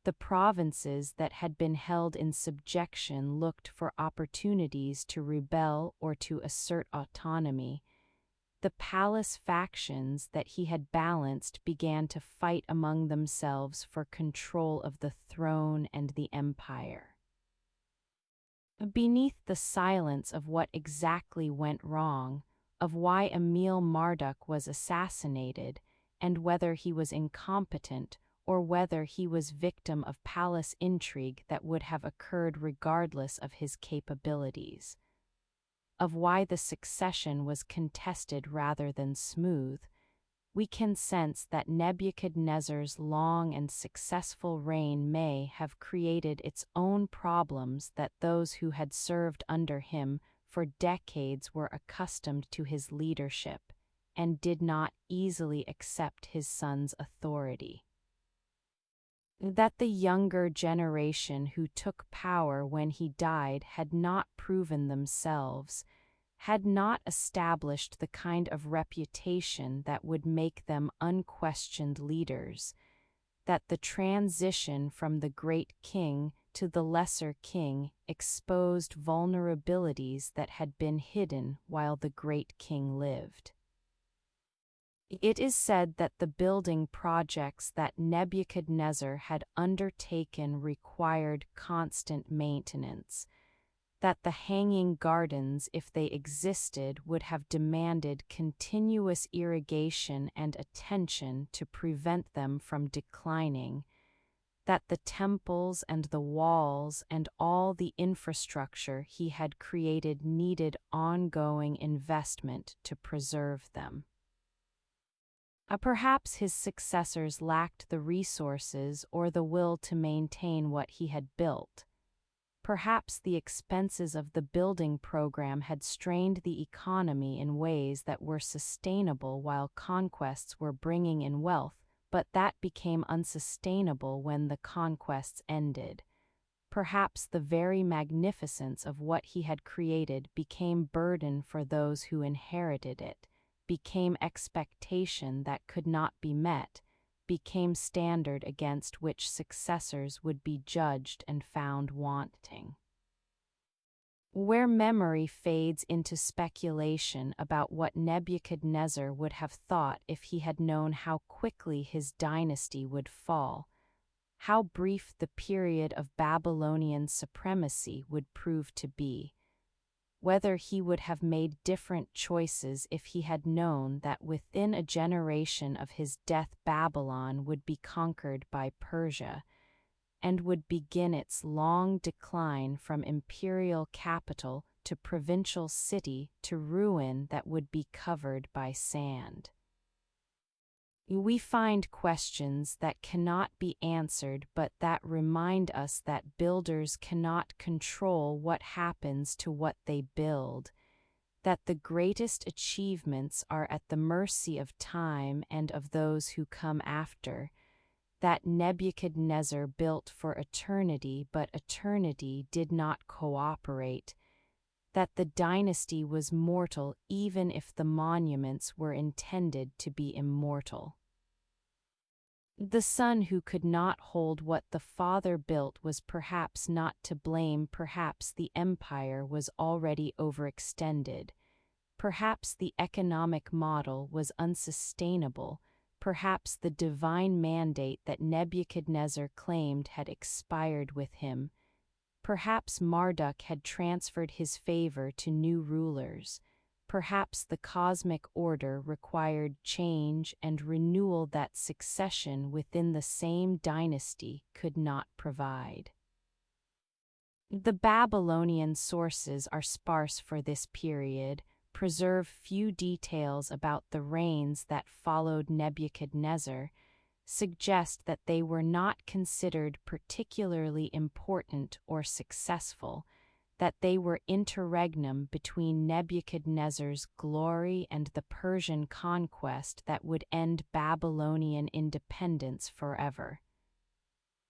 The provinces that had been held in subjection looked for opportunities to rebel or to assert autonomy. The palace factions that he had balanced began to fight among themselves for control of the throne and the empire. Beneath the silence of what exactly went wrong, of why Emil Marduk was assassinated, and whether he was incompetent or whether he was victim of palace intrigue that would have occurred regardless of his capabilities, of why the succession was contested rather than smooth, we can sense that Nebuchadnezzar's long and successful reign may have created its own problems that those who had served under him for decades were accustomed to his leadership and did not easily accept his son's authority. That the younger generation who took power when he died had not proven themselves, had not established the kind of reputation that would make them unquestioned leaders, that the transition from the great king to the lesser king exposed vulnerabilities that had been hidden while the great king lived. It is said that the building projects that Nebuchadnezzar had undertaken required constant maintenance, that the hanging gardens, if they existed, would have demanded continuous irrigation and attention to prevent them from declining, that the temples and the walls and all the infrastructure he had created needed ongoing investment to preserve them. Perhaps his successors lacked the resources or the will to maintain what he had built. Perhaps the expenses of the building program had strained the economy in ways that were sustainable while conquests were bringing in wealth, but that became unsustainable when the conquests ended. Perhaps the very magnificence of what he had created became burden for those who inherited it, became expectation that could not be met, became standard against which successors would be judged and found wanting. where memory fades into speculation about what Nebuchadnezzar would have thought if he had known how quickly his dynasty would fall, how brief the period of Babylonian supremacy would prove to be, whether he would have made different choices if he had known that within a generation of his death Babylon would be conquered by Persia, and would begin its long decline from imperial capital to provincial city to ruin that would be covered by sand. We find questions that cannot be answered but that remind us that builders cannot control what happens to what they build, that the greatest achievements are at the mercy of time and of those who come after, that Nebuchadnezzar built for eternity but eternity did not cooperate, that the dynasty was mortal even if the monuments were intended to be immortal. The son who could not hold what the father built was perhaps not to blame, perhaps the empire was already overextended, perhaps the economic model was unsustainable, perhaps the divine mandate that Nebuchadnezzar claimed had expired with him. Perhaps Marduk had transferred his favor to new rulers. Perhaps the cosmic order required change and renewal that succession within the same dynasty could not provide. The Babylonian sources are sparse for this period, preserve few details about the reigns that followed Nebuchadnezzar, suggest that they were not considered particularly important or successful, that they were interregnum between Nebuchadnezzar's glory and the Persian conquest that would end Babylonian independence forever.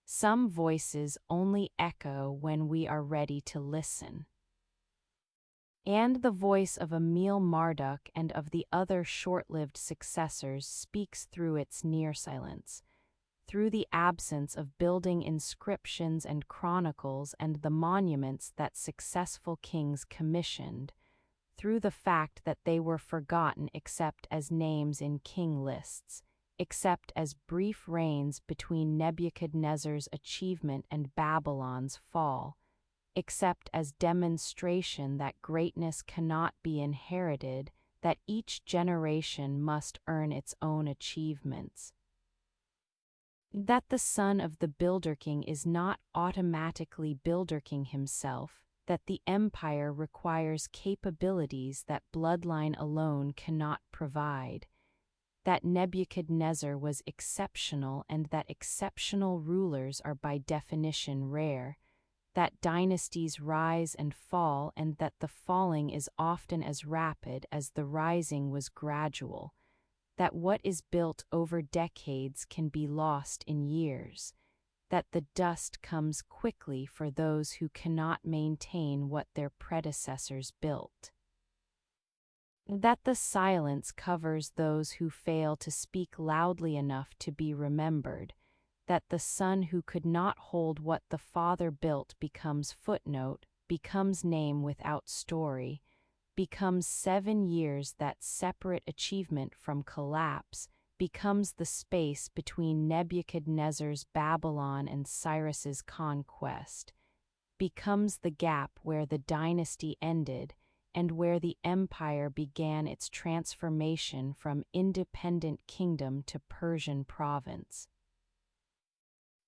Some voices only echo when we are ready to listen. And the voice of Emil Marduk and of the other short-lived successors speaks through its near silence, through the absence of building inscriptions and chronicles and the monuments that successful kings commissioned, through the fact that they were forgotten except as names in king lists, except as brief reigns between Nebuchadnezzar's achievement and Babylon's fall, except as demonstration that greatness cannot be inherited, that each generation must earn its own achievements. That the son of the Builder King is not automatically Builder King himself, that the empire requires capabilities that bloodline alone cannot provide, that Nebuchadnezzar was exceptional and that exceptional rulers are by definition rare, that dynasties rise and fall and that the falling is often as rapid as the rising was gradual, that what is built over decades can be lost in years, that the dust comes quickly for those who cannot maintain what their predecessors built, that the silence covers those who fail to speak loudly enough to be remembered, that the son who could not hold what the father built becomes footnote, becomes name without story, becomes 7 years that separate achievement from collapse, becomes the space between Nebuchadnezzar's Babylon and Cyrus's conquest, becomes the gap where the dynasty ended and where the empire began its transformation from independent kingdom to Persian province.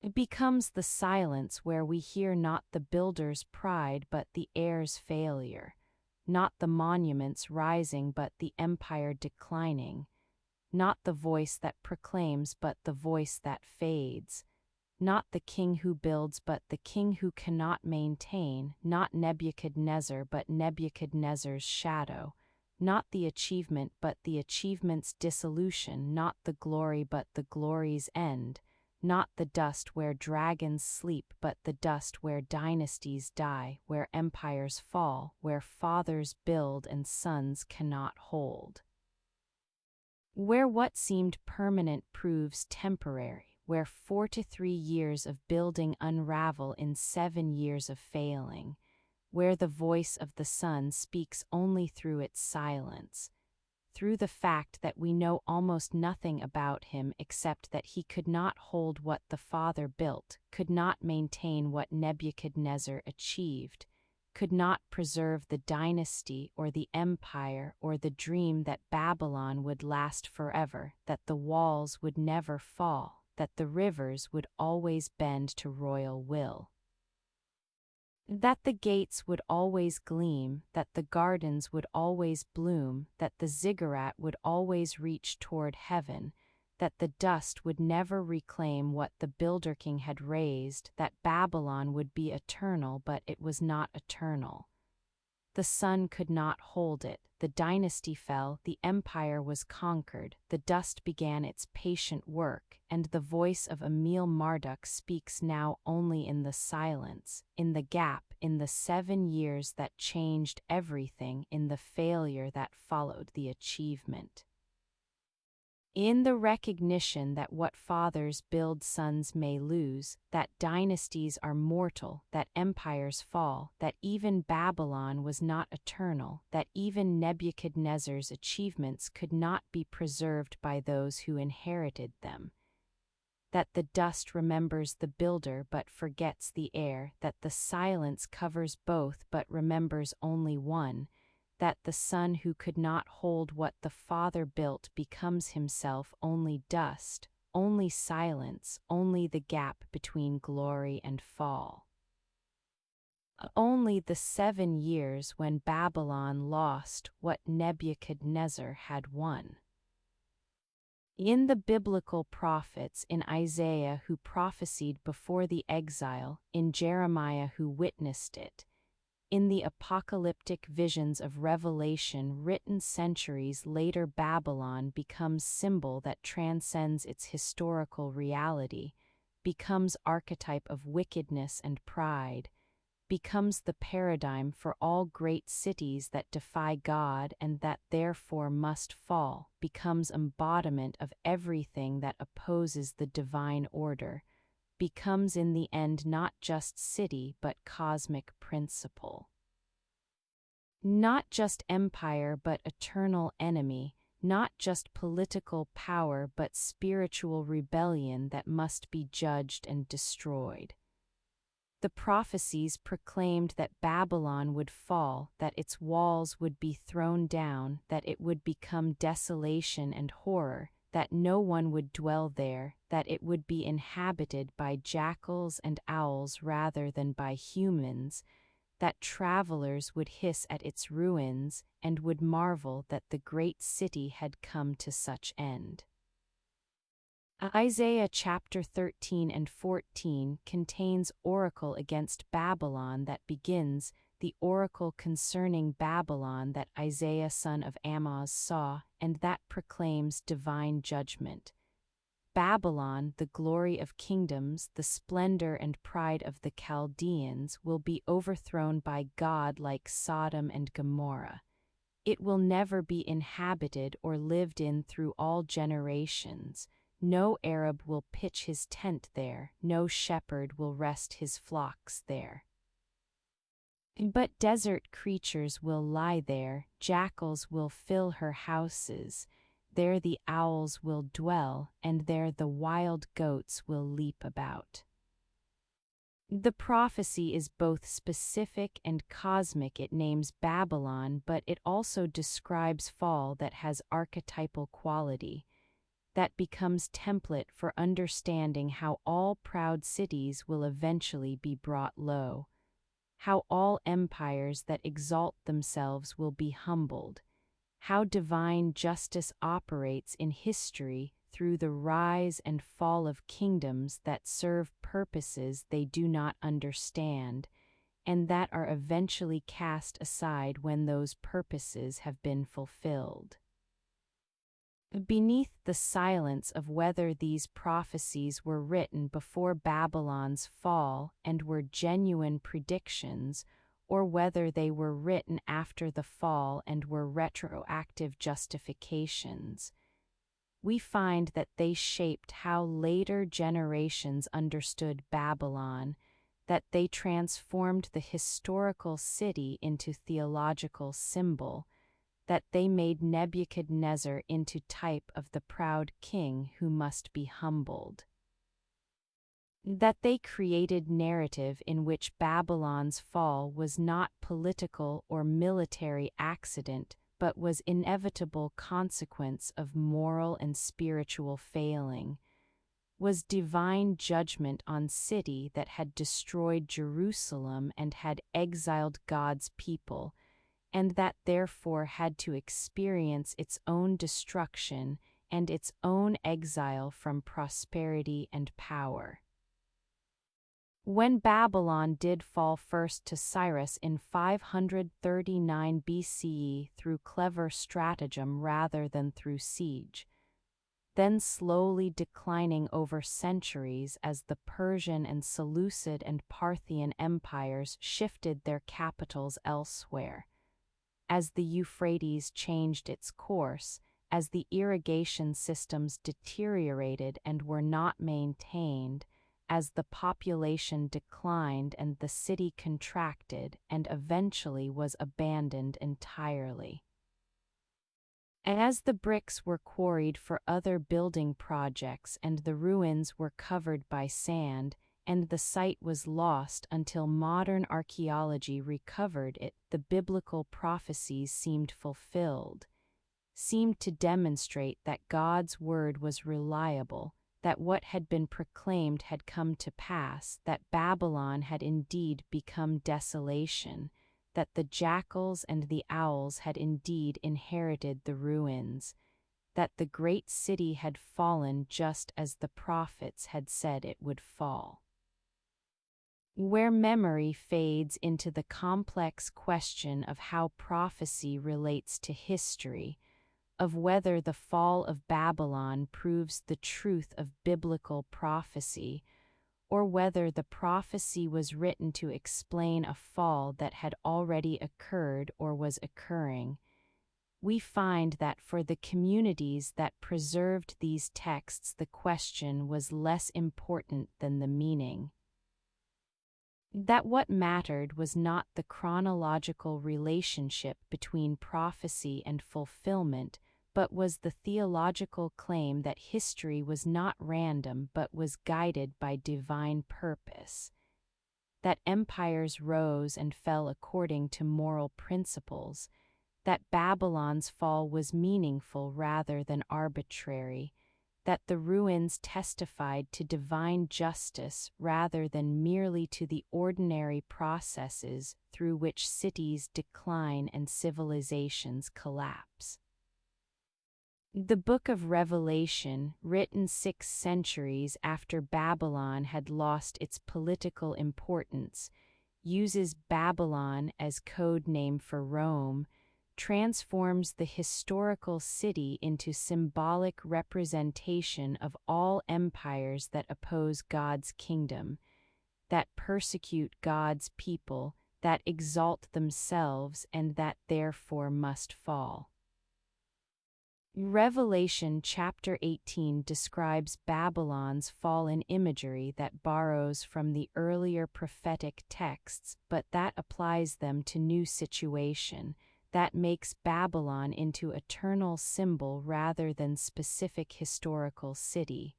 It becomes the silence where we hear not the builder's pride but the heir's failure, not the monuments rising but the empire declining, not the voice that proclaims but the voice that fades, not the king who builds but the king who cannot maintain, not Nebuchadnezzar but Nebuchadnezzar's shadow, not the achievement but the achievement's dissolution, not the glory but the glory's end, not the dust where dragons sleep but the dust where dynasties die, where empires fall, where fathers build and sons cannot hold. Where what seemed permanent proves temporary, where 4 to 3 years of building unravel in 7 years of failing, where the voice of the Son speaks only through its silence, through the fact that we know almost nothing about him except that he could not hold what the Father built, could not maintain what Nebuchadnezzar achieved, could not preserve the dynasty or the empire or the dream that Babylon would last forever, that the walls would never fall, that the rivers would always bend to royal will, that the gates would always gleam, that the gardens would always bloom, that the ziggurat would always reach toward heaven, that the dust would never reclaim what the Builder King had raised, that Babylon would be eternal, but it was not eternal. The sun could not hold it, the dynasty fell, the empire was conquered, the dust began its patient work, and the voice of Emil Marduk speaks now only in the silence, in the gap, in the 7 years that changed everything, in the failure that followed the achievement. In the recognition that what fathers build sons may lose, that dynasties are mortal, that empires fall, that even Babylon was not eternal, that even Nebuchadnezzar's achievements could not be preserved by those who inherited them, that the dust remembers the builder but forgets the heir, that the silence covers both but remembers only one, that the Son who could not hold what the Father built becomes himself only dust, only silence, only the gap between glory and fall. Only the 7 years when Babylon lost what Nebuchadnezzar had won. In the biblical prophets, in Isaiah who prophesied before the exile, in Jeremiah who witnessed it, in the apocalyptic visions of Revelation written centuries later, Babylon becomes symbol that transcends its historical reality, becomes archetype of wickedness and pride, becomes the paradigm for all great cities that defy God and that therefore must fall, becomes embodiment of everything that opposes the divine order, becomes in the end not just city but cosmic principle. Not just empire but eternal enemy, not just political power but spiritual rebellion that must be judged and destroyed. The prophecies proclaimed that Babylon would fall, that its walls would be thrown down, that it would become desolation and horror, that no one would dwell there, that it would be inhabited by jackals and owls rather than by humans, that travelers would hiss at its ruins and would marvel that the great city had come to such end. Isaiah chapter 13 and 14 contains oracle against Babylon that begins, the oracle concerning Babylon that Isaiah son of Amoz saw, and that proclaims divine judgment. Babylon, the glory of kingdoms, the splendor and pride of the Chaldeans, will be overthrown by God like Sodom and Gomorrah. It will never be inhabited or lived in through all generations. No Arab will pitch his tent there, no shepherd will rest his flocks there. But desert creatures will lie there, jackals will fill her houses, there the owls will dwell, and there the wild goats will leap about. The prophecy is both specific and cosmic. It names Babylon, but it also describes fall that has archetypal quality, that becomes template for understanding how all proud cities will eventually be brought low, how all empires that exalt themselves will be humbled, how divine justice operates in history through the rise and fall of kingdoms that serve purposes they do not understand, and that are eventually cast aside when those purposes have been fulfilled. Beneath the silence of whether these prophecies were written before Babylon's fall and were genuine predictions, or whether they were written after the fall and were retroactive justifications, we find that they shaped how later generations understood Babylon, that they transformed the historical city into theological symbol, that they made Nebuchadnezzar into type of the proud king who must be humbled. That they created narrative in which Babylon's fall was not political or military accident, but was inevitable consequence of moral and spiritual failing, was divine judgment on city that had destroyed Jerusalem and had exiled God's people, and that therefore had to experience its own destruction and its own exile from prosperity and power. When Babylon did fall first to Cyrus in 539 BCE through clever stratagem rather than through siege, then slowly declining over centuries as the Persian and Seleucid and Parthian empires shifted their capitals elsewhere, as the Euphrates changed its course, as the irrigation systems deteriorated and were not maintained, as the population declined and the city contracted and eventually was abandoned entirely. As the bricks were quarried for other building projects and the ruins were covered by sand, and the site was lost until modern archaeology recovered it, the biblical prophecies seemed fulfilled, seemed to demonstrate that God's word was reliable, that what had been proclaimed had come to pass, that Babylon had indeed become desolation, that the jackals and the owls had indeed inherited the ruins, that the great city had fallen just as the prophets had said it would fall. Where memory fades into the complex question of how prophecy relates to history, of whether the fall of Babylon proves the truth of biblical prophecy, or whether the prophecy was written to explain a fall that had already occurred or was occurring, we find that for the communities that preserved these texts the question was less important than the meaning. That what mattered was not the chronological relationship between prophecy and fulfillment, but was the theological claim that history was not random but was guided by divine purpose, that empires rose and fell according to moral principles, that Babylon's fall was meaningful rather than arbitrary, that the ruins testified to divine justice rather than merely to the ordinary processes through which cities decline and civilizations collapse. The Book of Revelation, written 6 centuries after Babylon had lost its political importance, uses Babylon as code name for Rome, transforms the historical city into symbolic representation of all empires that oppose God's kingdom, that persecute God's people, that exalt themselves, and that therefore must fall. Revelation chapter 18 describes Babylon's fall in imagery that borrows from the earlier prophetic texts but that applies them to new situation, that makes Babylon into eternal symbol rather than specific historical city.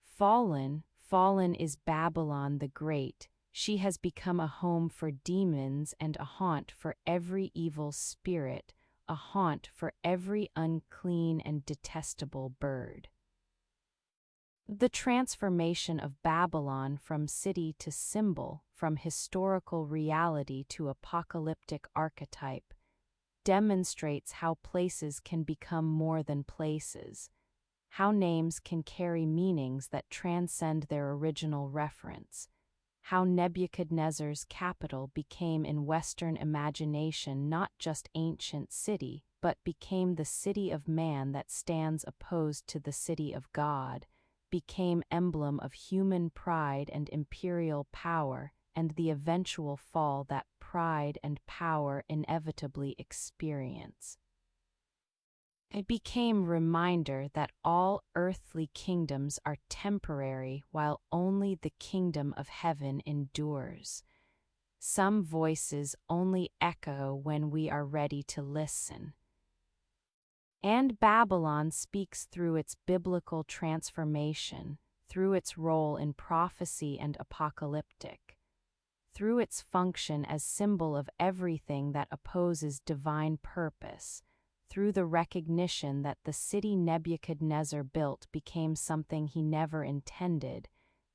Fallen, fallen is Babylon the Great. She has become a home for demons and a haunt for every evil spirit, a haunt for every unclean and detestable bird. The transformation of Babylon from city to symbol, from historical reality to apocalyptic archetype, demonstrates how places can become more than places, how names can carry meanings that transcend their original reference, how Nebuchadnezzar's capital became in Western imagination not just ancient city, but became the city of man that stands opposed to the city of God, became emblem of human pride and imperial power, and the eventual fall that pride and power inevitably experience. It became reminder that all earthly kingdoms are temporary while only the kingdom of heaven endures. Some voices only echo when we are ready to listen. And Babylon speaks through its biblical transformation, through its role in prophecy and apocalyptic, through its function as symbol of everything that opposes divine purpose, through the recognition that the city Nebuchadnezzar built became something he never intended,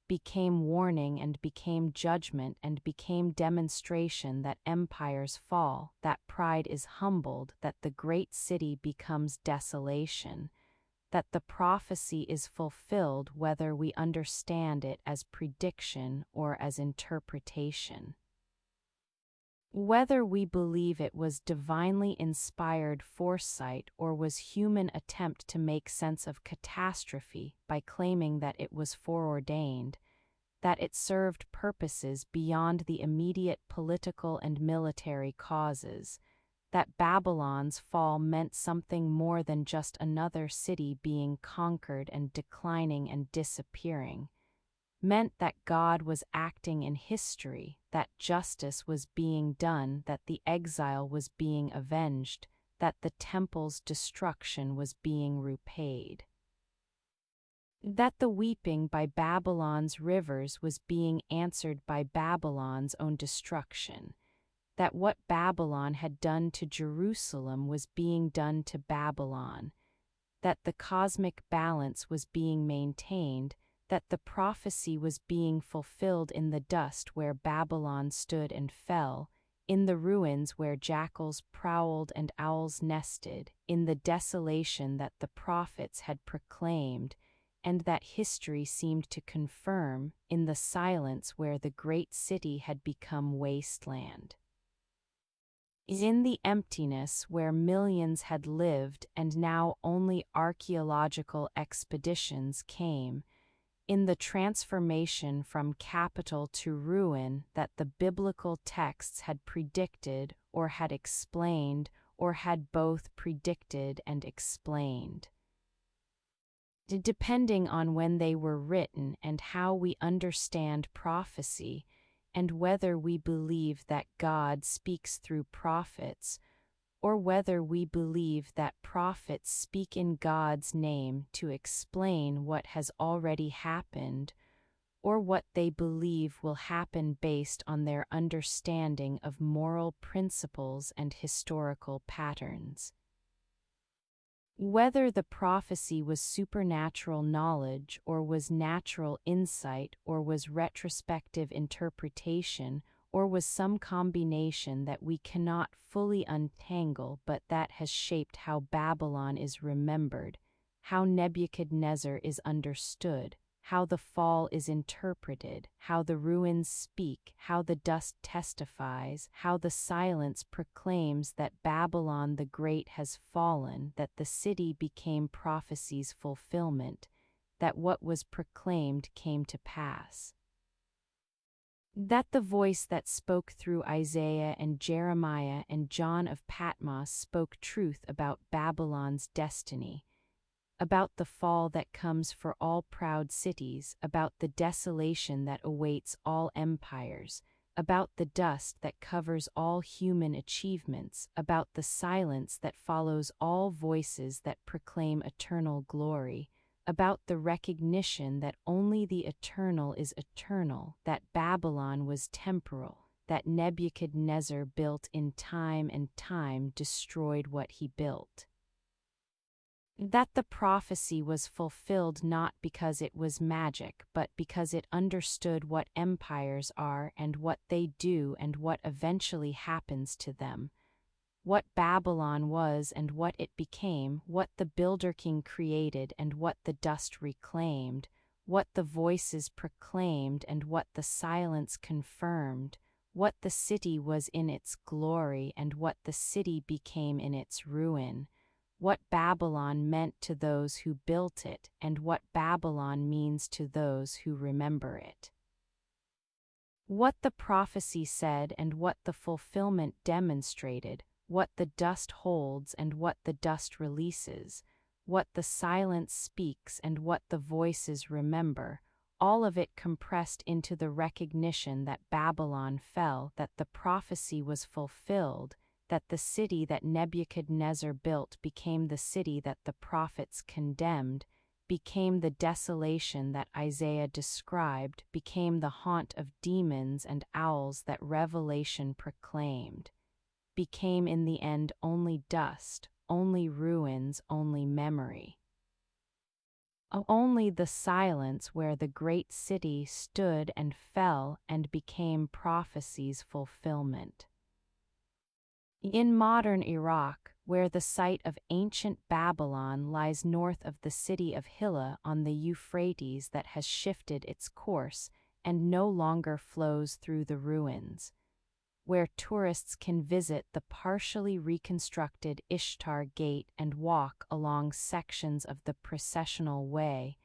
became warning and became judgment and became demonstration that empires fall, that pride is humbled, that the great city becomes desolation, that the prophecy is fulfilled whether we understand it as prediction or as interpretation. Whether we believe it was divinely inspired foresight or was human attempt to make sense of catastrophe by claiming that it was foreordained, that it served purposes beyond the immediate political and military causes, that Babylon's fall meant something more than just another city being conquered and declining and disappearing, meant that God was acting in history, that justice was being done, that the exile was being avenged, that the temple's destruction was being repaid, that the weeping by Babylon's rivers was being answered by Babylon's own destruction, that what Babylon had done to Jerusalem was being done to Babylon, that the cosmic balance was being maintained, that the prophecy was being fulfilled in the dust where Babylon stood and fell, in the ruins where jackals prowled and owls nested, in the desolation that the prophets had proclaimed, and that history seemed to confirm, in the silence where the great city had become wasteland. In the emptiness where millions had lived and now only archaeological expeditions came, in the transformation from capital to ruin that the biblical texts had predicted or had explained or had both predicted and explained. Depending on when they were written and how we understand prophecy, and whether we believe that God speaks through prophets, or whether we believe that prophets speak in God's name to explain what has already happened, or what they believe will happen based on their understanding of moral principles and historical patterns. Whether the prophecy was supernatural knowledge or was natural insight or was retrospective interpretation or was some combination that we cannot fully untangle but that has shaped how Babylon is remembered, how Nebuchadnezzar is understood, how the fall is interpreted, how the ruins speak, how the dust testifies, how the silence proclaims that Babylon the Great has fallen, that the city became prophecy's fulfillment, that what was proclaimed came to pass. That the voice that spoke through Isaiah and Jeremiah and John of Patmos spoke truth about Babylon's destiny, about the fall that comes for all proud cities, about the desolation that awaits all empires, about the dust that covers all human achievements, about the silence that follows all voices that proclaim eternal glory, about the recognition that only the eternal is eternal, that Babylon was temporal, that Nebuchadnezzar built in time and time destroyed what he built. That the prophecy was fulfilled not because it was magic but because it understood what empires are and what they do and what eventually happens to them, what Babylon was and what it became, what the Builder King created and what the dust reclaimed, what the voices proclaimed and what the silence confirmed, what the city was in its glory and what the city became in its ruin, what Babylon meant to those who built it and what Babylon means to those who remember it. What the prophecy said and what the fulfillment demonstrated, what the dust holds and what the dust releases, what the silence speaks and what the voices remember, all of it compressed into the recognition that Babylon fell, that the prophecy was fulfilled, that the city that Nebuchadnezzar built became the city that the prophets condemned, became the desolation that Isaiah described, became the haunt of demons and owls that Revelation proclaimed, became in the end only dust, only ruins, only memory. Only the silence where the great city stood and fell and became prophecy's fulfillment. In modern Iraq, where the site of ancient Babylon lies north of the city of Hilla on the Euphrates that has shifted its course and no longer flows through the ruins, where tourists can visit the partially reconstructed Ishtar Gate and walk along sections of the processional way,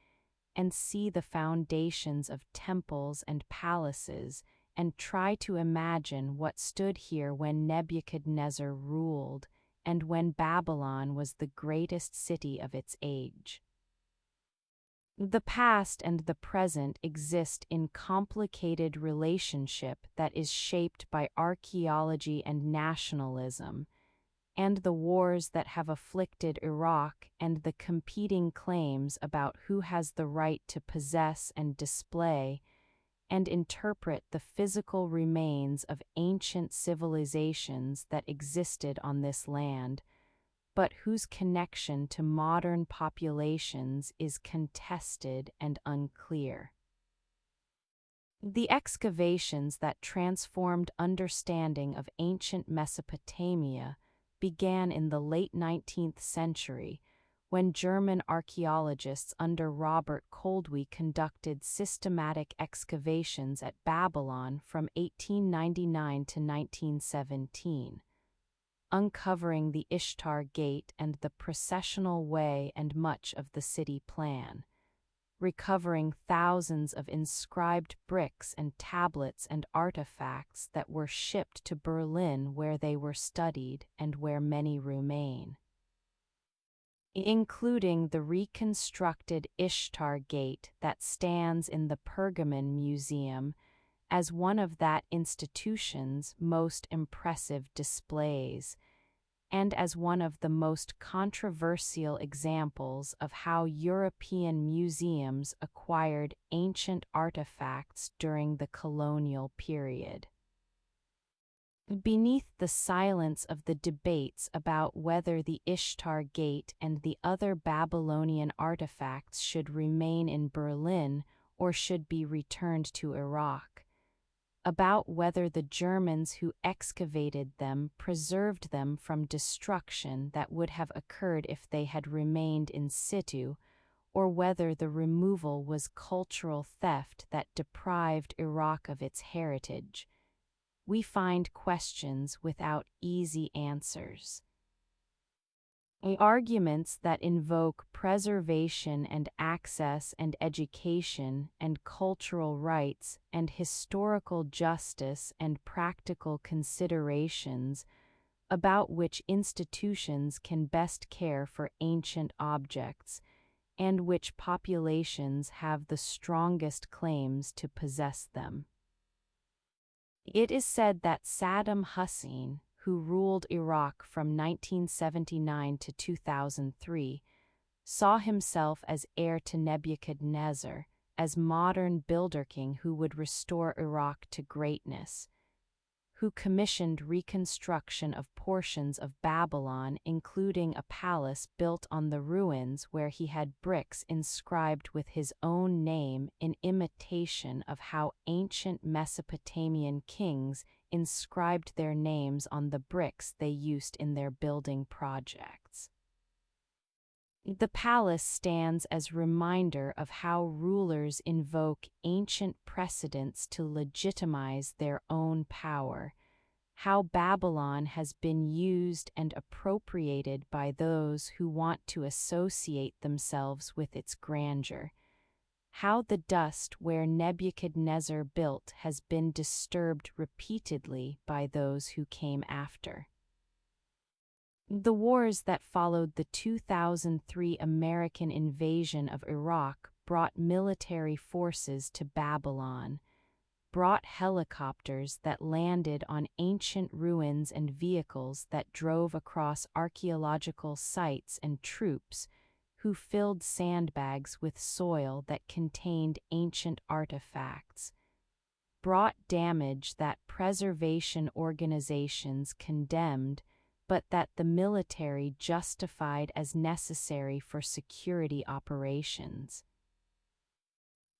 and see the foundations of temples and palaces, and try to imagine what stood here when Nebuchadnezzar ruled, and when Babylon was the greatest city of its age. The past and the present exist in complicated relationship that is shaped by archaeology and nationalism, and the wars that have afflicted Iraq and the competing claims about who has the right to possess and display and interpret the physical remains of ancient civilizations that existed on this land, but whose connection to modern populations is contested and unclear. The excavations that transformed understanding of ancient Mesopotamia began in the late 19th century, when German archaeologists under Robert Koldewey conducted systematic excavations at Babylon from 1899 to 1917. Uncovering the Ishtar Gate and the processional way and much of the city plan, recovering thousands of inscribed bricks and tablets and artifacts that were shipped to Berlin where they were studied and where many remain, including the reconstructed Ishtar Gate that stands in the Pergamon Museum as one of that institution's most impressive displays, and as one of the most controversial examples of how European museums acquired ancient artifacts during the colonial period. Beneath the silence of the debates about whether the Ishtar Gate and the other Babylonian artifacts should remain in Berlin or should be returned to Iraq, about whether the Germans who excavated them preserved them from destruction that would have occurred if they had remained in situ, or whether the removal was cultural theft that deprived Iraq of its heritage, we find questions without easy answers. Arguments that invoke preservation and access and education and cultural rights and historical justice and practical considerations about which institutions can best care for ancient objects and which populations have the strongest claims to possess them. It is said that Saddam Hussein, who ruled Iraq from 1979 to 2003, saw himself as heir to Nebuchadnezzar, as modern builder king who would restore Iraq to greatness, who commissioned reconstruction of portions of Babylon, including a palace built on the ruins where he had bricks inscribed with his own name in imitation of how ancient Mesopotamian kings inscribed their names on the bricks they used in their building projects. The palace stands as reminder of how rulers invoke ancient precedents to legitimize their own power, how Babylon has been used and appropriated by those who want to associate themselves with its grandeur, how the dust where Nebuchadnezzar built has been disturbed repeatedly by those who came after. The wars that followed the 2003 American invasion of Iraq brought military forces to Babylon, brought helicopters that landed on ancient ruins and vehicles that drove across archaeological sites and troops who filled sandbags with soil that contained ancient artifacts, brought damage that preservation organizations condemned but that the military justified as necessary for security operations,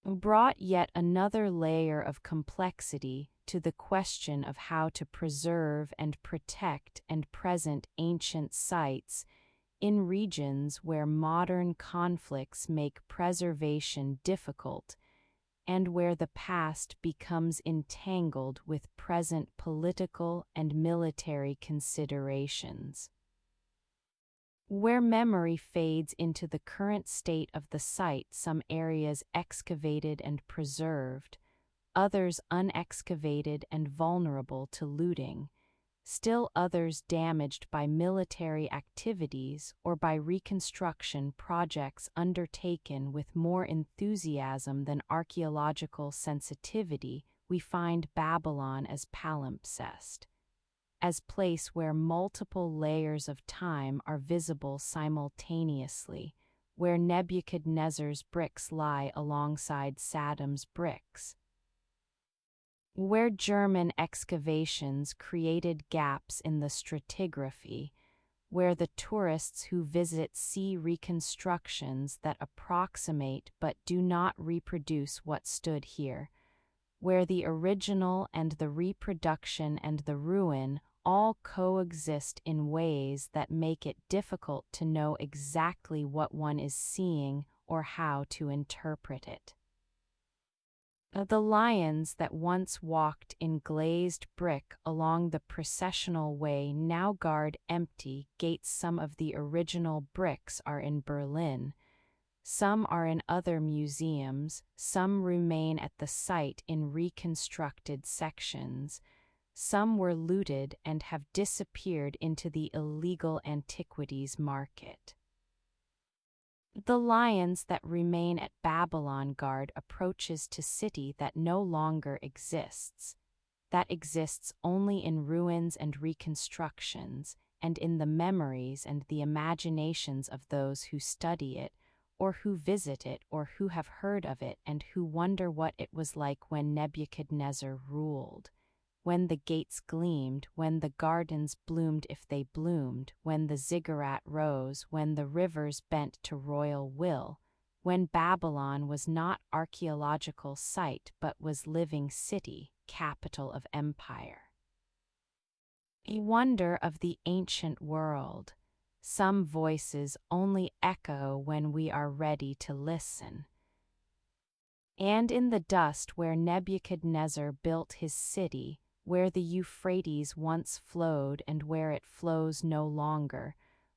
brought yet another layer of complexity to the question of how to preserve and protect and present ancient sites in regions where modern conflicts make preservation difficult and where the past becomes entangled with present political and military considerations. Where memory fades into the current state of the site, some areas excavated and preserved, others unexcavated and vulnerable to looting, still others damaged by military activities or by reconstruction projects undertaken with more enthusiasm than archaeological sensitivity, we find Babylon as palimpsest, as place where multiple layers of time are visible simultaneously, where Nebuchadnezzar's bricks lie alongside Saddam's bricks, where German excavations created gaps in the stratigraphy, where the tourists who visit see reconstructions that approximate but do not reproduce what stood here, where the original and the reproduction and the ruin all coexist in ways that make it difficult to know exactly what one is seeing or how to interpret it. The lions that once walked in glazed brick along the processional way now guard empty gates. Some of the original bricks are in Berlin. Some are in other museums, some remain at the site in reconstructed sections, some were looted and have disappeared into the illegal antiquities market. The lions that remain at Babylon guard approaches to city that no longer exists, that exists only in ruins and reconstructions, and in the memories and the imaginations of those who study it, or who visit it, or who have heard of it, and who wonder what it was like when Nebuchadnezzar ruled, when the gates gleamed, when the gardens bloomed if they bloomed, when the ziggurat rose, when the rivers bent to royal will, when Babylon was not archaeological site but was living city, capital of empire. A wonder of the ancient world. Some voices only echo when we are ready to listen. And in the dust where Nebuchadnezzar built his city, where the Euphrates once flowed and where it flows no longer,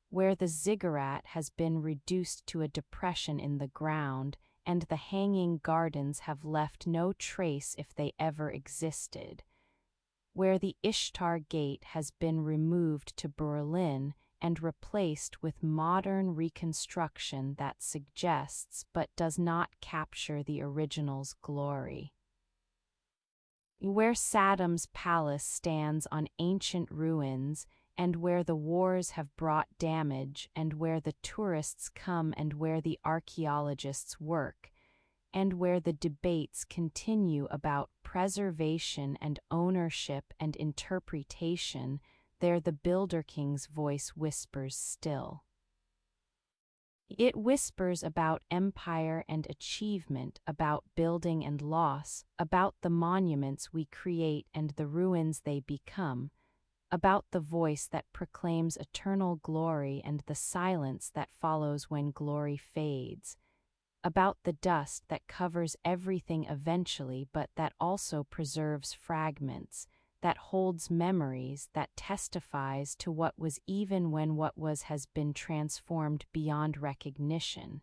where the ziggurat has been reduced to a depression in the ground, and the hanging gardens have left no trace if they ever existed, where the Ishtar Gate has been removed to Berlin and replaced with modern reconstruction that suggests but does not capture the original's glory, where Saddam's palace stands on ancient ruins, and where the wars have brought damage, and where the tourists come, and where the archaeologists work, and where the debates continue about preservation and ownership and interpretation, there the Builder King's voice whispers still. It whispers about empire and achievement, about building and loss, about the monuments we create and the ruins they become, about the voice that proclaims eternal glory and the silence that follows when glory fades, about the dust that covers everything eventually but that also preserves fragments, that holds memories, that testifies to what was even when what was has been transformed beyond recognition,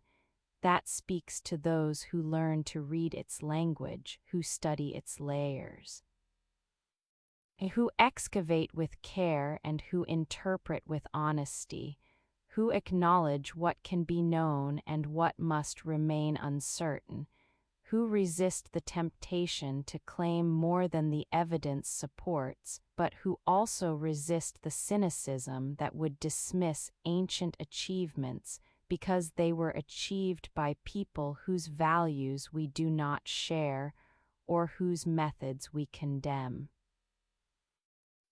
that speaks to those who learn to read its language, who study its layers. who excavate with care and who interpret with honesty, who acknowledge what can be known and what must remain uncertain, who resist the temptation to claim more than the evidence supports, but who also resist the cynicism that would dismiss ancient achievements because they were achieved by people whose values we do not share or whose methods we condemn.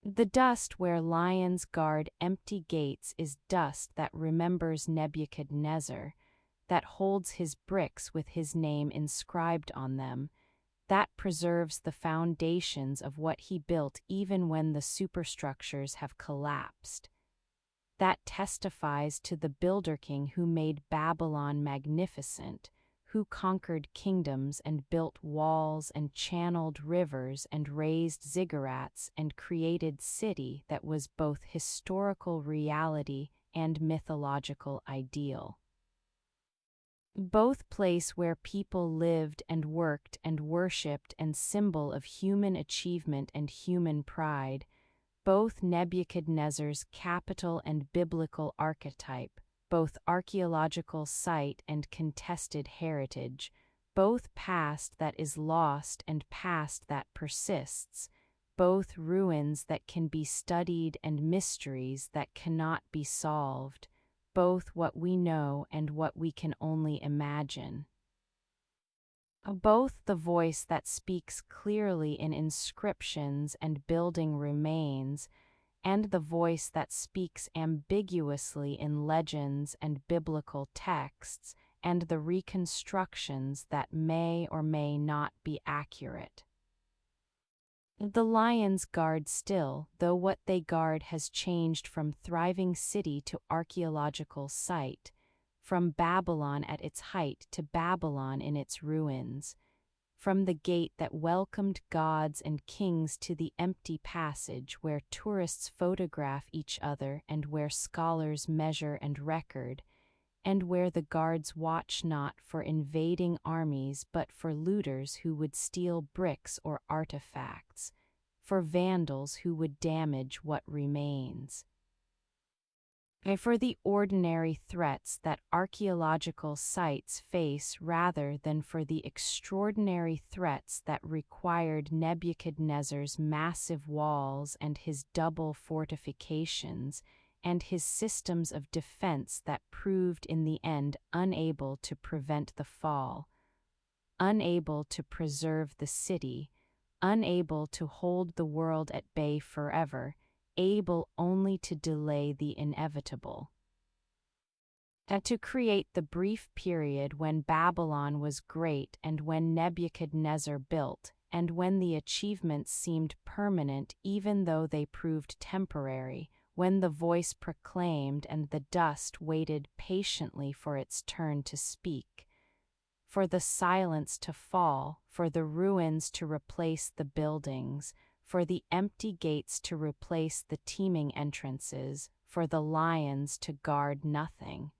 The dust where lions guard empty gates is dust that remembers Nebuchadnezzar, that holds his bricks with his name inscribed on them, that preserves the foundations of what he built even when the superstructures have collapsed, that testifies to the builder king who made Babylon magnificent, who conquered kingdoms and built walls and channeled rivers and raised ziggurats and created city that was both historical reality and mythological ideal. Both place where people lived and worked and worshipped and symbol of human achievement and human pride, both Nebuchadnezzar's capital and biblical archetype, both archaeological site and contested heritage, both past that is lost and past that persists, both ruins that can be studied and mysteries that cannot be solved, both what we know and what we can only imagine. Both the voice that speaks clearly in inscriptions and building remains, and the voice that speaks ambiguously in legends and biblical texts, and the reconstructions that may or may not be accurate. The lions guard still, though what they guard has changed from thriving city to archaeological site, from Babylon at its height to Babylon in its ruins, from the gate that welcomed gods and kings to the empty passage where tourists photograph each other and where scholars measure and record, and where the guards watch not for invading armies but for looters who would steal bricks or artifacts, for vandals who would damage what remains. And for the ordinary threats that archaeological sites face rather than for the extraordinary threats that required Nebuchadnezzar's massive walls and his double fortifications and his systems of defense that proved in the end unable to prevent the fall, unable to preserve the city, unable to hold the world at bay forever, able only to delay the inevitable. And to create the brief period when Babylon was great and when Nebuchadnezzar built, and when the achievements seemed permanent even though they proved temporary, when the voice proclaimed and the dust waited patiently for its turn to speak, for the silence to fall, for the ruins to replace the buildings, for the empty gates to replace the teeming entrances, for the lions to guard nothing.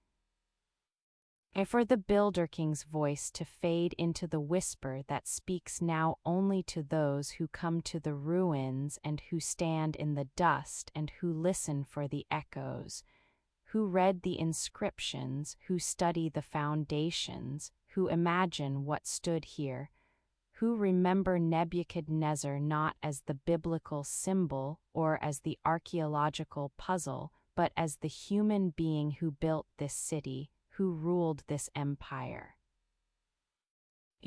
And for the builder king's voice to fade into the whisper that speaks now only to those who come to the ruins and who stand in the dust and who listen for the echoes, who read the inscriptions, who study the foundations, who imagine what stood here, who remember Nebuchadnezzar not as the biblical symbol or as the archaeological puzzle, but as the human being who built this city, who ruled this empire,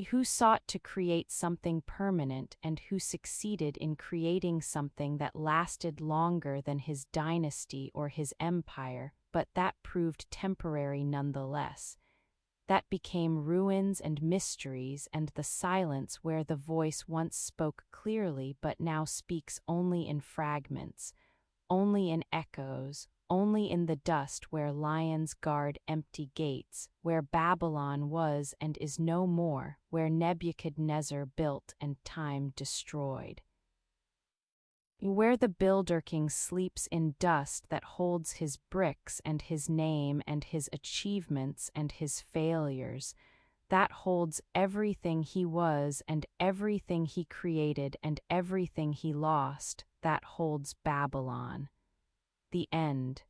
who sought to create something permanent and who succeeded in creating something that lasted longer than his dynasty or his empire, but that proved temporary nonetheless, that became ruins and mysteries and the silence where the voice once spoke clearly but now speaks only in fragments, only in echoes, only in the dust where lions guard empty gates, where Babylon was and is no more, where Nebuchadnezzar built and time destroyed. Where the builder king sleeps in dust that holds his bricks and his name and his achievements and his failures, that holds everything he was and everything he created and everything he lost, that holds Babylon. The end.